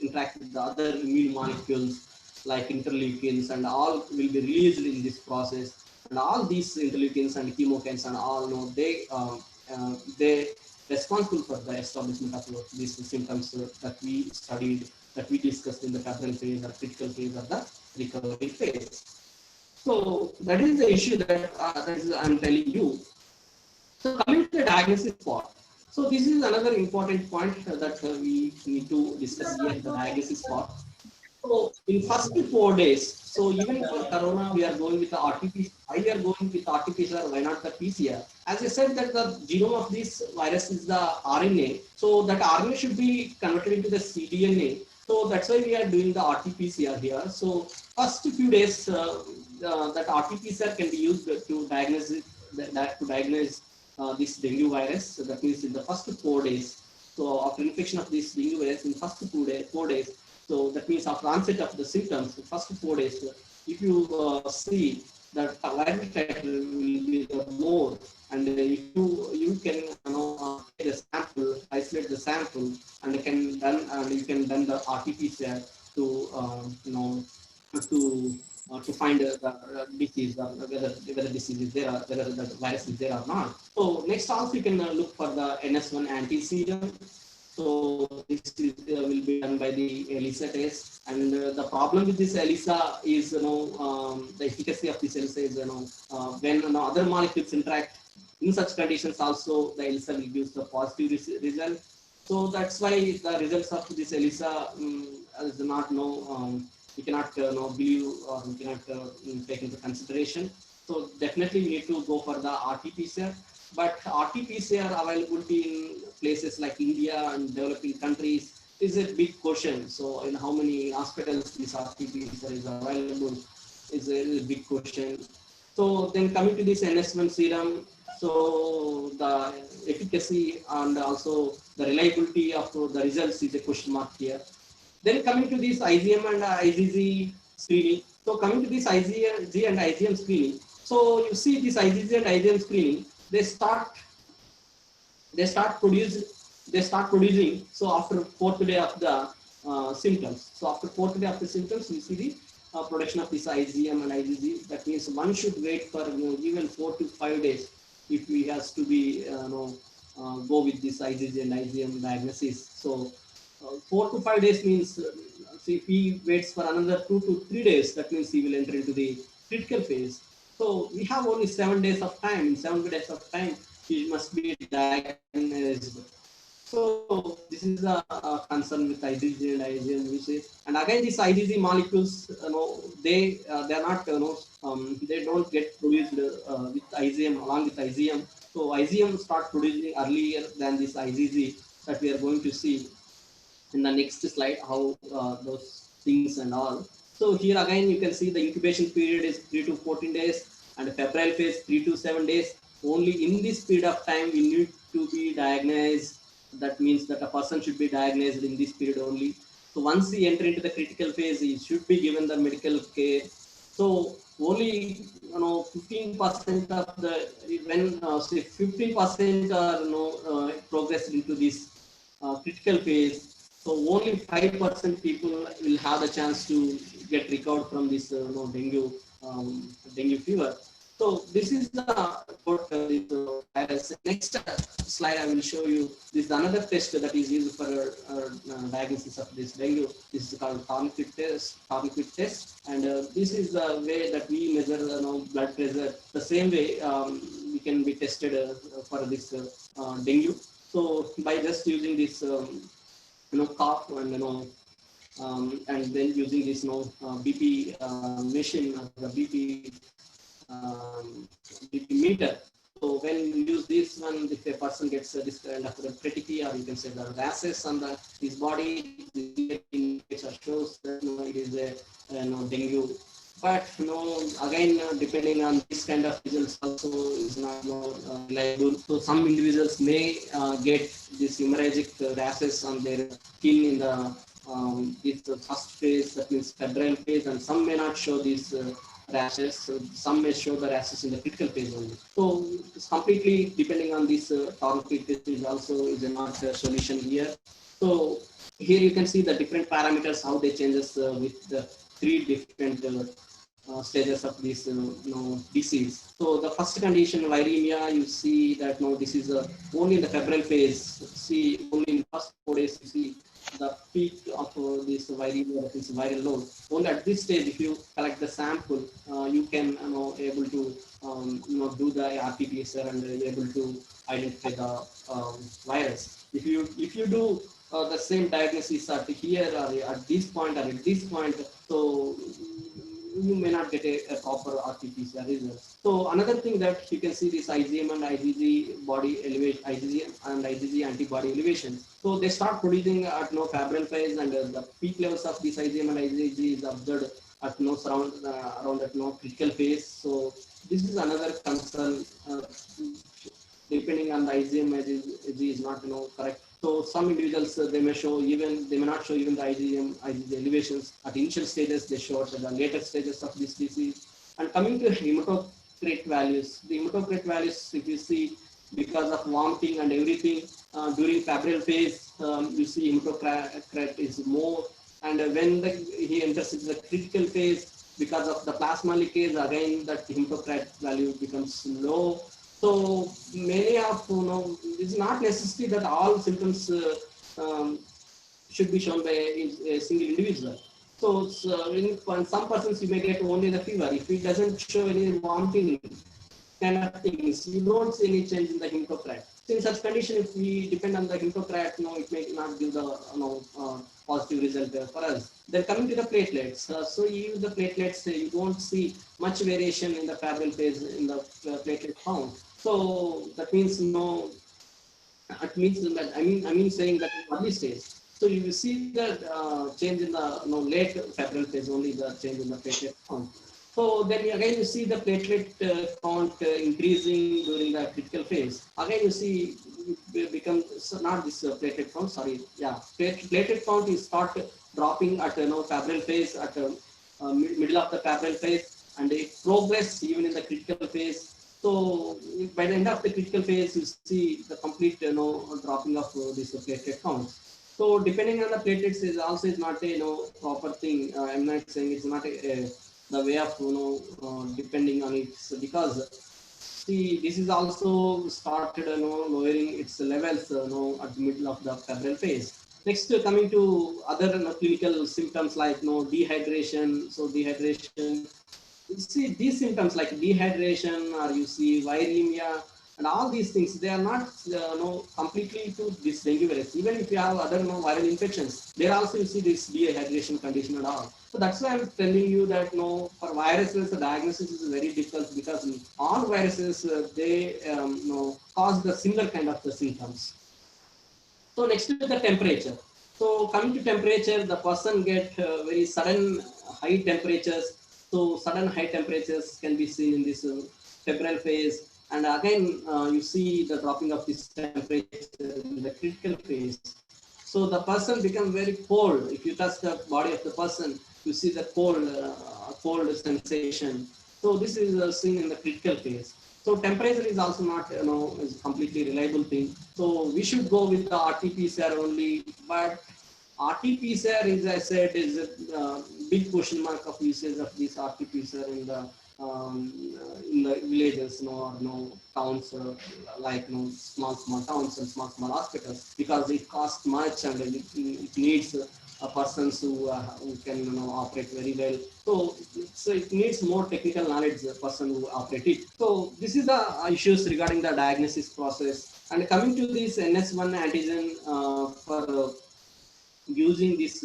interact with the other immune molecules like interleukins, and all will be released in this process. And all these interleukins and chemokines and all they responsible for the establishment of these symptoms that we studied, that we discussed in the febrile phase or critical phase or the recovery phase. So that is the issue that I'm telling you. So coming to the diagnosis part. So this is another important point that we need to discuss here, the diagnosis part. So in first 4 days, so even for corona, we are going with the RT-PCR. Why we are going with RT-PCR? Why not the PCR? As I said, that the genome of this virus is the RNA. So that RNA should be converted into the cDNA. So that's why we are doing the RT-PCR here. So first few days, that RT-PCR can be used to diagnose it, to diagnose this dengue virus. So that means in the first 4 days. So after infection of this dengue virus in first 4 days. So that means after onset of the symptoms, the first 4 days, if you see that the viral titer will be the more, and if you can take the sample, isolate the sample, and you can done the RT-PCR to to find the disease, whether disease is there or whether the virus is there or not. So next also you can look for the NS1 antiserum. So this is, will be done by the ELISA test, and the problem with this ELISA is the efficacy of this ELISA is when other molecules interact in such conditions also the ELISA will give the positive result. So that's why the results of this ELISA is not we cannot believe or we cannot take into consideration. So definitely we need to go for the RT-PCR. But RT-PCR availability in places like India and developing countries is a big question. So in how many hospitals this RT-PCR is available is a big question. So then coming to this NS1 serum, so the efficacy and also the reliability of the results is a question mark here. Then coming to this IgM and IgG screening. So coming to this IgG and IgM screening. So you see this IgG and IgM screening, they start producing. So after 4th day of the symptoms. So after 4th day of the symptoms, you see the production of this IgM and IgG. That means one should wait for even 4 to 5 days if we has to be go with this IgG and IgM diagnosis. So 4 to 5 days means so if he waits for another 2 to 3 days, that means he will enter into the critical phase. So we have only 7 days of time. In 7 days of time, he must be diagnosed. So this is a concern with IgG and IgM. And again, these IgG molecules, they are not, they don't get produced with IgM along with IgM. So IgM start producing earlier than this IgG that we are going to see in the next slide how those things and all. So here again you can see the incubation period is 3 to 14 days and the febrile phase 3 to 7 days. Only in this period of time we need to be diagnosed. That means that a person should be diagnosed in this period only. So once he enter into the critical phase, he should be given the medical care. So only 15% of the when say 15% are progressed into this critical phase. So only 5% people will have the chance to get recovered from this dengue fever. So this is the virus. Next slide, I will show you. This is another test that is used for diagnosis of this dengue. This is called Tourniquet test, and this is the way that we measure blood pressure. The same way we can be tested for this dengue. So by just using this cough and then using this BP machine, the BP meter. So when you use this one, if a person gets this kind of petechiae, or you can say the rashes on his body, it shows that it is a dengue. But again, depending on this kind of results also is not reliable. So some individuals may get this hemorrhagic rashes on their skin in the first phase, that means febrile phase, and some may not show these rashes. So some may show the rashes in the critical phase only. So it's completely depending on this tourniquet test is also not a solution here. So here you can see the different parameters, how they changes with the 3 different stages of this disease. So the first condition, viremia, you see that this is only in the febrile phase. See only in the first 4 days you see the peak of this viral load. Only at this stage, if you collect the sample, you can able to do the RT-PCR and able to identify the virus. If you do the same diagnosis at here or at this point or at this point, so you may not get a proper RT-PCR result. So another thing that you can see this IgM and IgG body elevation, IgM and IgG antibody elevation. So they start producing at febrile phase, and the peak levels of this IgM and IgG is observed at around at critical phase. So this is another concern. Depending on the IgM, IgG is not correct. So some individuals they may not show even the IgM, IgG elevations at initial stages. They show at the later stages of this disease. And coming to hematocrit values, the hematocrit values, if you see, because of vomiting and everything during febrile phase, you see hematocrit is more. And when he enters into the critical phase, because of the plasma leakage, again that hematocrit value becomes low. So many of it's not necessary that all symptoms should be shown by a single individual. So in some persons you may get only the fever. If it doesn't show any vomiting kind of things, you don't see any change in the hematocrit. So in such condition, if we depend on the hematocrit, it may not give the positive result for us. Then coming to the platelets, so even the platelets, you don't see much variation in the febrile phase in the platelet count. So that means it means that I mean saying that in early stage. So you will see the change in the late febrile phase, only the change in the platelet count. So then again you see the platelet count increasing during the critical phase. Again you see it becomes not this platelet count. Sorry, yeah, platelet count is start dropping at febrile phase at middle of the febrile phase, and it progress even in the critical phase. So by the end of the critical phase, you see the complete dropping of this platelet count. So depending on the platelets is also is not a proper thing. I'm not saying it's not the way of depending on it, because see this is also started lowering its levels at the middle of the febrile phase. Next, coming to other clinical symptoms like dehydration. So dehydration, you see these symptoms like dehydration, or you see viremia, and all these things, they are not completely to this dengue virus. Even if you have other viral infections, there also you see this dehydration condition and all. So that's why I'm telling you that for viruses the diagnosis is very difficult, because all viruses they cause the similar kind of the symptoms. So next is the temperature. So coming to temperature, the person get very sudden high temperatures. So sudden high temperatures can be seen in this febrile phase. And again, you see the dropping of this temperature in the critical phase. So the person becomes very cold. If you touch the body of the person, you see the cold sensation. So this is seen in the critical phase. So temperature is also not is completely reliable thing. So we should go with the RT-PCR only. But RT-PCR, as I said, is a big question mark of usage of this RT-PCR in the villages, or towns, like small towns and small hospitals, because it costs much and it needs persons who can operate very well. So it needs more technical knowledge, the person who operate it. So this is the issues regarding the diagnosis process. And coming to this NS1 antigen for using this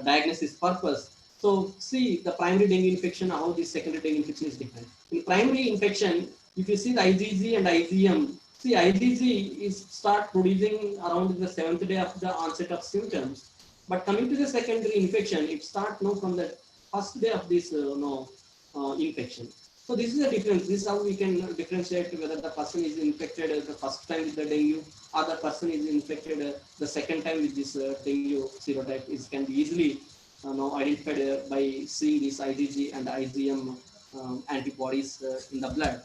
diagnosis purpose. So see the primary dengue infection, how this secondary dengue infection is different. In primary infection, if you see the IgG and IgM, see IgG is start producing around the 7th day of the onset of symptoms. But coming to the secondary infection, it starts from the first day of this infection. So this is the difference. This is how we can differentiate whether the person is infected the first time with the dengue, or the person is infected the second time with this dengue serotype. It can be easily identified by seeing this IgG and IgM antibodies in the blood.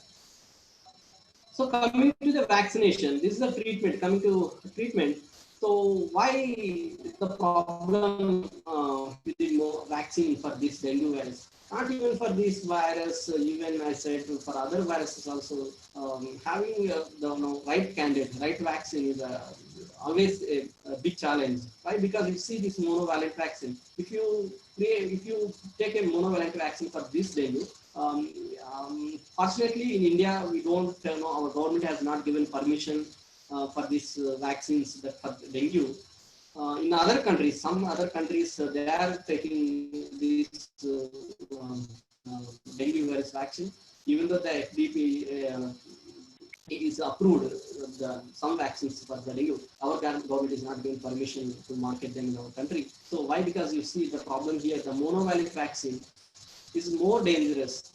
So coming to the vaccination, this is the treatment. Coming to treatment, so why the problem with the vaccine for this dengue virus? Not even for this virus, even I said for other viruses also, having the right candidate, right vaccine is always a big challenge. Why? Because you see this monovalent vaccine. If you take a monovalent vaccine for this dengue, fortunately in India we don't know, our government has not given permission for these vaccines that for dengue. In other countries, some other countries, they are taking this dengue virus vaccine, even though the FDP is approved some vaccines for the dengue. Our government is not giving permission to market them in our country. So why? Because you see the problem here, the monovalent vaccine is more dangerous.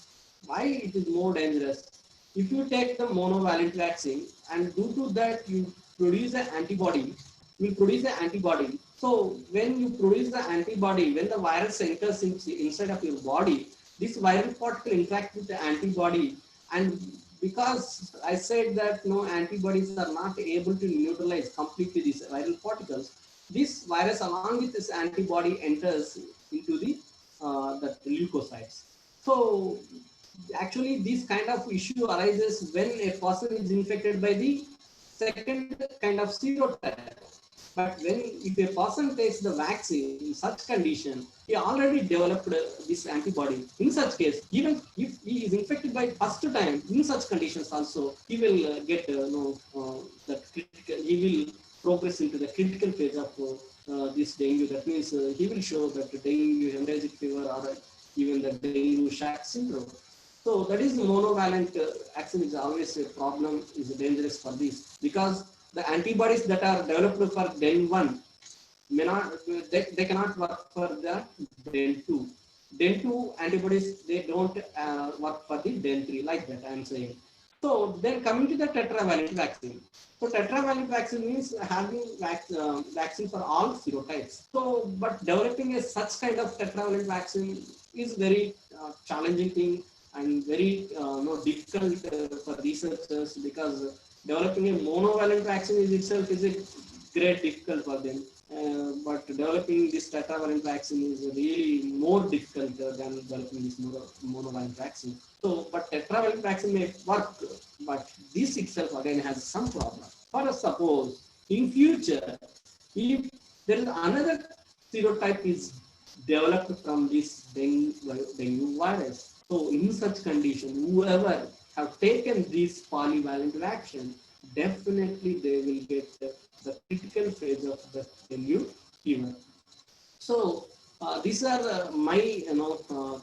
Why it is more dangerous? If you take the monovalent vaccine and due to that you produce an antibody, will produce an antibody. So when you produce the antibody, when the virus enters inside of your body, this viral particle interacts with the antibody, and because I said that no antibodies are not able to neutralize completely these viral particles, this virus along with this antibody enters into the leukocytes. So actually this kind of issue arises when a person is infected by the second kind of serotype. But when if a person takes the vaccine in such condition, he already developed this antibody. In such case, even if he is infected by first time, in such conditions also, he will get that critical. He will progress into the critical phase of this dengue. That means he will show that the dengue hemorrhagic fever or even the dengue shock syndrome. So that is monovalent vaccine is always a problem, is dangerous for this, because the antibodies that are developed for DEN 1 may not, they cannot work for the DEN 2. DEN 2 antibodies, they don't work for the DEN 3, like that I am saying. So then coming to the tetravalent vaccine. So tetravalent vaccine means having vaccine for all serotypes. So but developing a such kind of tetravalent vaccine is very challenging thing and very difficult for researchers, because developing a monovalent vaccine is itself is a great difficult for them. But developing this tetravalent vaccine is really more difficult than developing this monovalent vaccine. So, but tetravalent vaccine may work, but this itself again has some problem. For suppose in future, if there is another serotype is developed from this dengue virus, so in such condition, whoever have taken this polyvalent vaccine, definitely they will get the critical phase of the dengue fever. So these are my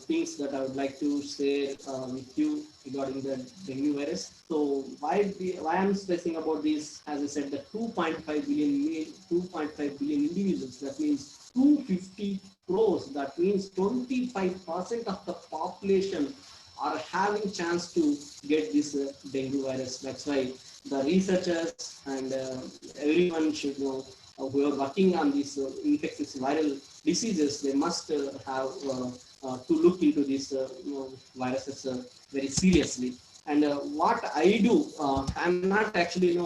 things that I would like to share with you regarding the dengue virus. So why I'm stressing about this? As I said, the 2.5 billion individuals. That means 250 crores. That means 25% of the population are having chance to get this dengue virus. That's why the researchers and everyone should know who are working on these infectious viral diseases, they must have to look into these viruses very seriously. And what I do, I'm not actually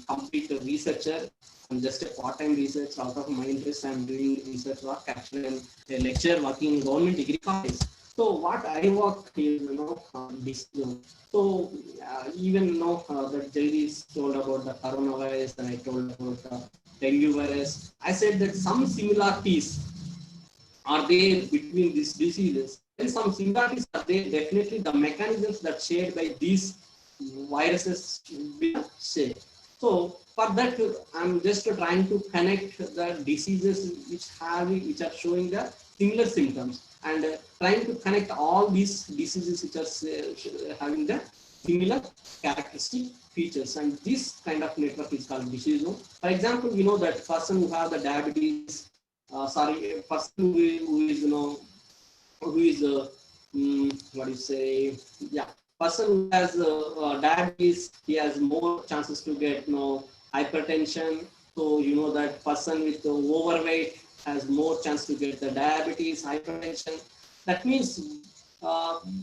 complete researcher. I'm just a part-time research. Out of my interest, I'm doing research work. Actually, I'm a lecturer working in government degree college. So what I work is, this. So even that Jagdish told about the coronavirus, and I told about the dengue virus. I said that some similarities are there between these diseases. And some similarities are there. Definitely, the mechanisms that shared by these viruses will share. So for that, I'm just trying to connect the diseases which are showing the similar symptoms, and trying to connect all these diseases which are having the similar characteristic features. And this kind of network is called diseasome. For example, we know that person who have the diabetes, person who is what do you say? Yeah, person who has diabetes, he has more chances to get hypertension. So you know that person with overweight has more chance to get the diabetes, hypertension. That means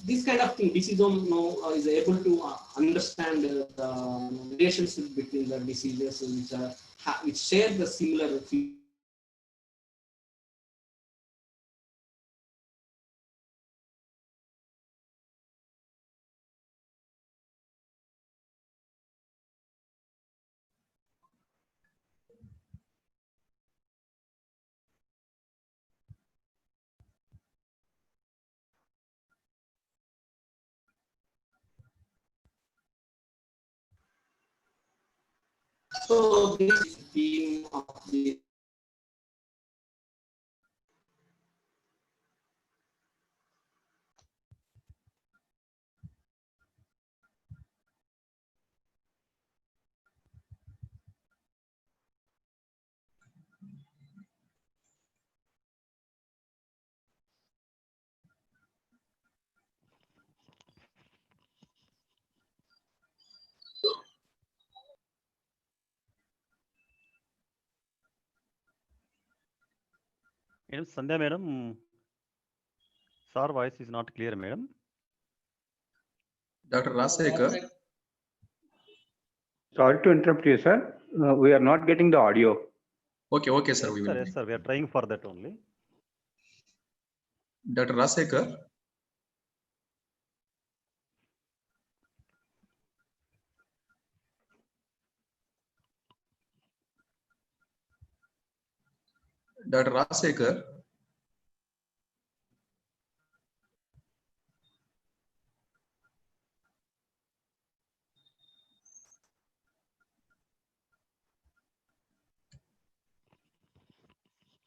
this kind of thing, diseasome is able to understand the relationship between the diseases which share the similar features. So this theme of the Madam Sandhya madam, sir voice is not clear, madam. Dr. Rasekar. Sorry to interrupt you, sir. We are not getting the audio. Okay, sir. Yes, We sir, will. yes, sir. We are trying for that only. Dr. Rasekar. Dr. Rasekar.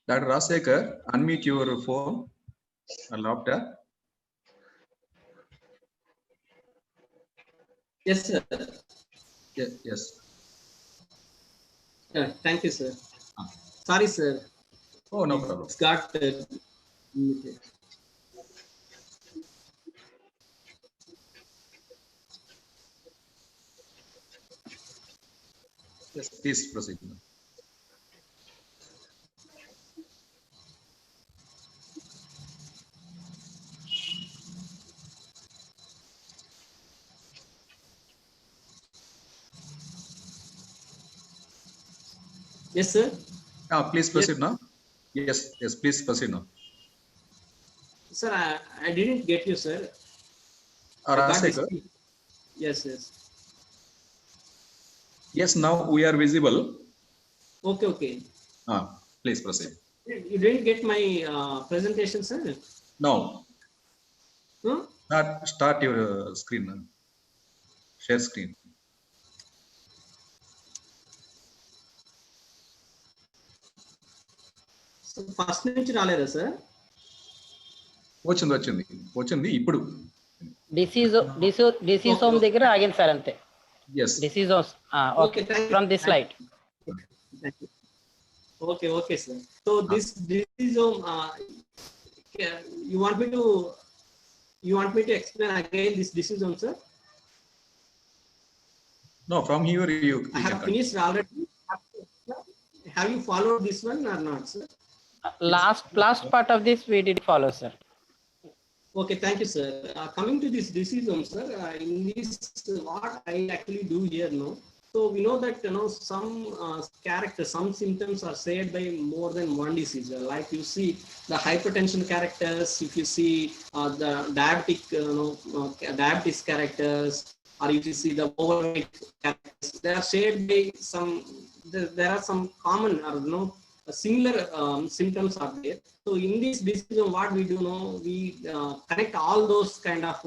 Dr. Rasekar, unmute your phone and laptop. yes, sir. Yes. Thank you, sir. Sorry, sir. Oh, no problem. It's got muted. Yes, please proceed. Yes, sir. Please proceed now. Yes, please proceed now. Sir, I didn't get you, sir. I got this. Rasekar. Yes. Yes, now we are visible. Okay. Please proceed. You didn't get my presentation, sir? No. Huh? Start your screen. Share screen. So first నుంచి రాలేదా sir? వచ్చింది ఇప్పుడు. డిసీజోమ్ దగ్గర ఆగింది sir అంతే. Yes. Diseasomes. Okay. From this slide. Okay, sir. So this diseasome, you want me to explain again this diseasome, sir? No, from here you I have finished already. Have you followed this one or not, sir? Last part of this we did follow, sir. Okay, thank you, sir. Coming to this diseasome, sir, in this, what I actually do here, no. So we know that some some symptoms are shared by more than one disease. Like you see the hypertension characters, if you see the diabetes characters, or if you see the overweight characters, they are shared by some. There are some common or similar symptoms are there. So in this disease, what we do know, we connect all those kind of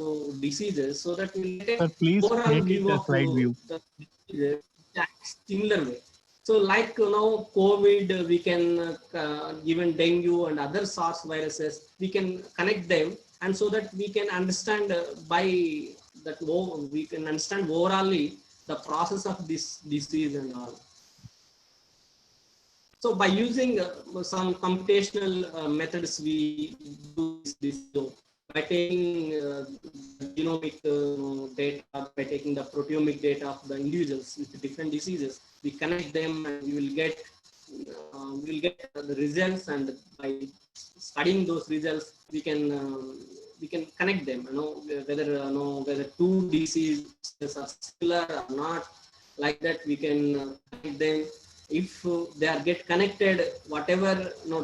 diseases so that we get overall view of the similar way. So like COVID, we can even dengue and other SARS viruses, we can connect them, and so that we can understand we can understand overallly the process of this disease and all. So by using some computational methods, we do this. So by taking genomic data, by taking the proteomic data of the individuals with different diseases, we connect them and we will get the results. And by studying those results, we can connect them. Whether two diseases are similar or not. Like that, we can connect them. If they are get connected, whatever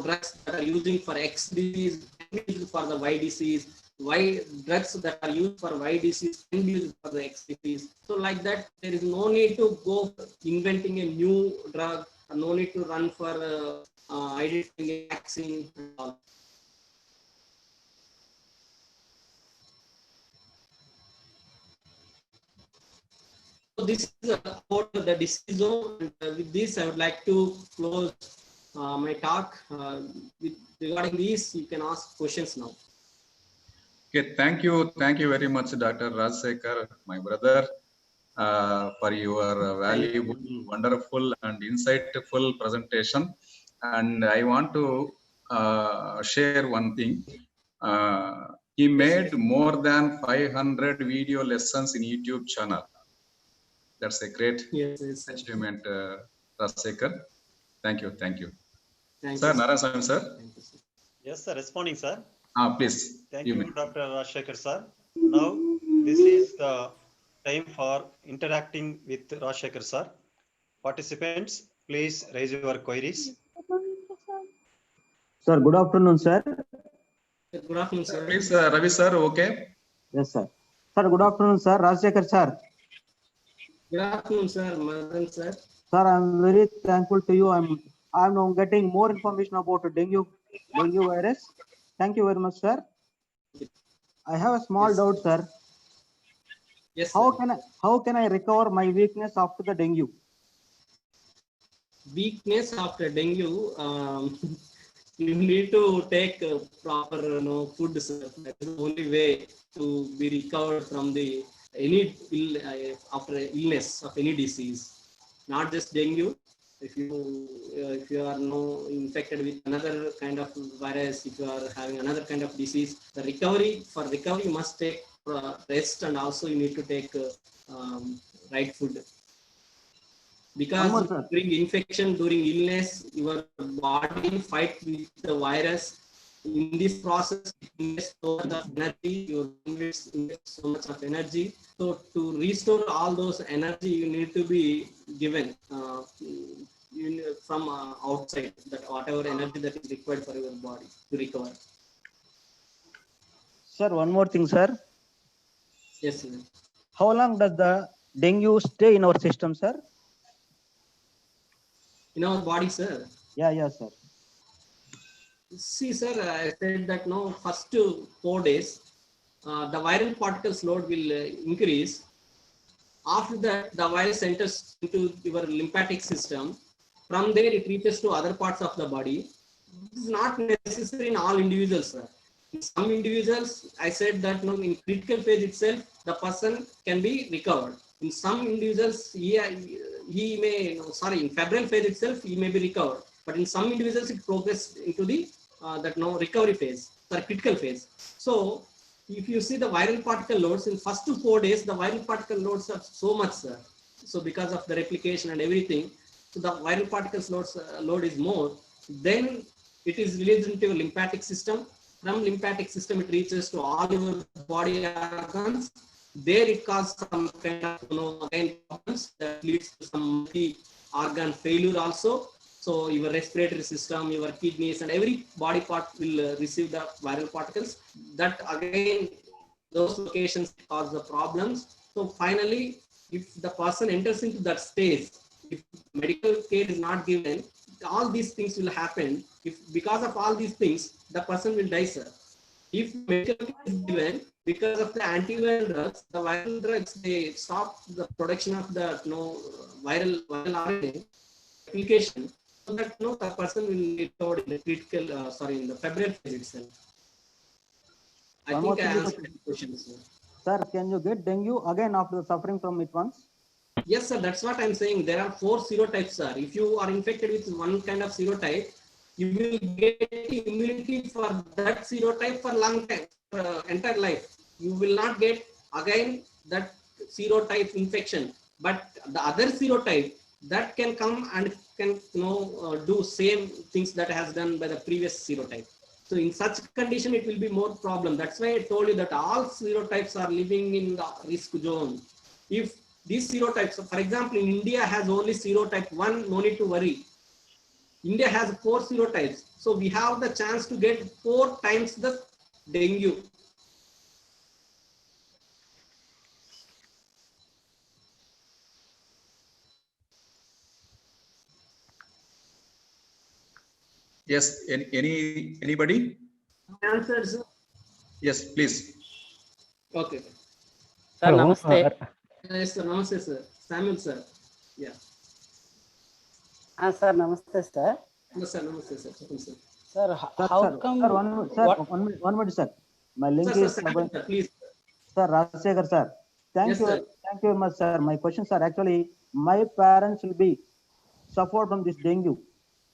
drugs that are using for X disease can be used for the Y disease. Y drugs that are used for Y disease can be used for the X disease. So like that, there is no need to go inventing a new drug, no need to run for identifying a vaccine and all. So this is about the disease zone. And, with this, I would like to close my talk. Regarding these, you can ask questions now. Okay, thank you very much, Dr. Rajsekhar, my brother, for your valuable, wonderful, and insightful presentation. And I want to share one thing. He made more than 500 video lessons in YouTube channel. That's a great achievement, Rajsekhar. Thank you. Thank Sir, you, Narayan sir. Yes, sir. Responding, sir. Please. Thank you, Dr. Rajsekhar, sir. Now, this is the time for interacting with Rajsekhar, sir. Participants, please raise your queries. Sir, good afternoon, sir. Good afternoon, sir. Please, Ravi sir, okay? Yes, sir. Sir, good afternoon, sir. Rajsekhar, sir. Good afternoon, sir. Madan, sir. Sir, I'm very thankful to you. I'm now getting more information about dengue virus. Thank you very much, sir. I have a small doubt, sir. Yes, how can I recover my weakness after the dengue? Weakness after dengue, you need to take proper food, sir. That is the only way to be recovered from after illness of any disease, not just dengue. If you are infected with another kind of virus, if you are having another kind of disease, for recovery you must take rest, and also you need to take right food. Because during infection, during illness, your body fight with the virus. In this process, it invests so much of energy. Your invests so much of energy. So to restore all those energy, you need to be given from outside, that whatever energy that is required for your body to recover. Sir, one more thing, sir. Yes, sir. How long does the dengue stay in our system, sir? In our body, sir? Yeah, sir. See, sir, I said that first 4 days, the viral particles load will increase. After that, the virus enters into your lymphatic system. From there, it reaches to other parts of the body. This is not necessary in all individuals, sir. In some individuals, I said that in critical phase itself, the person can be recovered. In some individuals, he may, in febrile phase itself, he may be recovered. But in some individuals, it progresses into the recovery phase, critical phase. So, if you see the viral particle loads, in first 4 days, the viral particle loads are so much, sir. So, because of the replication and everything, so the viral particles load is more. Then it is released into your lymphatic system. From lymphatic system, it reaches to all your body organs. There it causes some kind of problems that leads to some multi-organ failure also. So your respiratory system, your kidneys, and every body part will receive the viral particles. That again, those locations cause the problems. So finally, if the person enters into that stage, if medical care is not given, all these things will happen. If because of all these things, the person will die, sir. If medical care is given, because of the antiviral drugs, the viral drugs, they stop the production of the viral RNA application, so that the person will be recovered in the critical, in the febrile phase itself. I think I answered the question, sir. Sir, can you get dengue again after suffering from it once? Yes, sir. That's what I'm saying. There are 4 serotypes, sir. If you are infected with one kind of serotype, you will get immunity for that serotype for long time, entire life. You will not get again that serotype infection. But the other serotype that can come and can do same things that has done by the previous serotype. So in such condition, it will be more problem. That's why I told you that all serotypes are living in the risk zone. If these serotypes, for example, in India has only serotype 1, no need to worry. India has 4 serotypes. So we have the chance to get 4 times the dengue. Yes, anybody? Answers? Yes, please. Okay. Sir, namaste. Yes, sir. Namaste, sir. Samuel, sir. Yeah. Sir, namaste, sir. Yes, sir. Namaste, sir. Sir, Sir, how come? Sir, what? 1 minute, sir. My link Sir, is Samuel, sir, please. Sir Rajsekhar, sir. Yes, sir. Thank you very much, sir. My questions are actually, my parents will be suffered from this dengue.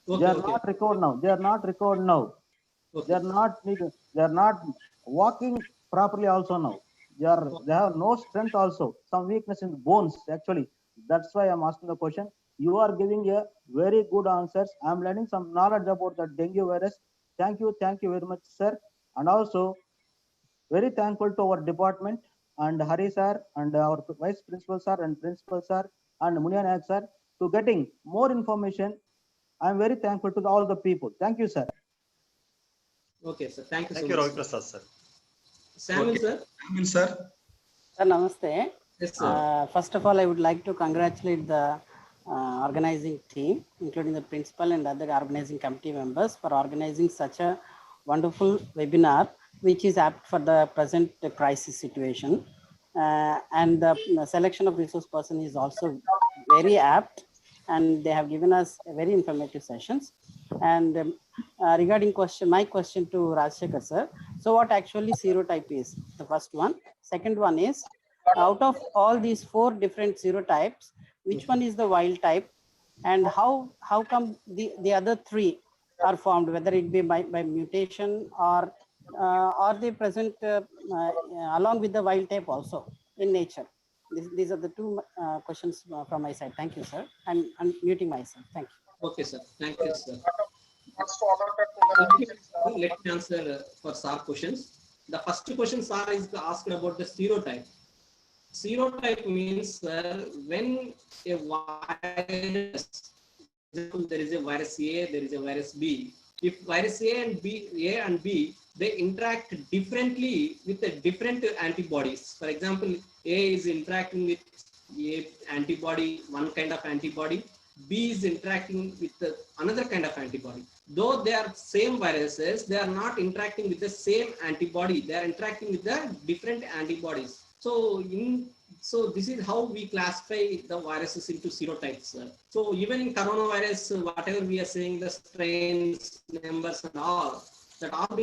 Okay, They are okay. not recovered now. They are not recovered now. Okay. They are not walking properly also now. They have no strength also. Some weakness in the bones actually. That's why I'm asking the question. You are giving a very good answers. I'm learning some knowledge about the dengue virus. Thank you very much, sir. And also very thankful to our department and Hari sir and our vice principal sir and principal sir and Munian Nayak sir to getting more information. I'm very thankful to all the people. Thank you, sir. Okay, sir. Thank you Thank so you, much. Ravi Prasad, sir. Samuel, Okay. sir. Samuel, sir. Sir, namaste. Yes, sir. First of all, I would like to congratulate the organizing team, including the principal and other organizing committee members, for organizing such a wonderful webinar, which is apt for the present crisis situation. And the selection of resource person is also very apt, and they have given us very informative sessions. And regarding my question to Rajsekhar sir, so what actually serotype is? The first one. Second one is, out of all these 4 different serotypes, which one is the wild type, and how come the other 3 are formed, whether it be by mutation or they present along with the wild type also in nature? These are the 2 questions from my side. Thank you, sir. I'm muting myself. Thank you. Okay, sir. Thank you, sir. Let me answer for SAR questions. The first question SAR is asked about the serotype. Serotype means when a virus, there is a virus A, there is a virus B. If virus A and B, they interact differently with the different antibodies. For example, A is interacting with A antibody, one kind of antibody. B is interacting with another kind of antibody. Though they are same viruses, they are not interacting with the same antibody. They are interacting with the different antibodies. So this is how we classify the viruses into serotypes. So even in coronavirus, whatever we are saying, the strains, numbers and all, that all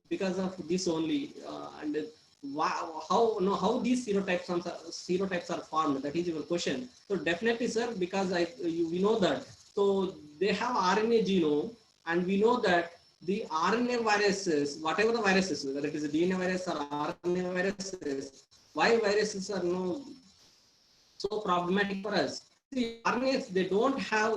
because of this only. And how these serotypes are formed? That is your question. So definitely, sir, because we know that. So they have RNA genome, and we know that the RNA viruses, whatever the viruses, whether it is a DNA virus or RNA viruses, why viruses are so problematic for us? See, RNAs, they don't have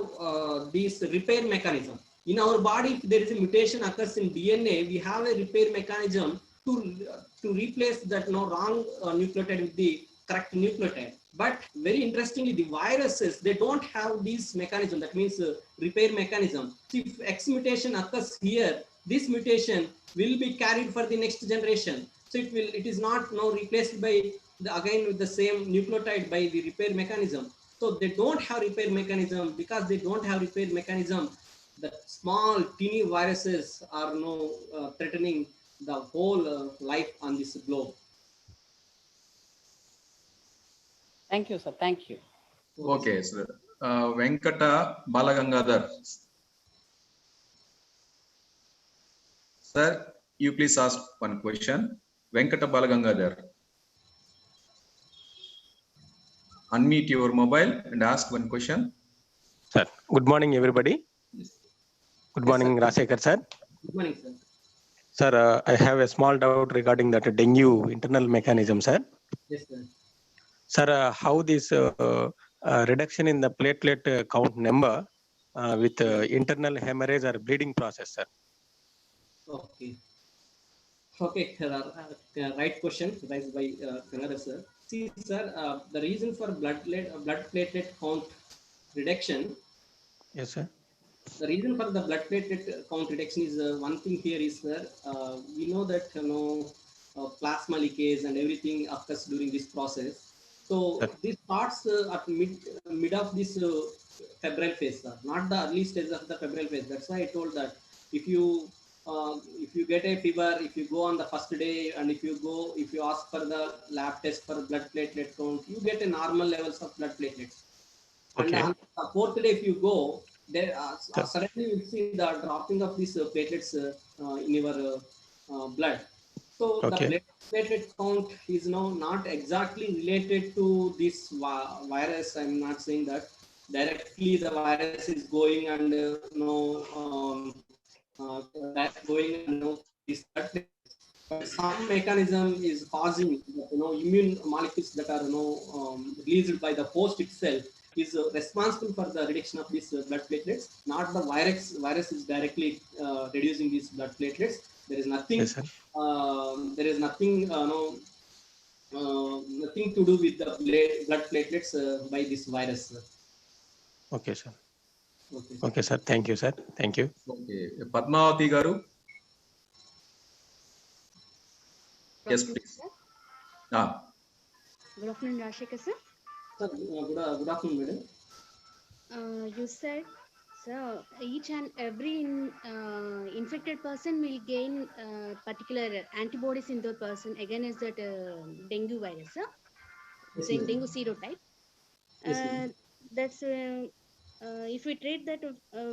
this repair mechanism. In our body, if there is a mutation occurs in DNA, we have a repair mechanism to replace that wrong nucleotide with the correct nucleotide. But very interestingly, the viruses, they don't have this mechanism. That means repair mechanism. So if X mutation occurs here, this mutation will be carried for the next generation. So it is not replaced by again with the same nucleotide by the repair mechanism. So they don't have repair mechanism. Because they don't have repair mechanism, the small teeny viruses are threatening the whole life on this globe. Thank you, sir. Thank you. Okay, sir. Venkata Balagangadhar. Sir, you please ask one question. Venkata Balagangadhar. Unmute your mobile and ask one question. Sir, good morning, everybody. Good morning, Rajsekhar sir. Good morning, sir. Sir, I have a small doubt regarding that dengue internal mechanism, sir. Yes, sir. Sir, how this reduction in the platelet count number with internal hemorrhage or bleeding process, sir? Okay. Okay, right question raised by Kannada sir. See, sir, the reason for blood platelet count reduction. Yes, sir. The reason for the blood platelet count reduction is one thing here is, sir, we know that plasma leakage and everything occurs during this process. So this starts at mid of this febrile phase, sir, not the early stage of the febrile phase. That's why I told that if you if you get a fever, if you go on the first day, and if you ask for the lab test for blood platelet count, you get a normal levels of blood platelets. And Okay. on the fourth day, if you go, there suddenly you see the dropping of these platelets in your blood. So the Okay. platelet count is now not exactly related to this virus. I'm not saying that directly the virus is going and going and these blood platelets. But some mechanism is causing immune molecules that are released by the host itself is responsible for the reduction of these blood platelets. Not the virus. Virus is directly reducing these blood platelets. There is nothing. Yes, sir. There is nothing. Nothing to do with the blood platelets by this virus. Okay, sir. Okay. Okay, sir. Thank you, sir. Thank you. Okay. Padmavati garu. Yes, please. Good afternoon, Rashika sir. Sir, good afternoon, madam. You said, so each and every infected person will gain particular antibodies in the person against that dengue virus, sir. Yes, Saying ma'am. dengue serotype. Yes, ma'am. That's if we treat that,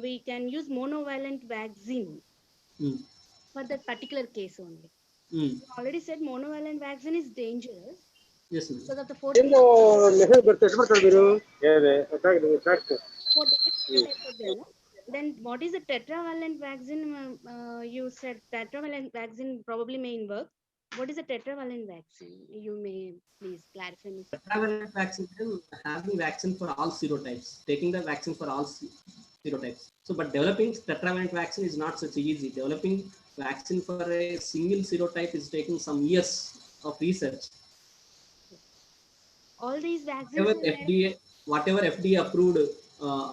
we can use monovalent vaccine for that particular case only. You already said monovalent vaccine is dangerous. Yes, ma'am. Because of the 4 then what is the tetravalent vaccine? You said tetravalent vaccine probably may work. What is a tetravalent vaccine? You may please clarify me. Tetravalent vaccine, having vaccine for all serotypes, taking the vaccine for all serotypes. So, but developing tetravalent vaccine is not such easy. Developing vaccine for a single serotype is taking some years of research. All these vaccines Whatever FDA approved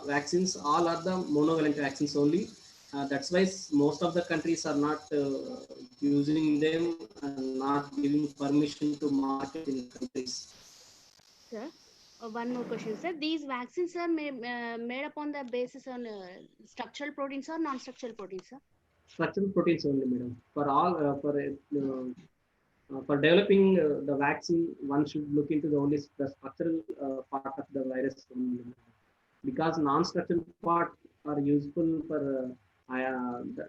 vaccines, all are the monovalent vaccines only. That's why most of the countries are not using them and not giving permission to market in countries. Sir, one more question, sir. These vaccines are made upon the basis on structural proteins or non-structural proteins, sir? Structural proteins only, madam. For all for developing the vaccine, one should look into the structural part of the virus only, because non-structural part are useful for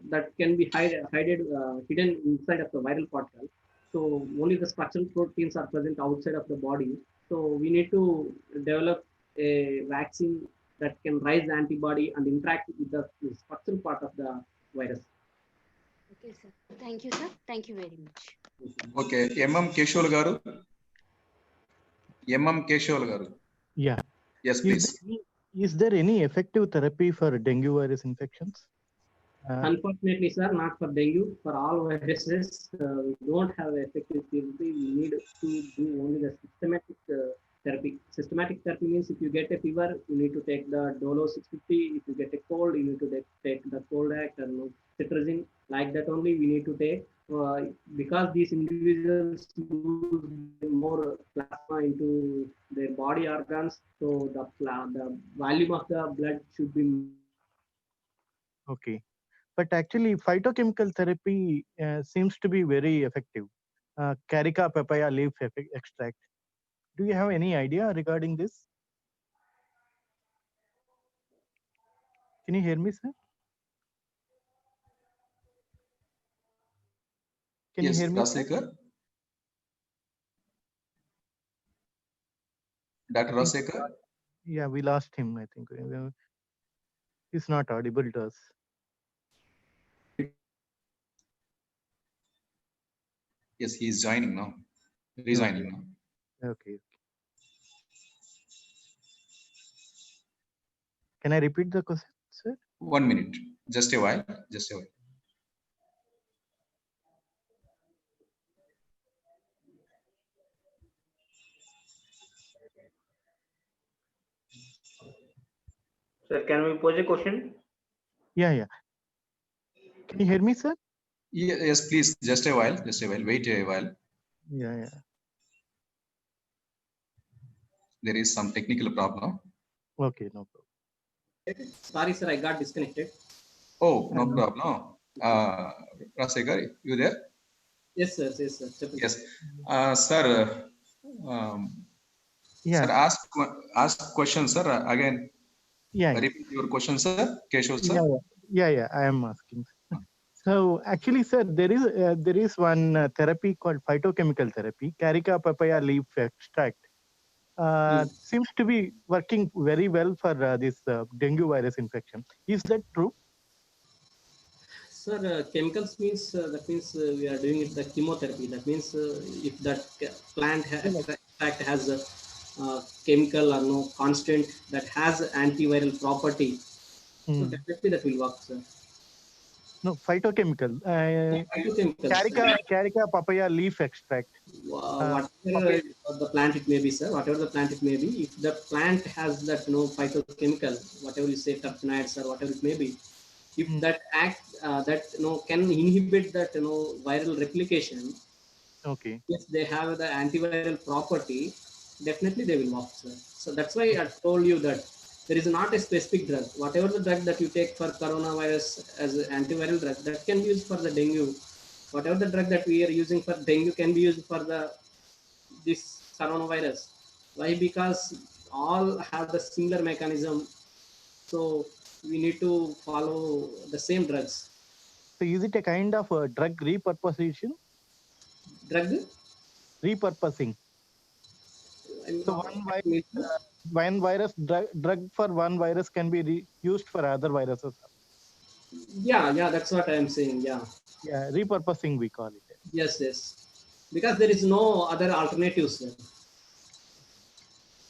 that can be hidden inside of the viral particle. So only the structural proteins are present outside of the body. So we need to develop a vaccine that can raise antibody and interact with the structural part of the virus. Okay, sir. Thank you, sir. Thank you very much. Okay, Keshav garu. Keshav garu. Yeah. Yes, please. Is there any effective therapy for dengue virus infections? Unfortunately, sir, not for dengue. For all viruses, we don't have effective therapy. We need to do only the systematic therapy. Systematic therapy means if you get a fever, you need to take the Dolo 650. If you get a cold, you need to take the cold act and cetirizine. Like that only we need to take. Because these individuals use more plasma into their body organs, so the volume of the blood should be. Okay. But actually, phytochemical therapy seems to be very effective. Carica papaya leaf extract. Do you have any idea regarding this? Can you hear me, sir? Can you hear me? Rasekar? Dr. Rasekar? Yeah, we lost him, I think. He's not audible to us. Yes, he is joining now. Resigning now. Okay. Can I repeat the question, sir? 1 minute. Just a while. Just a while. Sir, can we pose a question? Yeah. Can you hear me, sir? Yes, please. Just a while. Just a while. Wait a while. Yeah. There is some technical problem. Okay, no problem. Sorry, sir, I got disconnected. Oh, no problem. Rajsekhar, you there? Yes, sir. Yes, sir. Definitely. Yes. Sir, Yeah. sir, ask question, sir. Again, Yeah. repeat your question, sir. Keshav, sir. Yeah. I am asking. So actually, sir, there is one therapy called phytochemical therapy, Carica papaya leaf extract. Seems to be working very well for this dengue virus infection. Is that true? Sir, chemicals means that means we are doing it the chemotherapy. That means if that plant extract has a chemical or no constant that has antiviral property, so definitely that will work, sir. No, phytochemical. Phytochemicals. Carica papaya leaf extract. Whatever the plant it may be, sir. Whatever the plant it may be, if the plant has that phytochemical, whatever you say, terpenoids or whatever it may be, if that can inhibit that viral replication. Okay. If they have the antiviral property, definitely they will work, sir. So that's why I told you that there is not a specific drug. Whatever the drug that you take for coronavirus as an antiviral drug, that can be used for the dengue. Whatever the drug that we are using for dengue can be used for this coronavirus. Why? Because all have the similar mechanism. So we need to follow the same drugs. So is it a kind of drug repurposing? Drug? Repurposing. So one virus drug for one virus can be used for other viruses. Yeah, that's what I am saying. Yeah. Yeah, repurposing we call it. Yes. Because there is no other alternatives, sir.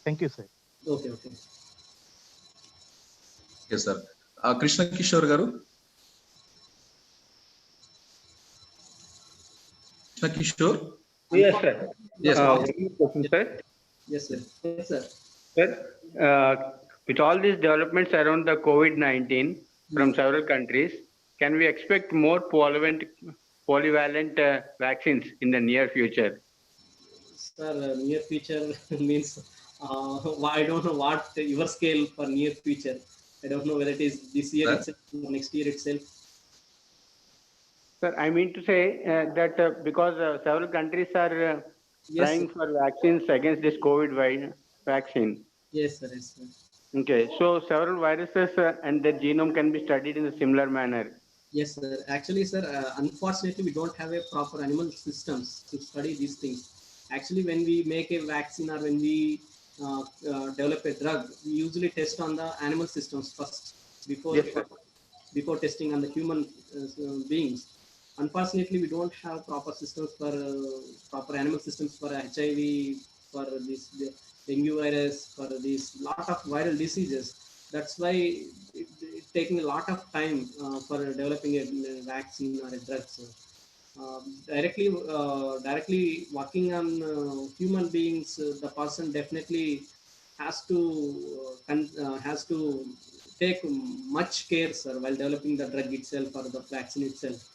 Thank you, sir. Okay. Yes, sir. Krishna Kishore garu. Krishna Kishore. Yes, sir. Yes. One more question, sir. Yes, sir. Sir, with all these developments around the COVID-19 from several countries, can we expect more polyvalent vaccines in the near future? Sir, near future means I don't know what your scale for near future. I don't know whether it is this year itself or next year itself. Sir, I mean to say that because several countries are trying for vaccines against this COVID vaccine. Yes, sir. Okay, so several viruses and their genome can be studied in a similar manner. Yes, sir. Actually, sir, unfortunately, we don't have a proper animal systems to study these things. Actually, when we make a vaccine or when we develop a drug, we usually test on the animal systems first before testing on the human beings. Unfortunately, we don't have proper systems for proper animal systems for HIV, for this dengue virus, for this lot of viral diseases. That's why it's taking a lot of time for developing a vaccine or a drug. So, directly working on human beings, the person definitely has to take much care, sir, while developing the drug itself or the vaccine itself.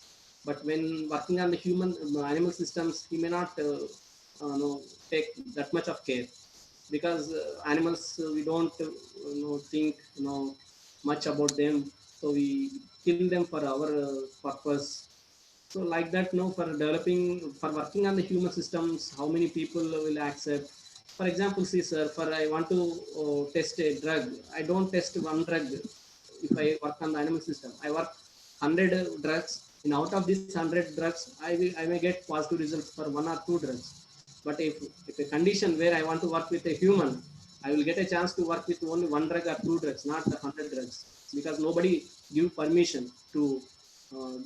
But when working on the human animal systems, he may not take that much of care, because animals we don't think much about them, so we kill them for our purpose. So like that, for working on the human systems, how many people will accept? For example, see, sir, for I want to test a drug, I don't test one drug. If I work on the animal system, I work 100 drugs. And out of these 100 drugs, I may get positive results for one or two drugs. But if a condition where I want to work with a human, I will get a chance to work with only one drug or two drugs, not the 100 drugs, because nobody give permission to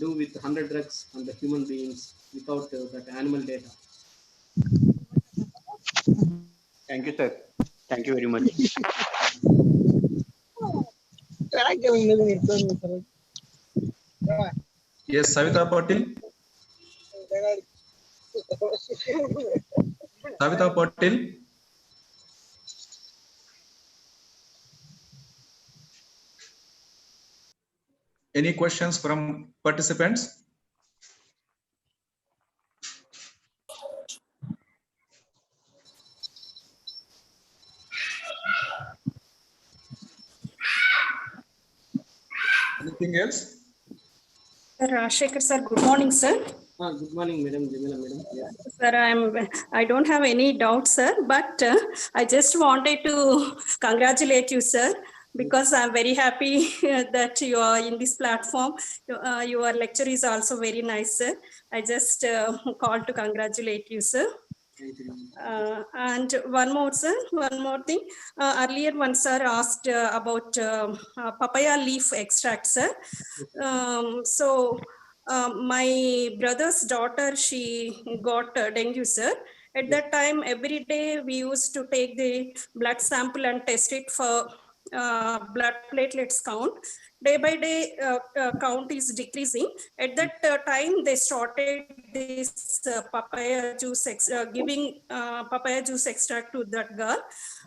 do with 100 drugs on the human beings without that animal data. Thank you, sir. Thank you very much. Yes, Savita Patil. Savita Patil. Any questions from participants? Anything else? Rajshekhar sir, good morning, sir. Good morning, Madam Jamila, Madam. Yes. Sir, I don't have any doubts, sir, but I just wanted to congratulate you, sir, because I'm very happy that you are in this platform. Your lecture is also very nice, sir. I just called to congratulate you, sir. And one more, sir, one more thing. Earlier, one sir asked about papaya leaf extract, sir. My brother's daughter, she got dengue, sir. At that time, every day we used to take the blood sample and test it for blood platelets count. Day by day, count is decreasing. At that time, they started this papaya juice, giving papaya juice extract to that girl.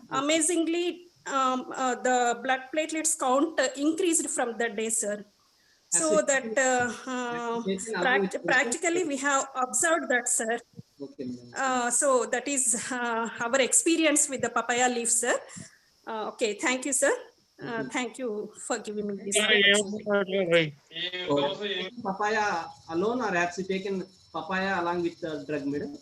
Amazingly, the blood platelets count increased from that day, sir. So that practically we have observed that, sir. So that is our experience with the papaya leaf, sir. Okay, thank you, sir. Thank you for giving me this opportunity. Papaya alone, or have you taken papaya along with the drug, madam?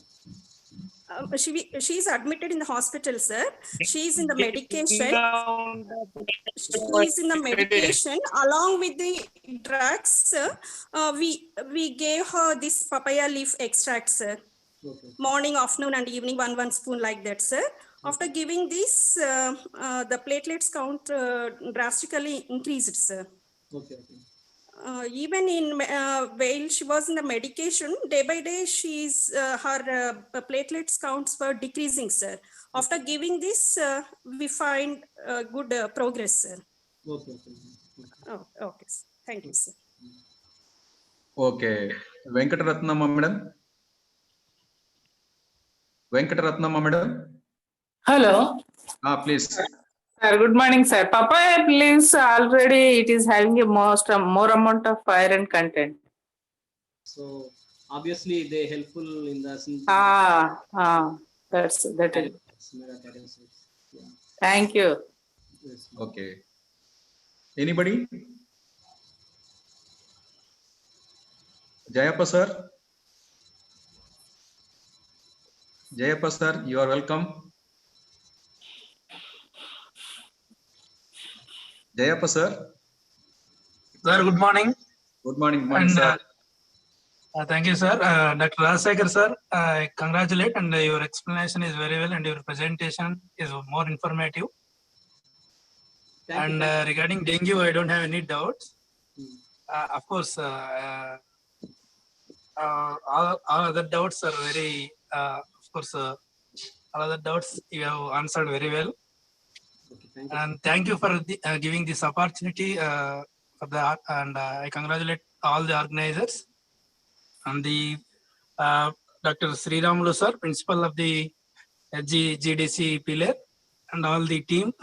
She is admitted in the hospital, sir. She is in the medication. She is in the medication along with the drugs. We gave her this papaya leaf extract, sir. Okay. Morning, afternoon, and evening, one spoon like that, sir. After giving this, the platelets count drastically increased, sir. Okay. Even in while she was in the medication, day by day, her platelets counts were decreasing, sir. After giving this, we find good progress, sir. Okay. Oh, okay, sir. Thank you, sir. Okay. Venkataratnama, madam. Venkataratnama, madam. Hello. Please. Sir, good morning, sir. Papaya leaves already it is having a more amount of iron content. So obviously they helpful in the That's that is. Yeah. Thank you. Yes. Okay. Anybody? Jayappa sir. Jayappa sir, you are welcome. Jayappa sir. Sir, good morning. Good morning, sir. Thank you, sir. Dr. Rajshekhar, sir, I congratulate, and your explanation is very well, and your presentation is more informative. Thank you. Regarding dengue, I don't have any doubts. Of course, all other doubts are very, all other doubts you have answered very well. Thank And thank you for giving this opportunity for that. And I congratulate all the organizers and the Dr. Sriramulu sir, principal of the SGGDC pillar, and all the team,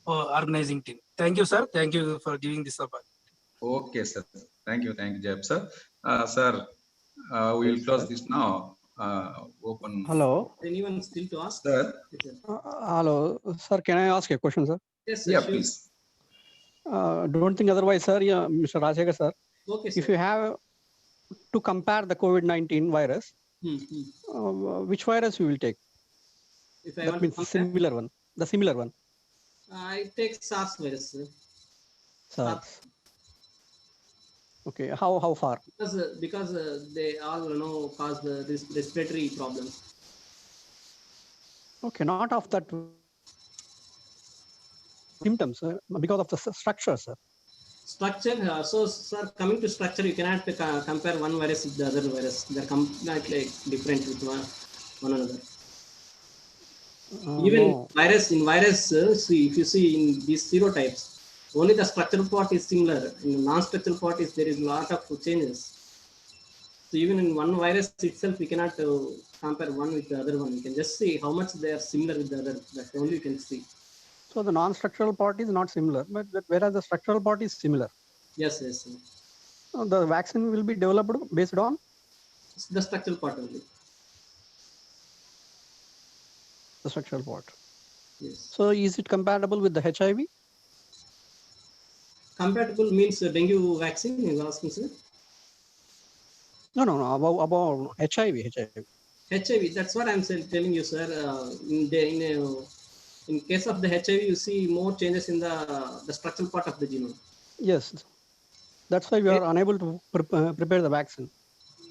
organizing team. Thank you, sir. Thank you for giving this opportunity. Okay, sir. Thank you, Jayap sir. Sir, we will close this now. Open. Hello. Anyone still to ask? Sir. Hello, sir. Can I ask a question, sir? Yes, sir. Yeah, Sure. please. Don't think otherwise, sir. Yeah, Mr. Rajshekhar, sir. Okay, If sir. you have to compare the COVID-19 virus, which virus you will take? If I That want means to the compare, similar one. The similar one. I take SARS virus, sir. SARS. Okay. How far? Because they all cause the respiratory problems. Okay, not of that symptoms, because of the structure, sir. Structure. So, sir, coming to structure, you cannot compare one virus with the other virus. They're completely different with one another. Even No. in virus, see, if you see in these serotypes, only the structural part is similar. In the non-structural part, there is a lot of changes. So even in one virus itself, we cannot compare one with the other one. You can just see how much they are similar with the other. That's only you can see. So the non-structural part is not similar, but whereas the structural part is similar. Yes. The vaccine will be developed based on the structural part only. The structural part. Yes. So is it compatible with the HIV? Compatible means dengue vaccine, you are asking, sir? No, about HIV. HIV. That's what I'm telling you, sir. In case of the HIV, you see more changes in the structural part of the genome. Yes, that's why we are unable to prepare the vaccine.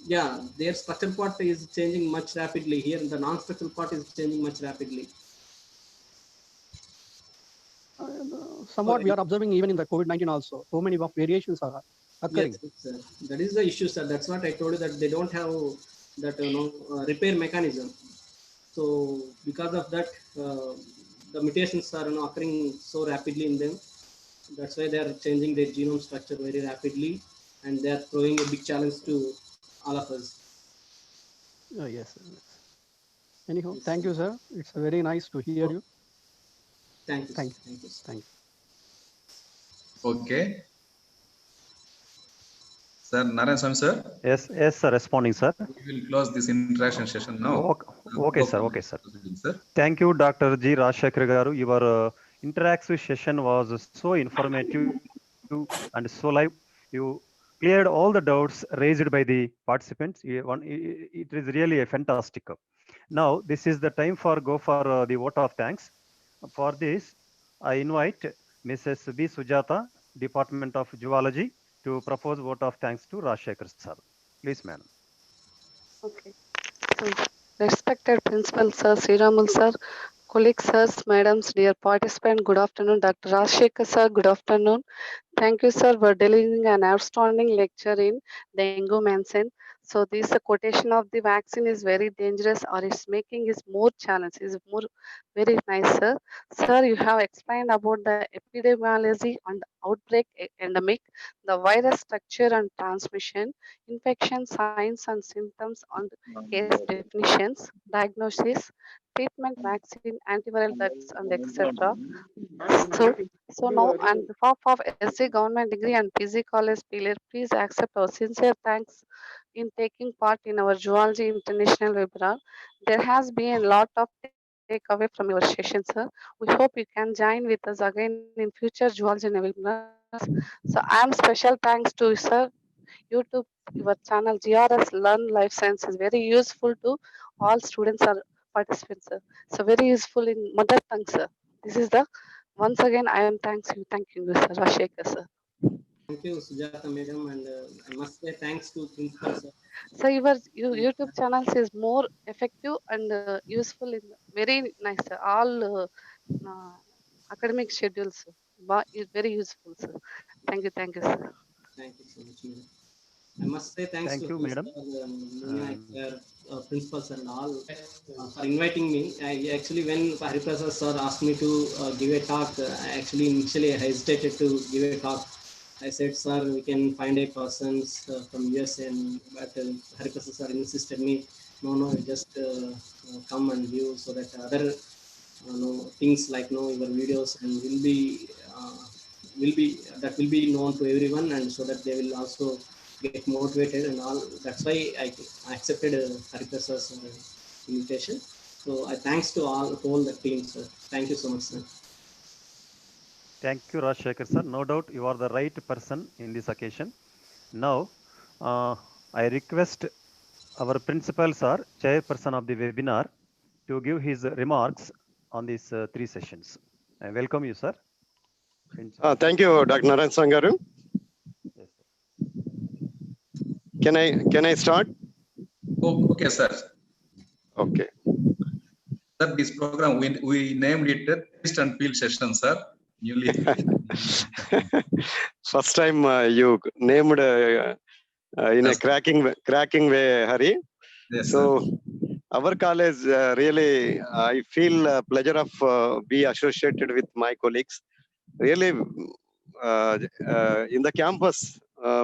Yeah, their structural part is changing much rapidly. Here, the non-structural part is changing much rapidly. Somewhat we are observing even in the COVID-19 also. So many variations are occurring. Yes, sir. That is the issue, sir. That's what I told you, that they don't have that repair mechanism. So because of that, the mutations are occurring so rapidly in them. That's why they are changing their genome structure very rapidly, and they are throwing a big challenge to all of us. Oh, yes. Anyhow, thank you, sir. It's very nice to hear you. Thank you. Thank you. Thank you. Thank you. Okay. Sir, Narayan sir. Yes, sir. Responding, sir. We will close this interaction session now. Okay, sir. Okay, sir. Thank you, Dr. G. Rajshekhar garu. Your interactive session was so informative and so live. You cleared all the doubts raised by the participants. It is really a fantastic. Now, this is the time for the vote of thanks. For this, I invite Mrs. B. Sujata, Department of Zoology, to propose vote of thanks to Rajshekhar sir. Please, madam. Okay. So, respected Principal Sir, Sriramul Sir, colleagues, sirs, madams, dear participant, good afternoon. Dr. Rajshekhar Sir, good afternoon. Thank you, sir, for delivering an outstanding lecture in dengue medicine. So this quotation of the vaccine is very dangerous, or it's making is more challenge. Is more very nice, sir. Sir, you have explained about the epidemiology and outbreak endemic, the virus structure and transmission, infection signs and symptoms, and case definitions, diagnosis, treatment, vaccine, antiviral drugs, and etc. So now, on behalf of SG Government Degree and PG College Pillar, please accept our sincere thanks in taking part in our Zoology International webinar. There has been a lot of takeaway from your session, sir. We hope you can join with us again in future Zoology webinars. So I am special thanks to sir, YouTube, your channel GRS Learn Life Science is very useful to all students or participants, sir. So very useful in mother tongue, sir. This is the once again I am thanking you, sir, Rajshekhar, sir. Thank you, Sujata madam, and I must say thanks to Principal sir. So your YouTube channels is more effective and useful in very nice, sir. All academic schedules, is very useful, sir. Thank you, sir. Thank you so much, madam. I must say thanks Thank to you, him, madam. sir, sir, principals and all for inviting me. I actually, when Hariprasad sir asked me to give a talk, I actually initially hesitated to give a talk. I said, sir, we can find a person from US, but Hariprasad sir insisted me, no, you just come and view so that other things like your videos and will be known to everyone, and so that they will also get motivated and all. That's why I accepted Hariprasad's invitation. So I thanks to all the team, sir. Thank you so much, sir. Thank you, Rajshekhar sir. No doubt you are the right person in this occasion. Now, I request our principal sir, chairperson of the webinar, to give his remarks on these three sessions. I welcome you, sir. Thank you, Dr. Narayan Sangaru. Yes, sir. Can I start? Oh, okay, sir. Okay. Sir, this program we named it Taste and Feel session, sir. Newly. First time you named in a cracking way, Hari. Yes, so our college really, I feel pleasure of be associated with my colleagues. Really, in the campus,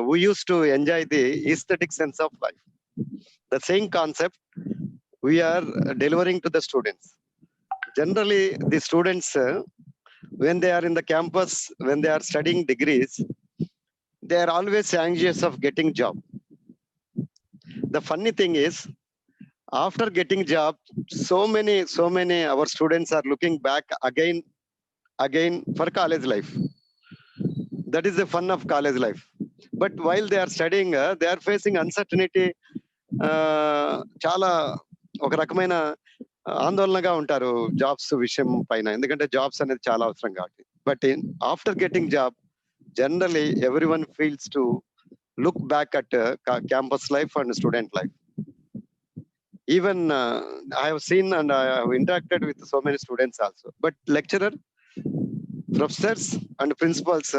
we used to enjoy the aesthetic sense of life. The same concept we are delivering to the students. Generally, the students, when they are in the campus, when they are studying degrees, they are always anxious of getting job. The funny thing is, after getting job, so many our students are looking back again for college life. That is the fun of college life. But while they are studying, they are facing uncertainty చాలా ఒక రకమైన ఆందోళనగా ఉంటారు jobs విషయం పైన, ఎందుకంటే jobs అనేది చాలా అవసరం కాబట్టి. But after getting job, generally everyone feels to look back at campus life and student life. Even I have seen and I have interacted with so many students also. But lecturer, professors and principals,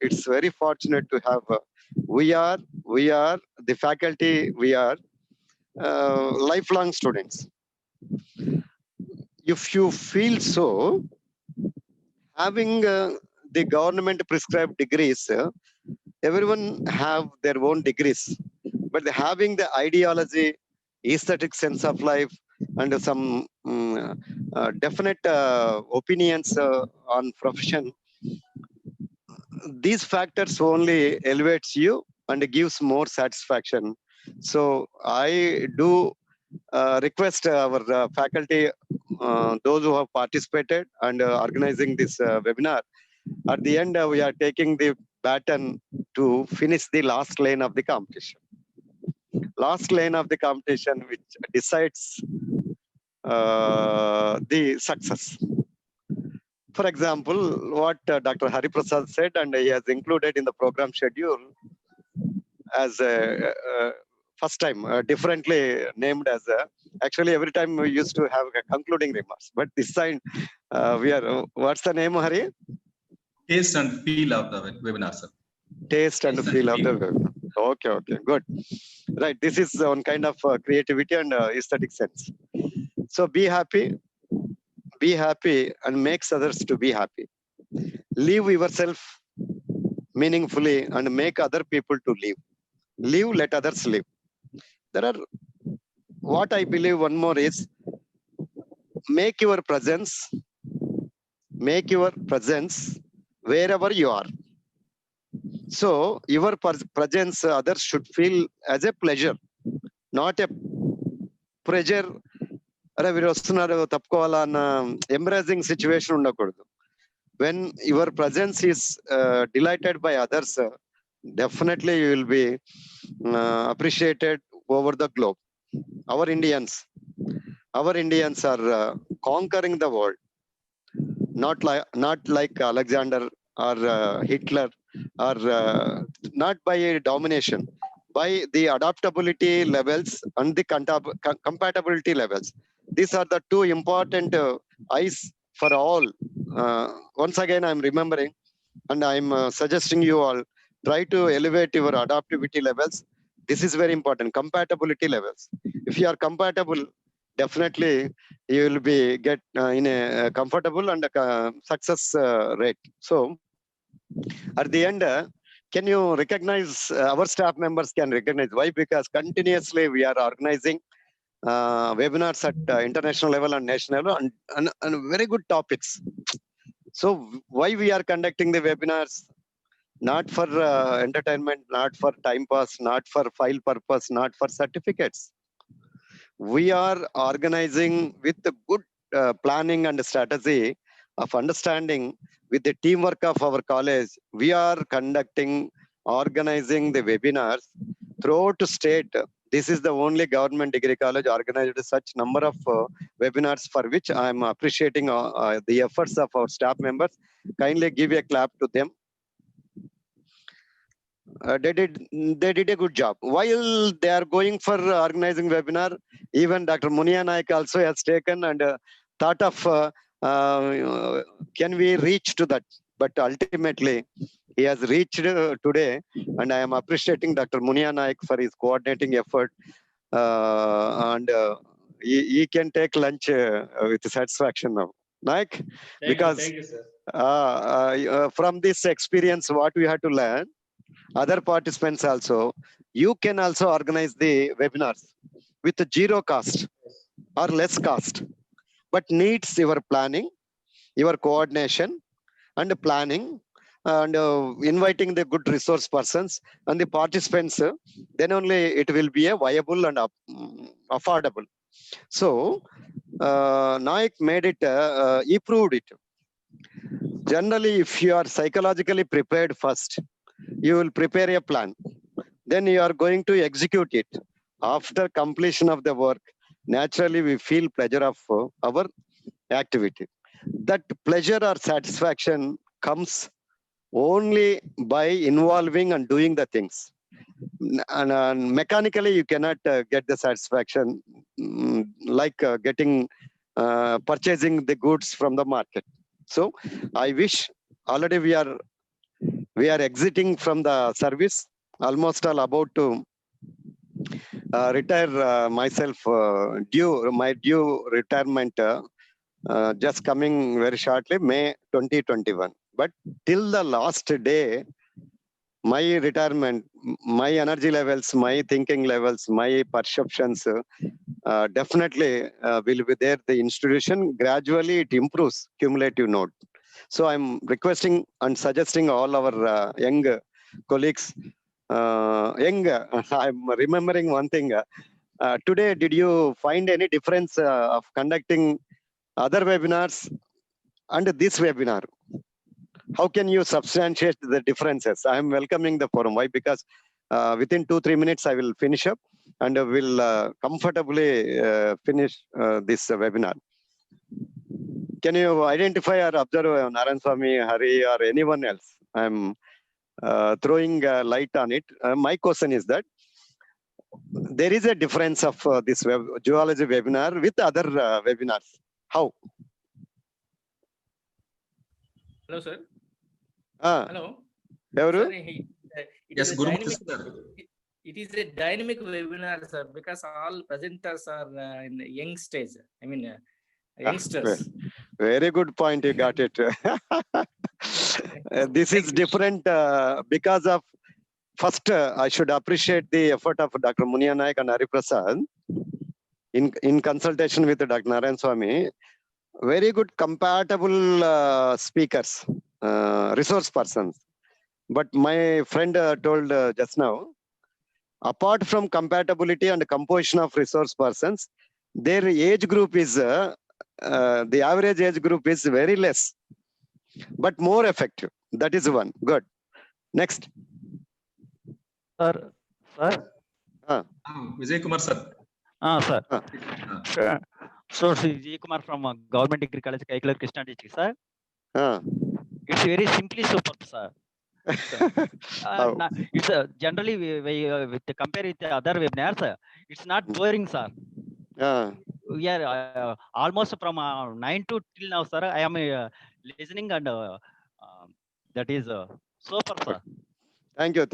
it's very fortunate to have. We are the faculty. We are lifelong students. If you feel so, having the government prescribed degrees, everyone have their own degrees, but having the ideology, aesthetic sense of life, and some definite opinions on profession, these factors only elevates you and gives more satisfaction. So I do request our faculty, those who have participated and organizing this webinar, at the end we are taking the baton to finish the last lane of the competition. Last lane of the competition which decides the success. For example, what Dr. Hari Prasad said, and he has included in the program schedule as a first time differently named as actually every time we used to have a concluding remarks, but this time we are what's the name, Hari? Taste and feel of the webinar, sir. Taste and feel of the webinar. Okay, good. Right, this is one kind of creativity and aesthetic sense. So be happy and makes others to be happy. Live yourself meaningfully and make other people to live. Live, let others live. There are, what I believe one more is, make your presence wherever you are. So your presence others should feel as a pleasure, not a pressure. అరే వీరు వస్తున్నారు తప్పుకోవాలన్న embarrassing situation ఉండకూడదు. When your presence is delighted by others, definitely you will be appreciated over the globe. Our Indians are conquering the world, not like Alexander or Hitler, or not by domination, by the adaptability levels and the compatibility levels. These are the two important eyes for all. Once again, I'm remembering and I'm suggesting you all try to elevate your adaptivity levels. This is very important. Compatibility levels. If you are compatible, definitely you will be get in a comfortable and success rate. So at the end, can you recognize our staff members can recognize why? Because continuously we are organizing webinars at international level and national level and very good topics. So why we are conducting the webinars? Not for entertainment, not for time pass, not for file purpose, not for certificates. We are organizing with the good planning and strategy of understanding with the teamwork of our college. We are organizing the webinars throughout state. This is the only government degree college organized such number of webinars, for which I am appreciating the efforts of our staff members. Kindly give a clap to them. They did a good job. While they are going for organizing webinar, even Dr. Munia Naik also has taken and thought of can we reach to that? But ultimately, he has reached today, and I am appreciating Dr. Munia Naik for his coordinating effort. And he can take lunch with satisfaction now. Naik, because Thank you, sir. From this experience, what we had to learn, other participants also, you can also organize the webinars with zero cost or less cost, but needs your planning, your coordination and planning, and inviting the good resource persons and the participants, then only it will be a viable and affordable. So Naik made it, he proved it. Generally, if you are psychologically prepared first, you will prepare a plan, then you are going to execute it. After completion of the work, naturally we feel pleasure of our activity. That pleasure or satisfaction comes only by involving and doing the things. And mechanically you cannot get the satisfaction like purchasing the goods from the market. So I wish already we are exiting from the service, almost all about to retire myself, my due retirement just coming very shortly, May 2021. But till the last day, my retirement, my energy levels, my thinking levels, my perceptions definitely will be there. The institution gradually it improves cumulative node. So I'm requesting and suggesting all our young colleagues, I'm remembering one thing. Today, did you find any difference of conducting other webinars and this webinar? How can you substantiate the differences? I am welcoming the forum. Why? Because within 2-3 minutes, I will finish up and will comfortably finish this webinar. Can you identify or observe Narayan Swami, Hari, or anyone else? I'm throwing light on it. My question is that there is a difference of this geology webinar with other webinars. How? Hello, sir. Hello. Sir, Yes, it is a dynamic webinar, sir, because all presenters are in the young stage. I mean, youngsters. Very good point. You got it. This is different because of first. I should appreciate the effort of Dr. Munia Naik and Hari Prasad in consultation with Dr. Narayan Swami. Very good compatible speakers, resource persons. But my friend told just now, apart from compatibility and composition of resource persons, their age group is the average age group is very less, but more effective. That is one. Good. Next. Sir. Vijay Kumar sir. Sir. So Vijay Kumar from Government Degree College, Kaikalar Krishna district, sir. It's very simply superb, sir. It's generally with compare with the other webinars, it's not boring, sir. We are almost from 9 to till now, sir. I am listening and that is super, sir. Thank you.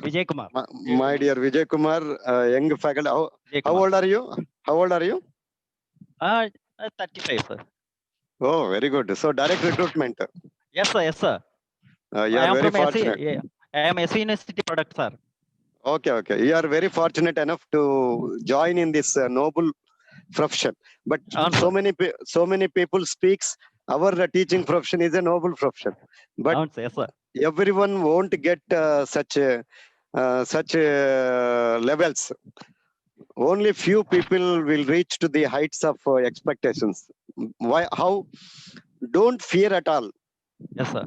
Vijay Kumar. My dear Vijay Kumar, young faculty. How old are you? 35, sir. Oh, very good. So direct recruitment. Yes, sir. You are very fortunate. I am SC University product, sir. Okay. You are very fortunate enough to join in this noble profession. But so many people speaks our teaching profession is a noble profession. But yes, sir. Everyone won't get such levels. Only few people will reach to the heights of expectations. Why? How? Don't fear at all. Yes, sir.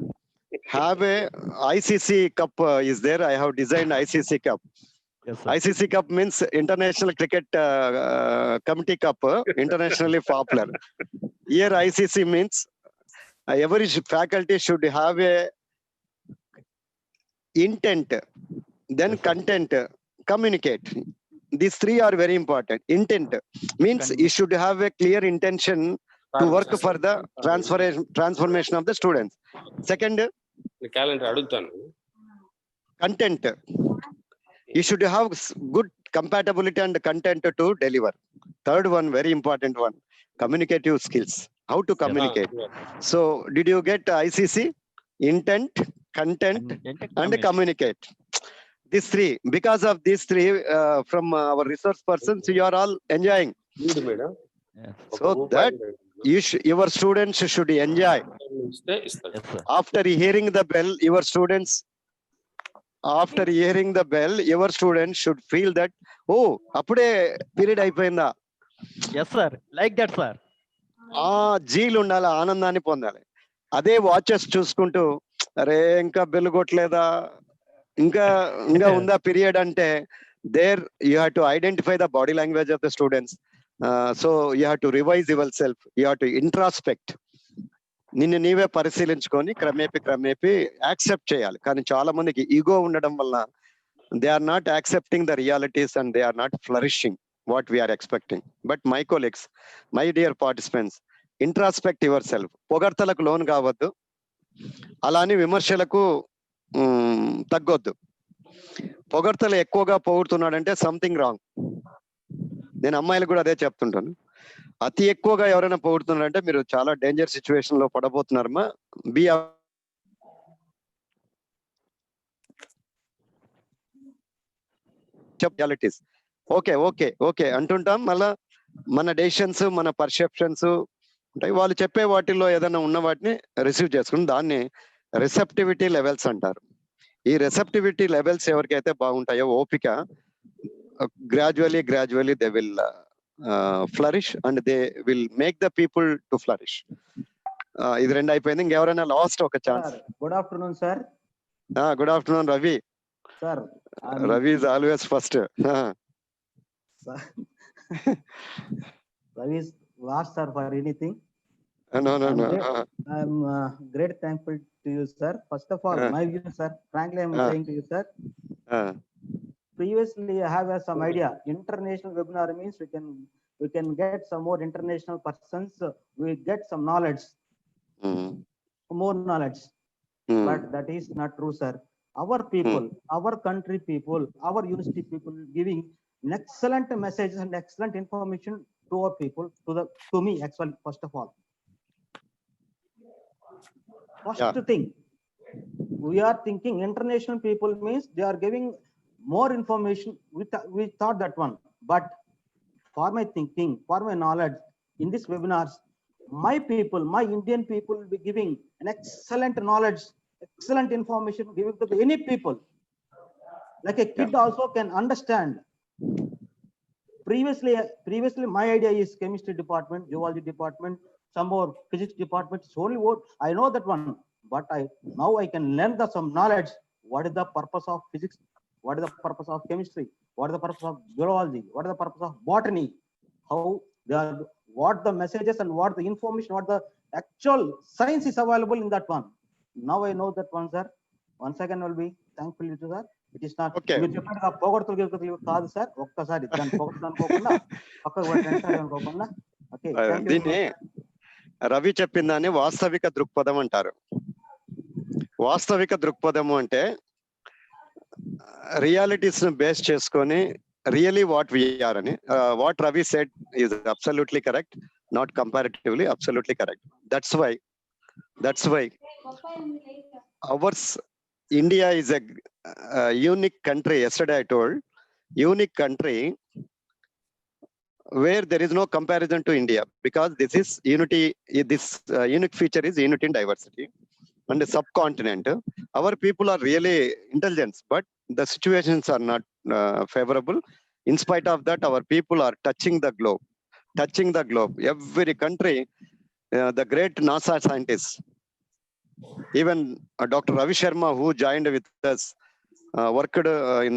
Have a ICC Cup is there. I have designed ICC Cup. Yes, sir. ICC Cup means International Cricket Committee Cup, internationally popular. Here ICC means every faculty should have a intent, then content, communicate. These three are very important. Intent means you should have a clear intention to work for the transformation of the students. Second, content. You should have good compatibility and content to deliver. Third one, very important one, communicative skills. How to communicate. So did you get ICC? Intent, content, and communicate. These three, because of these three, from our resource persons, you are all enjoying. So that your students should enjoy. After hearing the bell, your students should feel that, oh, appude period అయిపోయిందా. Yes, sir. Like that, sir. జీలు ఉండాలి, ఆనందాన్ని పొందాలి. అదే watches చూసుకుంటూ అరే ఇంకా bell కొట్టలేదా, ఇంకా ఉందా పీరియడ్ అంటే there you have to identify the body language of the students. So you have to revise yourself, you have to introspect, నిన్ను నీవే పరిశీలించుకొని క్రమేపీ యాక్సెప్ట్ చేయాలి. కానీ చాలా మందికి ఈగో ఉండడం వల్ల they are not accepting the realities and they are not flourishing what we are expecting. But my colleagues, my dear participants, introspect yourself. పొగడ్తలకు లోన్ కావద్దు, అలానే విమర్శలకు తగ్గొద్దు. పొగడ్తలు ఎక్కువగా పొగుడుతున్నాడంటే సంథింగ్ రాంగ్. నేను అమ్మాయిలకు కూడా అదే చెప్తుంటాను. అతి ఎక్కువగా ఎవరైనా పొగుడుతున్నారంటే మీరు చాలా డేంజర్ సిచ్యువేషన్ లో పడబోతున్నారమ్మా. Be realities. Okay okay okay అంటుంటాం, మళ్ళా మన డెసిషన్స్ మన పర్సెప్షన్స్ ఉంటాయి. వాళ్ళు చెప్పే వాటిల్లో ఏదైనా ఉన్న వాటిని రిసీవ్ చేసుకుని దాన్ని రిసెప్టివిటీ లెవెల్స్ అంటారు. ఈ రిసెప్టివిటీ లెవెల్స్ ఎవరికైతే బాగుంటాయో ఓపిక, gradually they will flourish and they will make the people to flourish. ఇది రెండు అయిపోయింది. ఇంకెవరైనా లాస్ట్ ఒక chance. Good afternoon sir. Good afternoon Ravi. Sir Ravi is always first. Ravi is last sir for anything. No. I'm great thankful to you sir. First of all, my view sir, frankly I'm saying to you sir, previously I have some idea. International webinar means we can get some more international persons, we get some knowledge, more knowledge. But that is not true sir. Our people, our country people, our university people giving an excellent messages and excellent information to our people, to me actually. First of all, first thing we are thinking international people means they are giving more information. We thought that one, but for my thinking, for my knowledge in this webinars, my people, my Indian people will be giving an excellent knowledge, excellent information given to any people. Like a kid also can understand. Previously my idea is chemistry department, geology department, some more physics department. Only what I know that one, but now I can learn some knowledge. What is the purpose of physics? What is the purpose of chemistry? What is the purpose of geology? What is the purpose of botany? How they are, what the messages and what the information, what the actual science is available in that one. Now I know that one sir. Once again will be thankful to that. It is not మీరు చెప్పినట్టుగా పొగడ్తలు కాదు sir. ఒక్కసారి దాన్ని పొగడ్తలు అనుకోకుండా పక్కకు పెట్టండి అనుకోకుండా. ఓకే, దీన్ని రవి చెప్పిందాన్ని వాస్తవిక దృక్పథం అంటారు. వాస్తవిక దృక్పథము అంటే రియాలిటీస్ ను బేస్ చేసుకొని రియలీ వాట్ వీఆర్ అని. What Ravi said is absolutely correct, not comparatively, absolutely correct. That's why ours India is a unique country. Yesterday I told, unique country where there is no comparison to India, because this is unity. This unique feature is unity in diversity. And the subcontinent, our people are really intelligent, but the situations are not favorable. In spite of that, our people are touching the globe. Every country, the great NASA scientists, even Dr. Ravi Sharma, who joined with us, worked in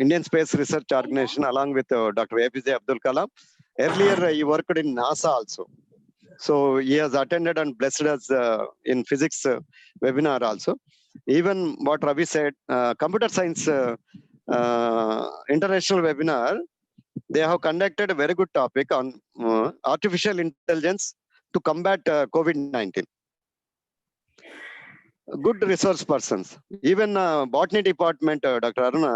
Indian Space Research Organization along with Dr. APJ Abdul Kalam. Earlier, he worked in NASA also. So he has attended and blessed us in physics webinar also. Even what Ravi said, computer science international webinar, they have conducted a very good topic on artificial intelligence to combat COVID-19. Good resource persons. Even botany department, Dr. Aruna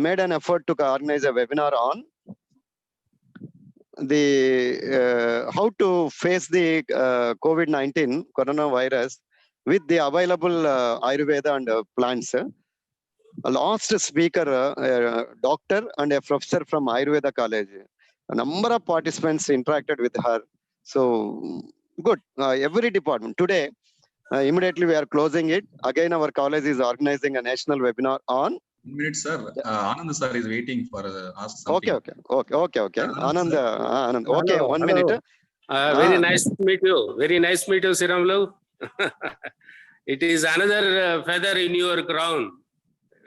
made an effort to organize a webinar on the how to face the COVID-19 coronavirus with the available Ayurveda and plants. A last speaker, doctor and a professor from Ayurveda college. A number of participants interacted with her. So good. Every department today. Immediately we are closing it. Again, our college is organizing a national webinar on. 1 minute, sir. Anand sir is waiting for ask something. Okay. Anand. Okay, hello, 1 minute. Very nice to meet you. Very nice to meet you, Siramlu. It is another feather in your crown.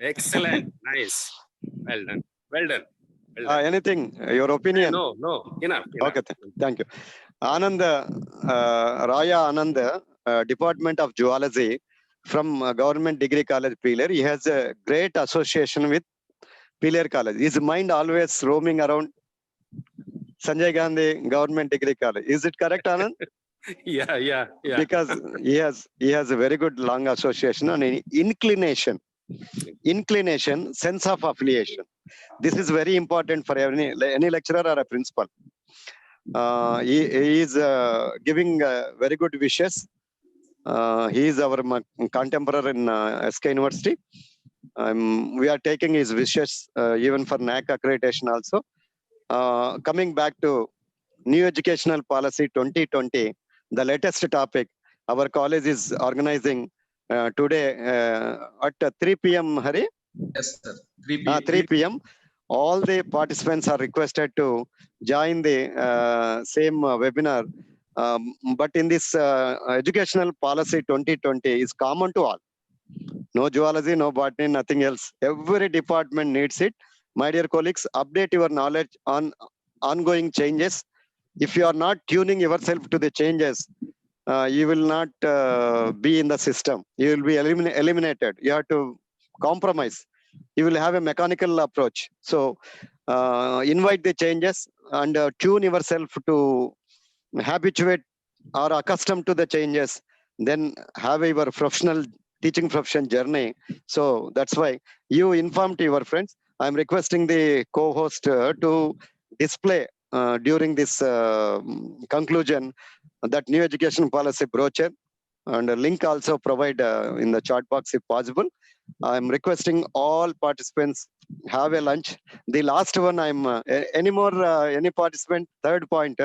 Excellent. Nice. Well done. Well done. Well done. Anything, your opinion? No. Enough. Okay, thank you. Anand, Raya Anand, Department of Zoology from Government Degree College, Peeler. He has a great association with Peeler College. His mind always roaming around Sanjay Gandhi Government Degree College. Is it correct, Anand? Yeah. Because he has a very good long association and inclination, sense of affiliation. This is very important for any lecturer or a principal. He is giving very good wishes. He is our contemporary in SK University. We are taking his wishes even for NAC accreditation also. Coming back to New Educational Policy 2020, the latest topic, our college is organizing today at 3 p.m. Hari? Yes, sir. 3 p.m. All the participants are requested to join the same webinar. But in this Educational Policy 2020 is common to all. No zoology, no botany, nothing else. Every department needs it. My dear colleagues, update your knowledge on ongoing changes. If you are not tuning yourself to the changes, you will not be in the system. You will be eliminated. You have to compromise. You will have a mechanical approach. So invite the changes and tune yourself to habituate or accustomed to the changes. Then have your professional teaching profession journey. So that's why you inform to your friends. I'm requesting the co-host to display during this conclusion that new education policy brochure, and a link also provide in the chat box if possible. I'm requesting all participants have a lunch. The last one, any participant, third point.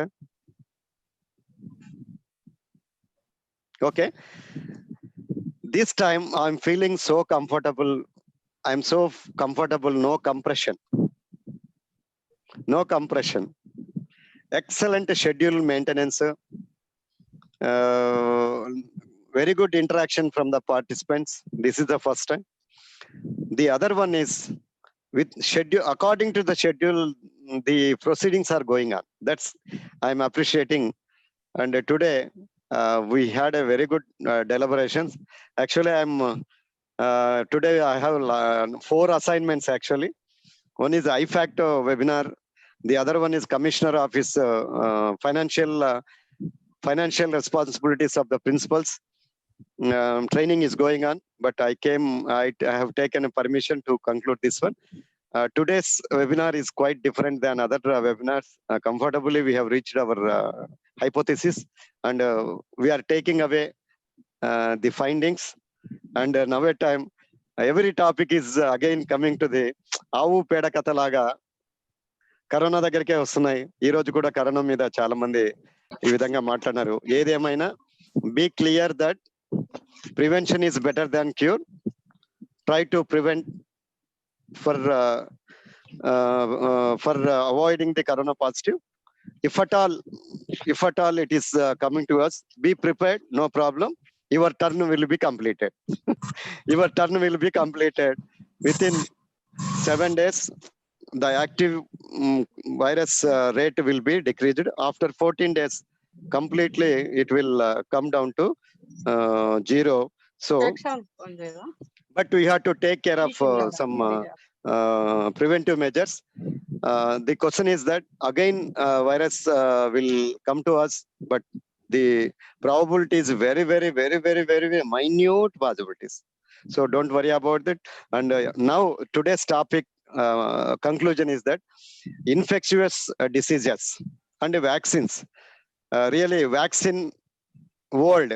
Okay. This time I'm feeling so comfortable. I'm so comfortable, no compression. No compression. Excellent schedule maintenance. Very good interaction from the participants. This is the first time. The other one is with schedule, according to the schedule, the proceedings are going on. That's I'm appreciating. And today we had a very good deliberations. Actually, today I have 4 assignments actually. One is IFACTO webinar. The other one is Commissioner Office financial responsibilities of the principals. Training is going on, but I have taken a permission to conclude this one. Today's webinar is quite different than other webinars. Comfortably, we have reached our hypothesis, and we are taking away the findings. And now at time, every topic is again coming to the Avu Peda Katalaga. Corona దగ్గరికే వస్తున్నాయి. ఈ రోజు కూడా corona మీద చాలా మంది ఈ విధంగా మాట్లాడారు. ఏదేమైనా be clear that prevention is better than cure. Try to prevent for avoiding the corona positive. If at all it is coming to us, be prepared, no problem. Your turn will be completed. Your turn will be completed within 7 days. The active virus rate will be decreased. After 14 days, completely it will come down to 0. So, but we have to take care of some preventive measures. The question is that again virus will come to us, but the probability is very minute possibilities. So don't worry about it. And now today's topic conclusion is that infectious diseases and vaccines. Really vaccine world,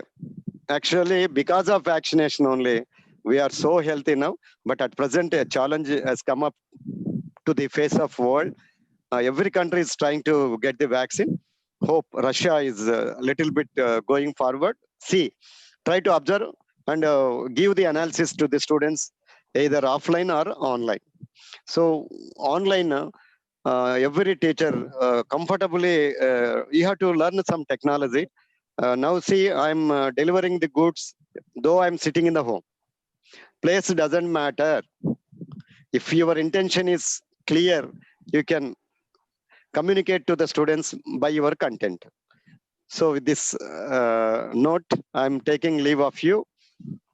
actually because of vaccination only we are so healthy now, but at present a challenge has come up to the face of world. Every country is trying to get the vaccine. Hope Russia is a little bit going forward. See, try to observe and give the analysis to the students either offline or online. So online, every teacher comfortably, you have to learn some technology. Now see, I'm delivering the goods, though I'm sitting in the home. Place doesn't matter. If your intention is clear, you can communicate to the students by your content. So with this note, I'm taking leave of you,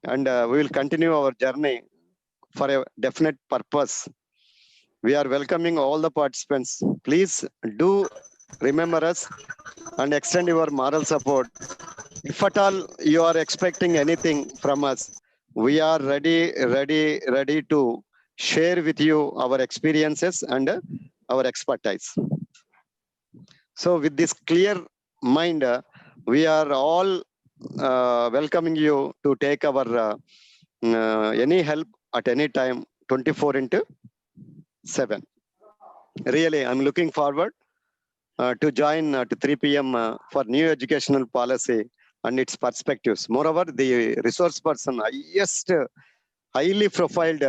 and we will continue our journey for a definite purpose. We are welcoming all the participants. Please do remember us and extend your moral support. If at all you are expecting anything from us, we are ready to share with you our experiences and our expertise. So with this clear mind, we are all welcoming you to take our any help at any time, 24/7. Really, I'm looking forward to join at 3 p.m. For new educational policy and its perspectives. Moreover, the resource person, highly profiled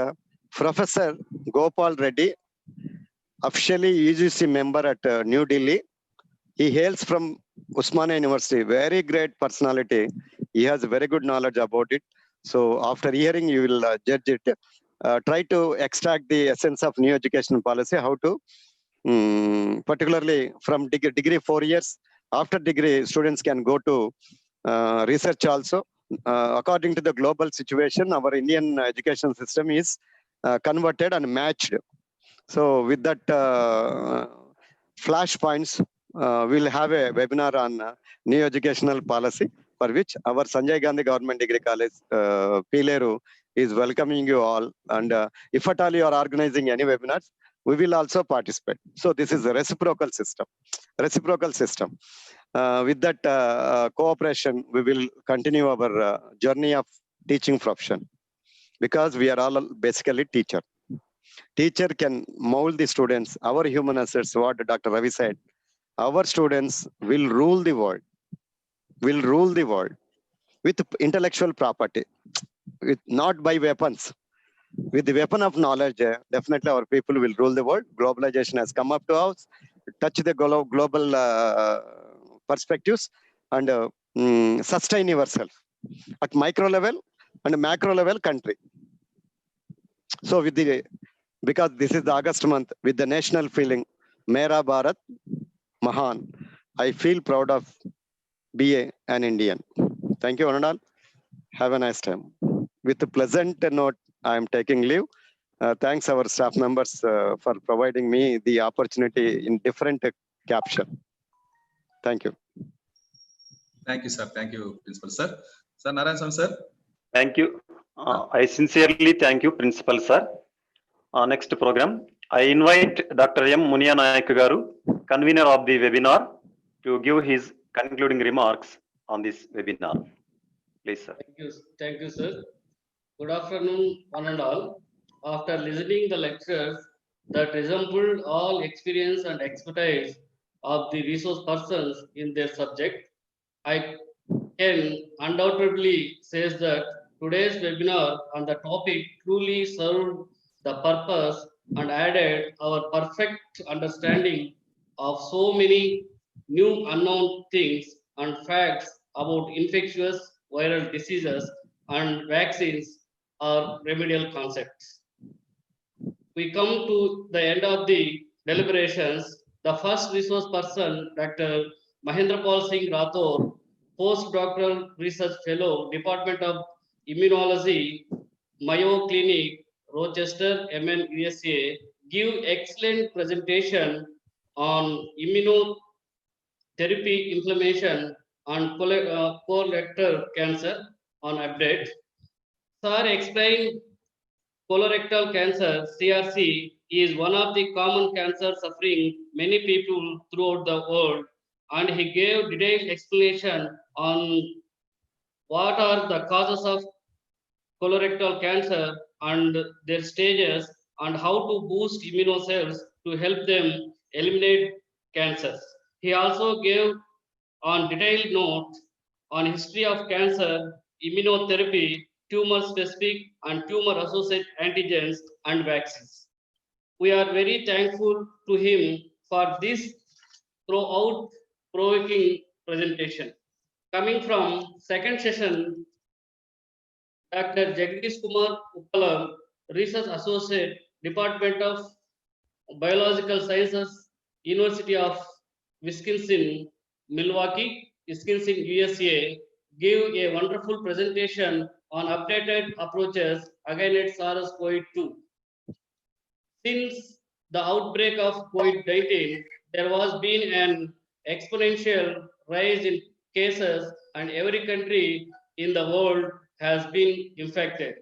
Professor Gopal Reddy, officially UGC member at New Delhi. He hails from Usmania University, very great personality. He has very good knowledge about it. So after hearing, you will judge it. Try to extract the essence of new education policy, how to, particularly from degree 4 years. After degree, students can go to research also. According to the global situation, our Indian education system is converted and matched. So with that flash points, we'll have a webinar on new educational policy, for which our Sanjay Gandhi Government Degree College, Pileru, is welcoming you all. And if at all you are organizing any webinars, we will also participate. So this is a reciprocal system. With that cooperation, we will continue our journey of teaching profession, because we are all basically teacher. Teacher can mold the students, our human assets, what Dr. Ravi said. Our students will rule the world with intellectual property, not by weapons. With the weapon of knowledge, definitely our people will rule the world. Globalization has come up to us, touch the global perspectives, and sustain yourself at micro level and macro level country. So because this is the August month, with the national feeling, Mera Bharat Mahan, I feel proud of being an Indian. Thank you, Anand. Have a nice time. With a pleasant note, I am taking leave. Thanks our staff members for providing me the opportunity in different caption. Thank you. Thank you, sir. Thank you, Principal Sir. Sir, Narayan sir. Thank you. I sincerely thank you, Principal Sir. Next program, I invite Dr. M. Muniya Nayak Garu, convener of the webinar, to give his concluding remarks on this webinar. Please, sir. Thank you, sir. Good afternoon, one and all. After listening the lectures that resembled all experience and expertise of the resource persons in their subject, I can undoubtedly say that today's webinar on the topic truly served the purpose and added our perfect understanding of so many new unknown things and facts about infectious viral diseases and vaccines or remedial concepts. We come to the end of the deliberations. The first resource person, Dr. Mahendrapal Singh Rathore, postdoctoral research fellow, Department of Immunology, Mayo Clinic, Rochester, MN, USA, give excellent presentation on immunotherapy, inflammation, and colorectal cancer on update. Sir explained colorectal cancer, CRC, is one of the common cancer suffering many people throughout the world, and he gave detailed explanation on what are the causes of colorectal cancer and their stages, and how to boost immunocells to help them eliminate cancers. He also gave on detailed note on history of cancer, immunotherapy, tumor-specific and tumor-associated antigens and vaccines. We are very thankful to him for this thought-provoking presentation. Coming from second session, Dr. Jagdish Kumar Uppalam, Research Associate, Department of Biological Sciences, University of Wisconsin, Milwaukee, Wisconsin, USA, gave a wonderful presentation on updated approaches against SARS-CoV-2. Since the outbreak of COVID-19, there has been an exponential rise in cases, and every country in the world has been infected.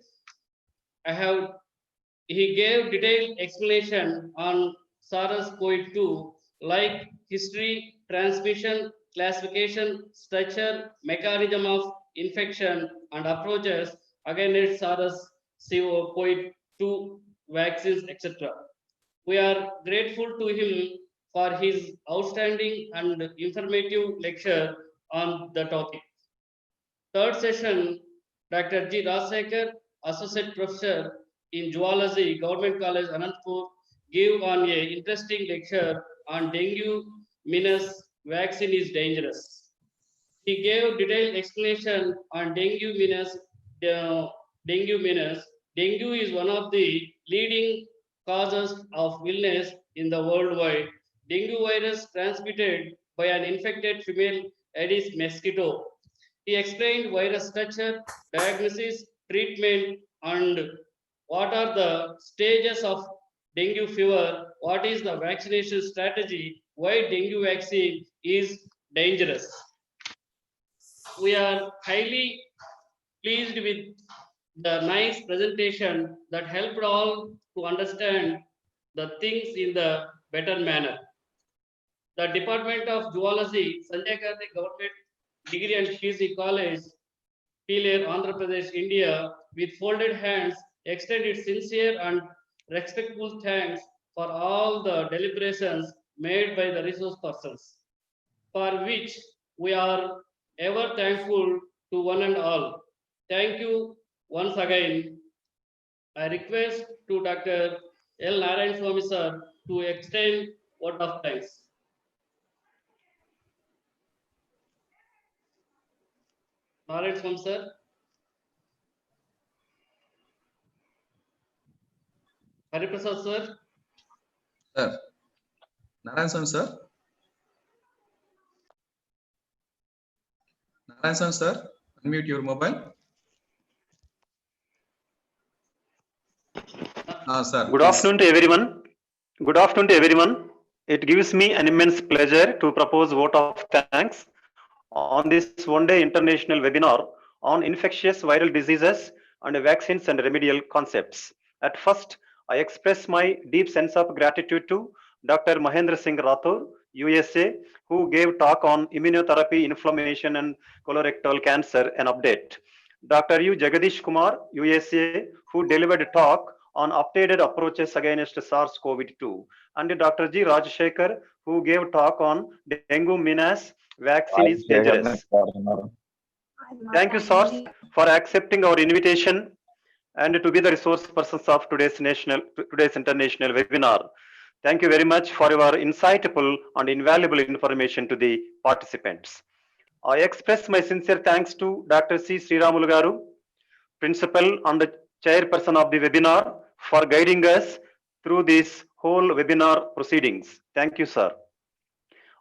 He gave detailed explanation on SARS-CoV-2 like history, transmission, classification, structure, mechanism of infection, and approaches against SARS-CoV-2 vaccines, etc. We are grateful to him for his outstanding and informative lecture on the topic. Third session, Dr. G. Rajsekhar, Associate Professor in Zoology, Government College, Anantapur, gave on a interesting lecture on dengue menace vaccine is dangerous. He gave detailed explanation on dengue menace. Dengue is one of the leading causes of illness in the worldwide. Dengue virus transmitted by an infected female Aedes mosquito. He explained virus structure, diagnosis, treatment, and what are the stages of dengue fever, what is the vaccination strategy, why dengue vaccine is dangerous. We are highly pleased with the nice presentation that helped all to understand the things in the better manner. The Department of Zoology, Sanjay Gandhi Government Degree and PG College, Pilere, Andhra Pradesh, India, with folded hands, extend its sincere and respectful thanks for all the deliberations made by the resource persons, for which we are ever thankful to one and all. Thank you once again. I request to Dr. L. Narayan Swamy sir to extend word of thanks. Narayan Swamy sir. Hariprasad sir. Sir. Narayan Swamy sir. Narayan Swamy sir, unmute your mobile. Sir. Good afternoon to everyone. Good afternoon to everyone. It gives me an immense pleasure to propose vote of thanks on this one-day international webinar on infectious viral diseases and vaccines and remedial concepts. At first, I express my deep sense of gratitude to Dr. Mahendra Singh Rathore, USA, who gave talk on immunotherapy, inflammation, and colorectal cancer, an update. Dr. U. Jagadish Kumar, USA, who delivered a talk on updated approaches against SARS-CoV-2, and Dr. G. Rajsekhar, who gave talk on dengue menace vaccine is dangerous. Thank you, sirs, for accepting our invitation and to be the resource persons of today's international webinar. Thank you very much for your insightful and invaluable information to the participants. I express my sincere thanks to Dr. C. Sriramulu Garu, Principal and the Chairperson of the webinar, for guiding us through this whole webinar proceedings. Thank you, sir.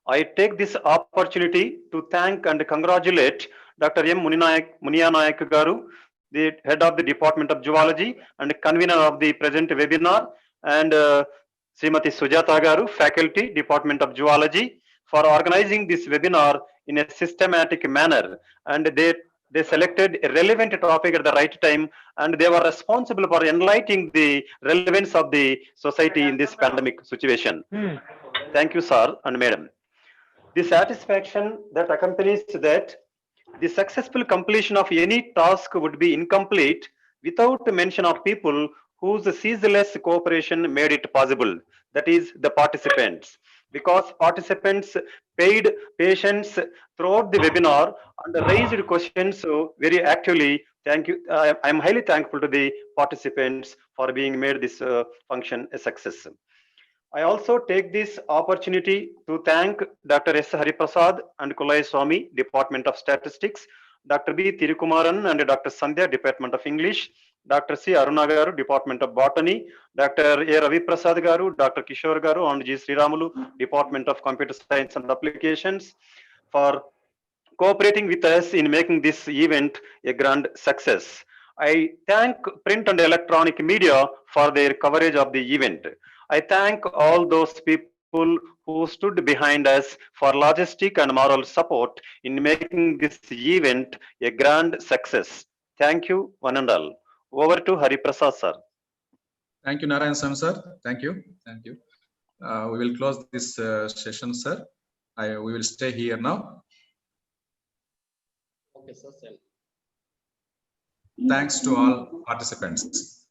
I take this opportunity to thank and congratulate Dr. M. Muniyanayak Garu, the head of the Department of Zoology and convener of the present webinar, and Srimati Sujata Garu, faculty, Department of Zoology, for organizing this webinar in a systematic manner. And they selected a relevant topic at the right time, and they were responsible for enlightening the relevance of the society in this pandemic situation. Thank you, sir and madam. The satisfaction that accompanies that the successful completion of any task would be incomplete without mention of people whose ceaseless cooperation made it possible. That is the participants. Because participants paid patience throughout the webinar and raised questions very actively. Thank you. I am highly thankful to the participants for being made this function a success. I also take this opportunity to thank Dr. S. Hariprasad and Kulai Swamy, Department of Statistics, Dr. B. Tirukumaran and Dr. Sandhya, Department of English, Dr. C. Aruna Garu, Department of Botany, Dr. A. Ravi Prasad Garu, Dr. Kishore Garu, and G. Sriramulu, Department of Computer Science and Applications, for cooperating with us in making this event a grand success. I thank print and electronic media for their coverage of the event. I thank all those people who stood behind us for logistic and moral support in making this event a grand success. Thank you, one and all. Over to Hari Prasad, sir. Thank you, Narayan Sam, sir. Thank you. Thank you. We will close this session, sir. We will stay here now. Okay, sir. Thanks to all participants.